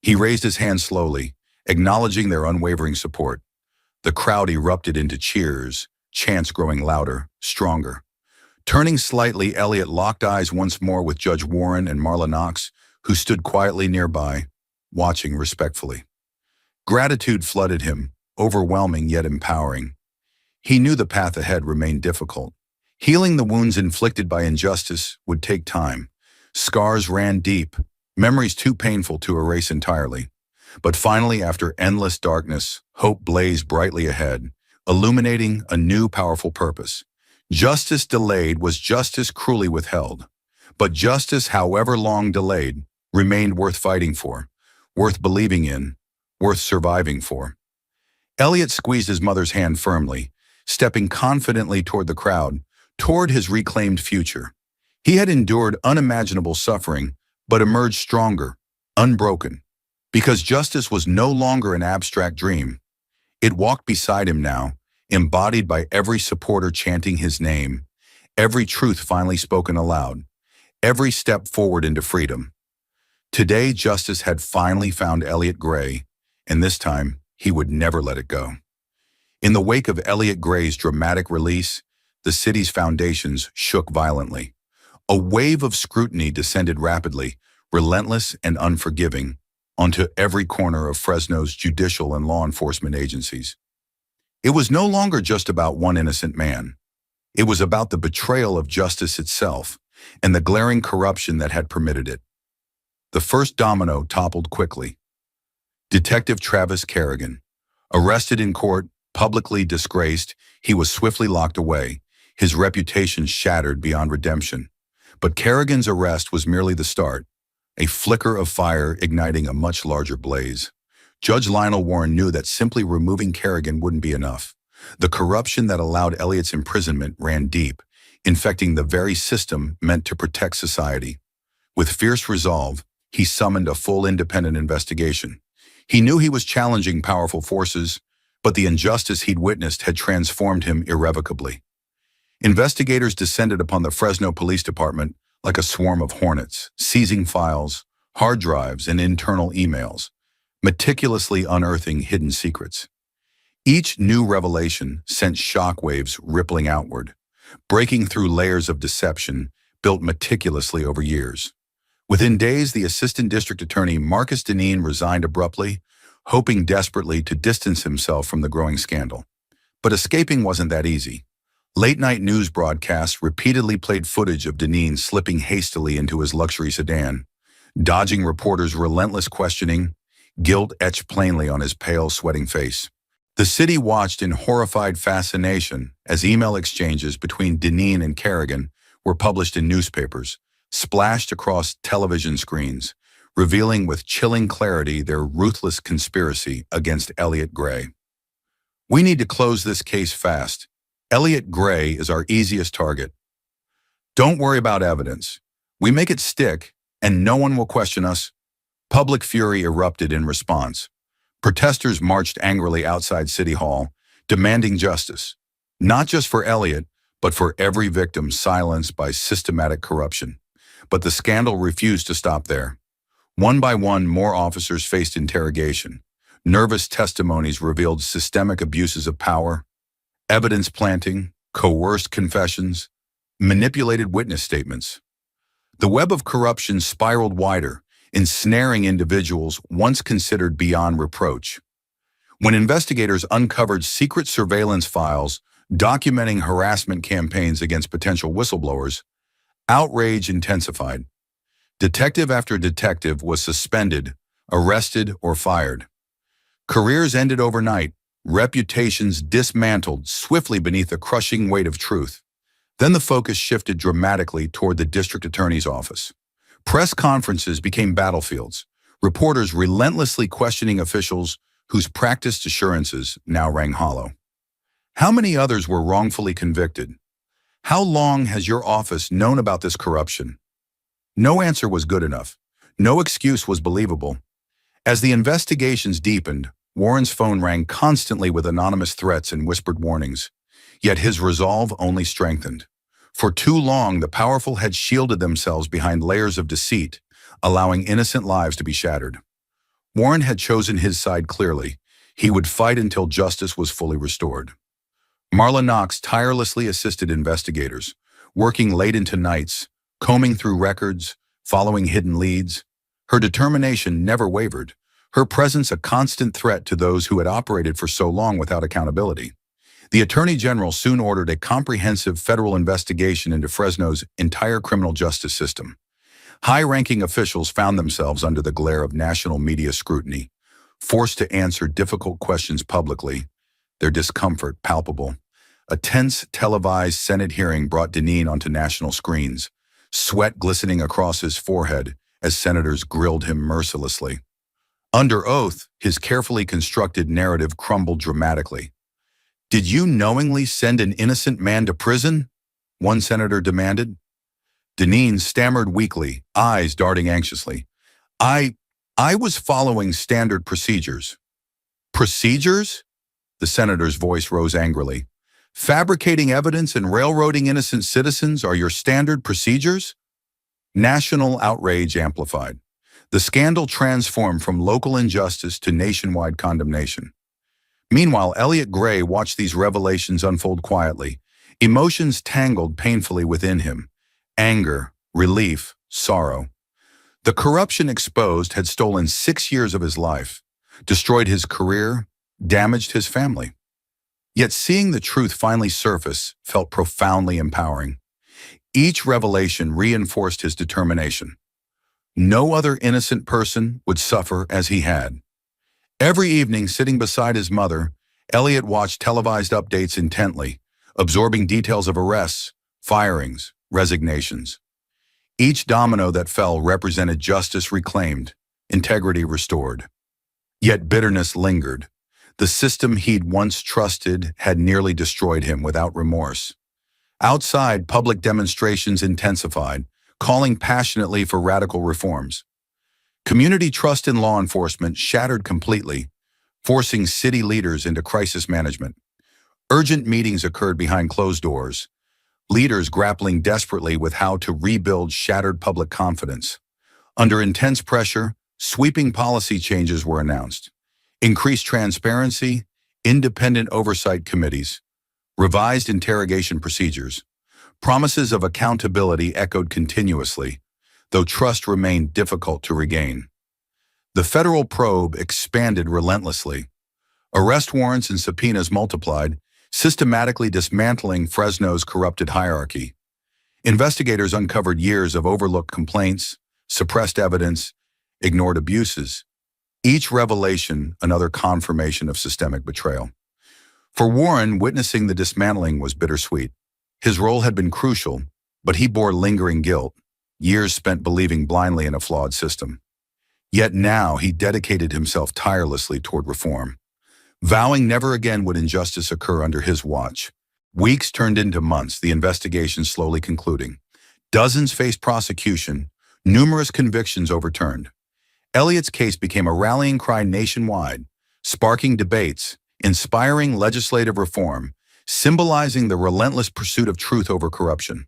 He raised his hand slowly, acknowledging their unwavering support. The crowd erupted into cheers, chants growing louder, stronger. Turning slightly, Elliot locked eyes once more with Judge Warren and Marla Knox, who stood quietly nearby, watching respectfully. Gratitude flooded him, overwhelming yet empowering. He knew the path ahead remained difficult. Healing the wounds inflicted by injustice would take time. Scars ran deep, memories too painful to erase entirely. But finally, after endless darkness, hope blazed brightly ahead, illuminating a new powerful purpose. Justice delayed was justice cruelly withheld. But justice, however long delayed, remained worth fighting for, worth believing in, worth surviving for. Elliot squeezed his mother's hand firmly, stepping confidently toward the crowd, toward his reclaimed future. He had endured unimaginable suffering, but emerged stronger, unbroken, because justice was no longer an abstract dream. It walked beside him now, embodied by every supporter chanting his name, every truth finally spoken aloud, every step forward into freedom. Today, justice had finally found Elliot Gray, and this time, he would never let it go. In the wake of Elliot Gray's dramatic release, the city's foundations shook violently. A wave of scrutiny descended rapidly, relentless and unforgiving, onto every corner of Fresno's judicial and law enforcement agencies. It was no longer just about one innocent man. It was about the betrayal of justice itself and the glaring corruption that had permitted it. The first domino toppled quickly. Detective Travis Kerrigan. Arrested in court, publicly disgraced, he was swiftly locked away, his reputation shattered beyond redemption. But Kerrigan's arrest was merely the start, a flicker of fire igniting a much larger blaze. Judge Lionel Warren knew that simply removing Kerrigan wouldn't be enough. The corruption that allowed Elliot's imprisonment ran deep, infecting the very system meant to protect society. With fierce resolve, he summoned a full independent investigation. He knew he was challenging powerful forces, but the injustice he'd witnessed had transformed him irrevocably. Investigators descended upon the Fresno Police Department like a swarm of hornets, seizing files, hard drives, and internal emails, meticulously unearthing hidden secrets. Each new revelation sent shockwaves rippling outward, breaking through layers of deception built meticulously over years. Within days, the assistant district attorney Marcus Deneen resigned abruptly, hoping desperately to distance himself from the growing scandal. But escaping wasn't that easy. Late-night news broadcasts repeatedly played footage of Deneen slipping hastily into his luxury sedan, dodging reporters' relentless questioning, guilt etched plainly on his pale, sweating face. The city watched in horrified fascination as email exchanges between Deneen and Kerrigan were published in newspapers, splashed across television screens, revealing with chilling clarity their ruthless conspiracy against Elliot Gray. "We need to close this case fast. Elliot Gray is our easiest target. Don't worry about evidence. We make it stick, and no one will question us." Public fury erupted in response. Protesters marched angrily outside City Hall, demanding justice, not just for Elliot, but for every victim silenced by systematic corruption. But the scandal refused to stop there. One by one, more officers faced interrogation. Nervous testimonies revealed systemic abuses of power, evidence planting, coerced confessions, manipulated witness statements. The web of corruption spiraled wider, ensnaring individuals once considered beyond reproach. When investigators uncovered secret surveillance files documenting harassment campaigns against potential whistleblowers, outrage intensified. Detective after detective was suspended, arrested, or fired. Careers ended overnight, reputations dismantled swiftly beneath the crushing weight of truth. Then the focus shifted dramatically toward the district attorney's office. Press conferences became battlefields, reporters relentlessly questioning officials whose practiced assurances now rang hollow. How many others were wrongfully convicted? How long has your office known about this corruption? No answer was good enough. No excuse was believable. As the investigations deepened, Warren's phone rang constantly with anonymous threats and whispered warnings. Yet his resolve only strengthened. For too long, the powerful had shielded themselves behind layers of deceit, allowing innocent lives to be shattered. Warren had chosen his side clearly. He would fight until justice was fully restored. Marla Knox tirelessly assisted investigators, working late into nights, combing through records, following hidden leads. Her determination never wavered, her presence a constant threat to those who had operated for so long without accountability. The Attorney General soon ordered a comprehensive federal investigation into Fresno's entire criminal justice system. High-ranking officials found themselves under the glare of national media scrutiny, forced to answer difficult questions publicly, their discomfort palpable. A tense, televised Senate hearing brought Deneen onto national screens, sweat glistening across his forehead as senators grilled him mercilessly. Under oath, his carefully constructed narrative crumbled dramatically. "Did you knowingly send an innocent man to prison?" one senator demanded. Deneen stammered weakly, eyes darting anxiously. I, I was following standard procedures." "Procedures?" The senator's voice rose angrily. "Fabricating evidence and railroading innocent citizens are your standard procedures?" National outrage amplified. The scandal transformed from local injustice to nationwide condemnation. Meanwhile, Elliot Gray watched these revelations unfold quietly. Emotions tangled painfully within him. Anger, relief, sorrow. The corruption exposed had stolen 6 years of his life, destroyed his career, damaged his family. Yet seeing the truth finally surface felt profoundly empowering. Each revelation reinforced his determination. No other innocent person would suffer as he had. Every evening, sitting beside his mother, Elliot watched televised updates intently, absorbing details of arrests, firings, resignations. Each domino that fell represented justice reclaimed, integrity restored. Yet bitterness lingered. The system he'd once trusted had nearly destroyed him without remorse. Outside, public demonstrations intensified, calling passionately for radical reforms. Community trust in law enforcement shattered completely, forcing city leaders into crisis management. Urgent meetings occurred behind closed doors, leaders grappling desperately with how to rebuild shattered public confidence. Under intense pressure, sweeping policy changes were announced. Increased transparency, independent oversight committees, revised interrogation procedures. Promises of accountability echoed continuously, though trust remained difficult to regain. The federal probe expanded relentlessly. Arrest warrants and subpoenas multiplied, systematically dismantling Fresno's corrupted hierarchy. Investigators uncovered years of overlooked complaints, suppressed evidence, ignored abuses. Each revelation another confirmation of systemic betrayal. For Warren, witnessing the dismantling was bittersweet. His role had been crucial, but he bore lingering guilt, years spent believing blindly in a flawed system. Yet now he dedicated himself tirelessly toward reform, vowing never again would injustice occur under his watch. Weeks turned into months, the investigation slowly concluding. Dozens faced prosecution, numerous convictions overturned. Elliot's case became a rallying cry nationwide, sparking debates, inspiring legislative reform, symbolizing the relentless pursuit of truth over corruption.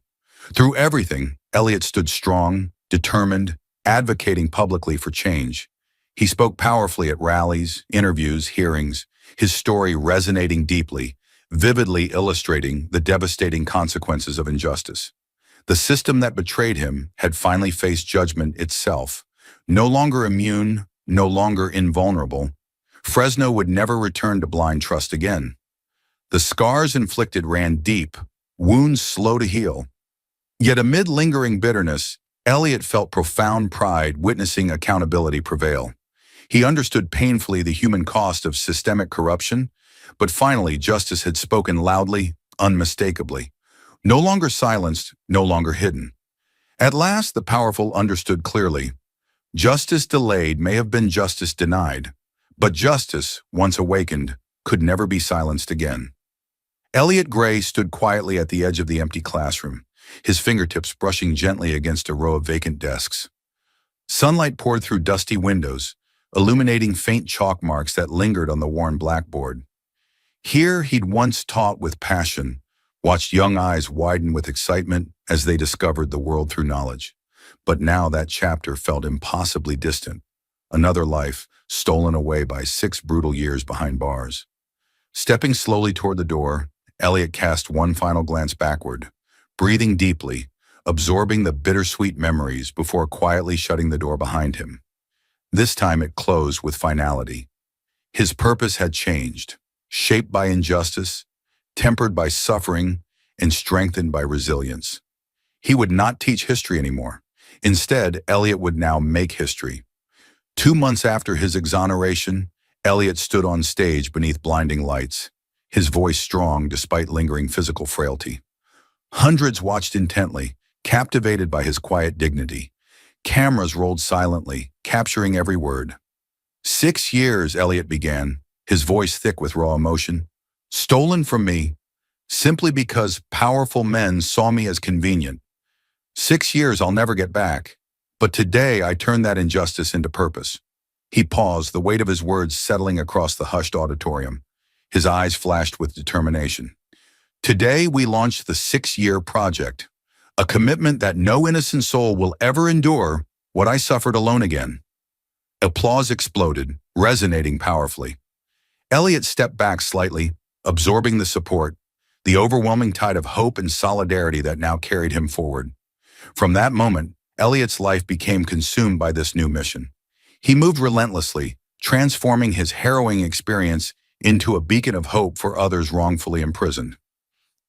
Through everything, Elliot stood strong, determined, advocating publicly for change. He spoke powerfully at rallies, interviews, hearings, his story resonating deeply, vividly illustrating the devastating consequences of injustice. The system that betrayed him had finally faced judgment itself. No longer immune, no longer invulnerable, Fresno would never return to blind trust again. The scars inflicted ran deep, wounds slow to heal. Yet amid lingering bitterness, Elliot felt profound pride witnessing accountability prevail. He understood painfully the human cost of systemic corruption, but finally justice had spoken loudly, unmistakably. No longer silenced, no longer hidden. At last, the powerful understood clearly. Justice delayed may have been justice denied, but justice, once awakened, could never be silenced again. Elliot Gray stood quietly at the edge of the empty classroom, his fingertips brushing gently against a row of vacant desks. Sunlight poured through dusty windows, illuminating faint chalk marks that lingered on the worn blackboard. Here he'd once taught with passion, watched young eyes widen with excitement as they discovered the world through knowledge. But now that chapter felt impossibly distant, another life stolen away by 6 brutal years behind bars. Stepping slowly toward the door, Elliot cast one final glance backward, breathing deeply, absorbing the bittersweet memories before quietly shutting the door behind him. This time it closed with finality. His purpose had changed, shaped by injustice, tempered by suffering, and strengthened by resilience. He would not teach history anymore. Instead, Elliot would now make history. 2 months after his exoneration, Elliot stood on stage beneath blinding lights, his voice strong despite lingering physical frailty. Hundreds watched intently, captivated by his quiet dignity. Cameras rolled silently, capturing every word. 6 years, Elliot began, his voice thick with raw emotion. Stolen from me, simply because powerful men saw me as convenient. 6 years I'll never get back. But today I turn that injustice into purpose. He paused, the weight of his words settling across the hushed auditorium. His eyes flashed with determination. Today we launch the 6-year project, a commitment that no innocent soul will ever endure what I suffered alone again. Applause exploded, resonating powerfully. Elliot stepped back slightly, absorbing the support, the overwhelming tide of hope and solidarity that now carried him forward. From that moment, Elliot's life became consumed by this new mission. He moved relentlessly, transforming his harrowing experience into a beacon of hope for others wrongfully imprisoned.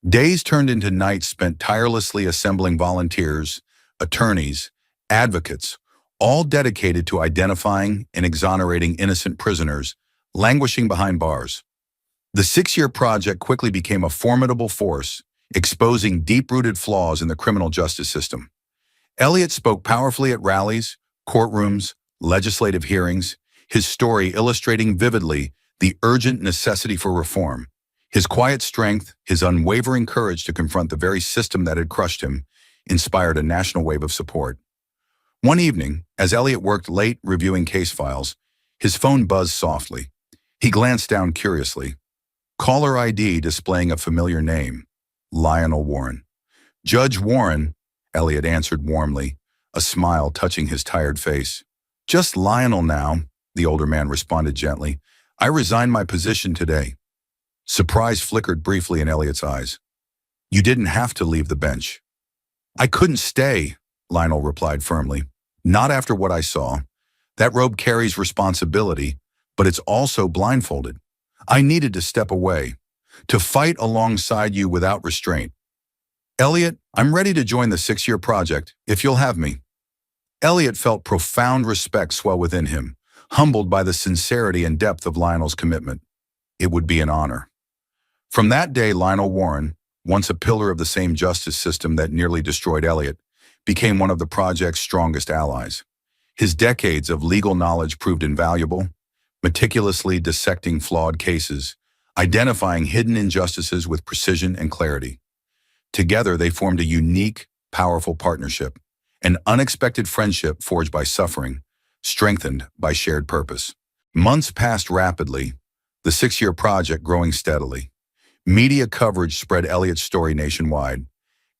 Days turned into nights spent tirelessly assembling volunteers, attorneys, advocates, all dedicated to identifying and exonerating innocent prisoners languishing behind bars. The 6-year project quickly became a formidable force, exposing deep-rooted flaws in the criminal justice system. Elliot spoke powerfully at rallies, courtrooms, legislative hearings, his story illustrating vividly the urgent necessity for reform. His quiet strength, his unwavering courage to confront the very system that had crushed him, inspired a national wave of support. One evening, as Elliot worked late reviewing case files, his phone buzzed softly. He glanced down curiously. Caller ID displaying a familiar name, Lionel Warren. Judge Warren, Elliot answered warmly, a smile touching his tired face. Just Lionel now, the older man responded gently. I resigned my position today. Surprise flickered briefly in Elliot's eyes. You didn't have to leave the bench. I couldn't stay, Lionel replied firmly. Not after what I saw. That robe carries responsibility, but it's also blindfolded. I needed to step away, to fight alongside you without restraint. Elliot, I'm ready to join the 6-year project, if you'll have me. Elliot felt profound respect swell within him, humbled by the sincerity and depth of Lionel's commitment. It would be an honor. From that day, Lionel Warren, once a pillar of the same justice system that nearly destroyed Elliot, became one of the project's strongest allies. His decades of legal knowledge proved invaluable, meticulously dissecting flawed cases, identifying hidden injustices with precision and clarity. Together, they formed a unique, powerful partnership, an unexpected friendship forged by suffering, strengthened by shared purpose. Months passed rapidly, the 6-year project growing steadily. Media coverage spread Elliot's story nationwide,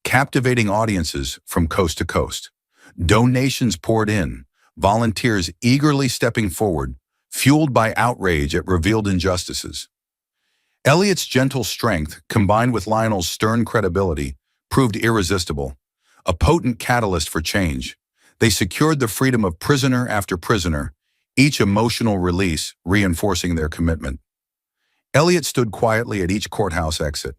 captivating audiences from coast to coast. Donations poured in, volunteers eagerly stepping forward, fueled by outrage at revealed injustices. Elliot's gentle strength, combined with Lionel's stern credibility, proved irresistible, a potent catalyst for change. They secured the freedom of prisoner after prisoner, each emotional release reinforcing their commitment. Elliot stood quietly at each courthouse exit,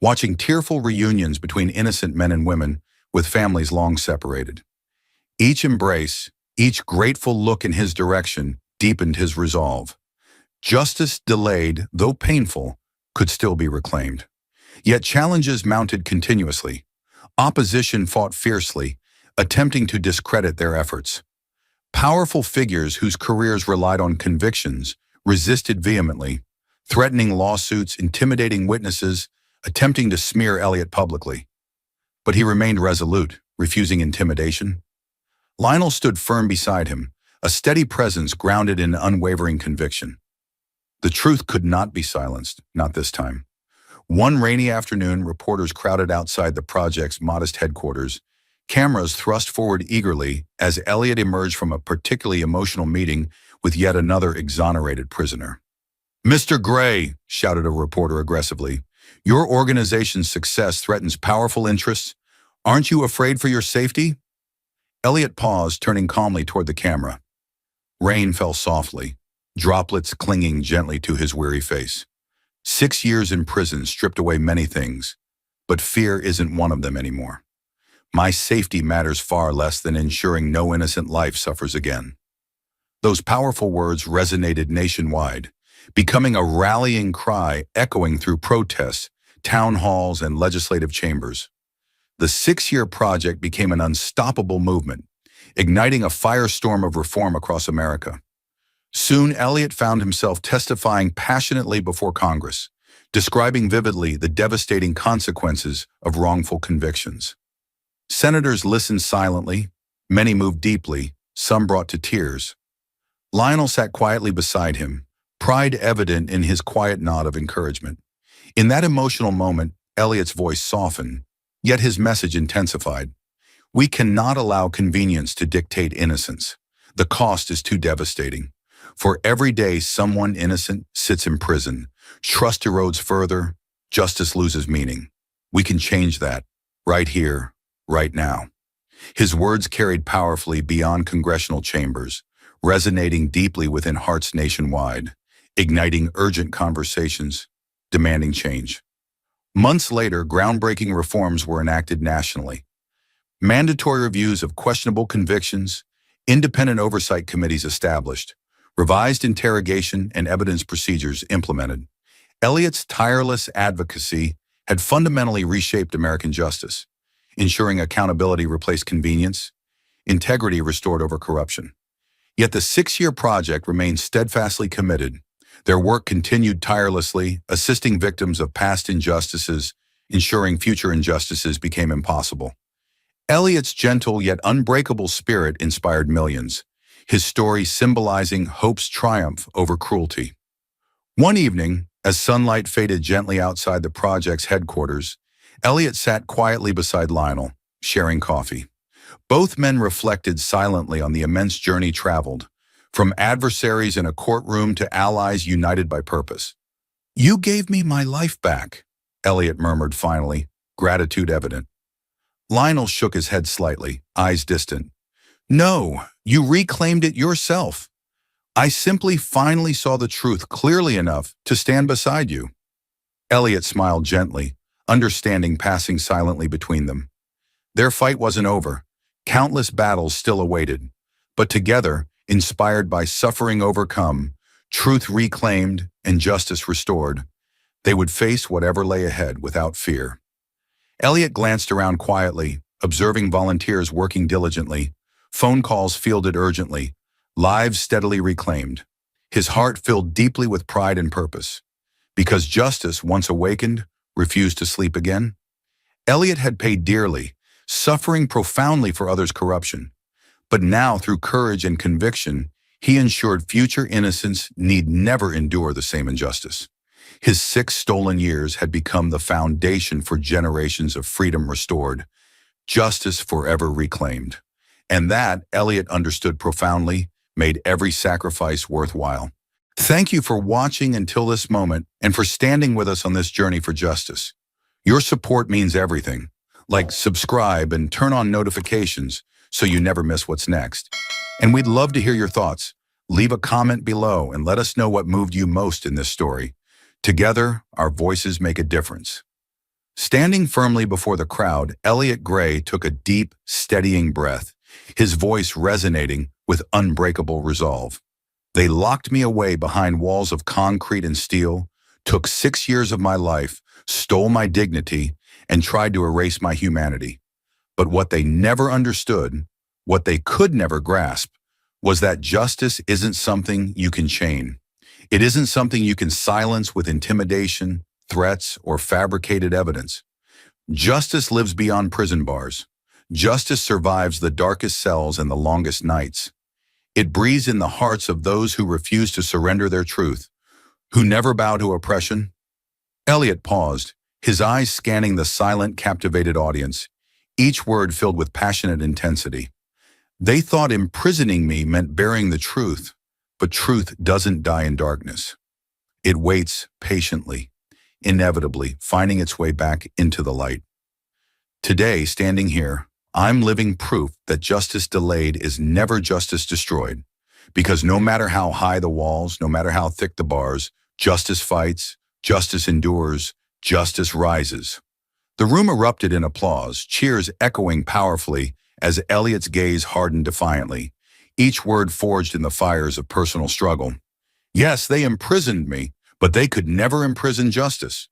watching tearful reunions between innocent men and women with families long separated. Each embrace, each grateful look in his direction deepened his resolve. Justice delayed, though painful, could still be reclaimed. Yet challenges mounted continuously. Opposition fought fiercely, attempting to discredit their efforts. Powerful figures whose careers relied on convictions resisted vehemently, threatening lawsuits, intimidating witnesses, attempting to smear Elliot publicly. But he remained resolute, refusing intimidation. Lionel stood firm beside him, a steady presence grounded in unwavering conviction. The truth could not be silenced, not this time. One rainy afternoon, reporters crowded outside the project's modest headquarters, cameras thrust forward eagerly as Elliot emerged from a particularly emotional meeting with yet another exonerated prisoner. Mr. Gray, shouted a reporter aggressively, your organization's success threatens powerful interests. Aren't you afraid for your safety? Elliot paused, turning calmly toward the camera. Rain fell softly, droplets clinging gently to his weary face. 6 years in prison stripped away many things, but fear isn't one of them anymore. My safety matters far less than ensuring no innocent life suffers again. Those powerful words resonated nationwide, becoming a rallying cry echoing through protests, town halls, and legislative chambers. The 6-year project became an unstoppable movement, igniting a firestorm of reform across America. Soon, Elliot found himself testifying passionately before Congress, describing vividly the devastating consequences of wrongful convictions. Senators listened silently, many moved deeply, some brought to tears. Lionel sat quietly beside him, pride evident in his quiet nod of encouragement. In that emotional moment, Elliot's voice softened, yet his message intensified. We cannot allow convenience to dictate innocence. The cost is too devastating. For every day someone innocent sits in prison, trust erodes further, justice loses meaning. We can change that, right here, right now. His words carried powerfully beyond congressional chambers, resonating deeply within hearts nationwide, igniting urgent conversations, demanding change. Months later, groundbreaking reforms were enacted nationally. Mandatory reviews of questionable convictions, independent oversight committees established, revised interrogation and evidence procedures implemented. Elliott's tireless advocacy had fundamentally reshaped American justice, ensuring accountability replaced convenience, integrity restored over corruption. Yet the 6-year project remained steadfastly committed. Their work continued tirelessly, assisting victims of past injustices, ensuring future injustices became impossible. Elliott's gentle yet unbreakable spirit inspired millions, his story symbolizing hope's triumph over cruelty. One evening, as sunlight faded gently outside the project's headquarters, Elliott sat quietly beside Lionel, sharing coffee. Both men reflected silently on the immense journey traveled, from adversaries in a courtroom to allies united by purpose. "You gave me my life back," Elliott murmured finally, gratitude evident. Lionel shook his head slightly, eyes distant. "No, you reclaimed it yourself. I simply finally saw the truth clearly enough to stand beside you." Elliott smiled gently, understanding passing silently between them. Their fight wasn't over. Countless battles still awaited. But together, inspired by suffering overcome, truth reclaimed, and justice restored, they would face whatever lay ahead without fear. Elliott glanced around quietly, observing volunteers working diligently, phone calls fielded urgently, lives steadily reclaimed. His heart filled deeply with pride and purpose. Because justice, once awakened, refused to sleep again. Elliott had paid dearly, suffering profoundly for others' corruption. But now, through courage and conviction, he ensured future innocents need never endure the same injustice. His 6 stolen years had become the foundation for generations of freedom restored, justice forever reclaimed. And that, Elliott understood profoundly, made every sacrifice worthwhile. Thank you for watching until this moment and for standing with us on this journey for justice. Your support means everything. Like, subscribe and turn on notifications so you never miss what's next. And we'd love to hear your thoughts. Leave a comment below and let us know what moved you most in this story. Together, our voices make a difference. Standing firmly before the crowd, Elliott Gray took a deep, steadying breath, his voice resonating with unbreakable resolve. They locked me away behind walls of concrete and steel, took 6 years of my life, stole my dignity, and tried to erase my humanity. But what they never understood, what they could never grasp, was that justice isn't something you can chain. It isn't something you can silence with intimidation, threats, or fabricated evidence. Justice lives beyond prison bars. Justice survives the darkest cells and the longest nights. It breathes in the hearts of those who refuse to surrender their truth, who never bow to oppression. Elliott paused, his eyes scanning the silent, captivated audience, each word filled with passionate intensity. They thought imprisoning me meant burying the truth, but truth doesn't die in darkness. It waits patiently, inevitably, finding its way back into the light. Today, standing here, I'm living proof that justice delayed is never justice destroyed. Because no matter how high the walls, no matter how thick the bars, justice fights, justice endures, justice rises. The room erupted in applause, cheers echoing powerfully as Elliott's gaze hardened defiantly, each word forged in the fires of personal struggle. Yes, they imprisoned me, but they could never imprison justice.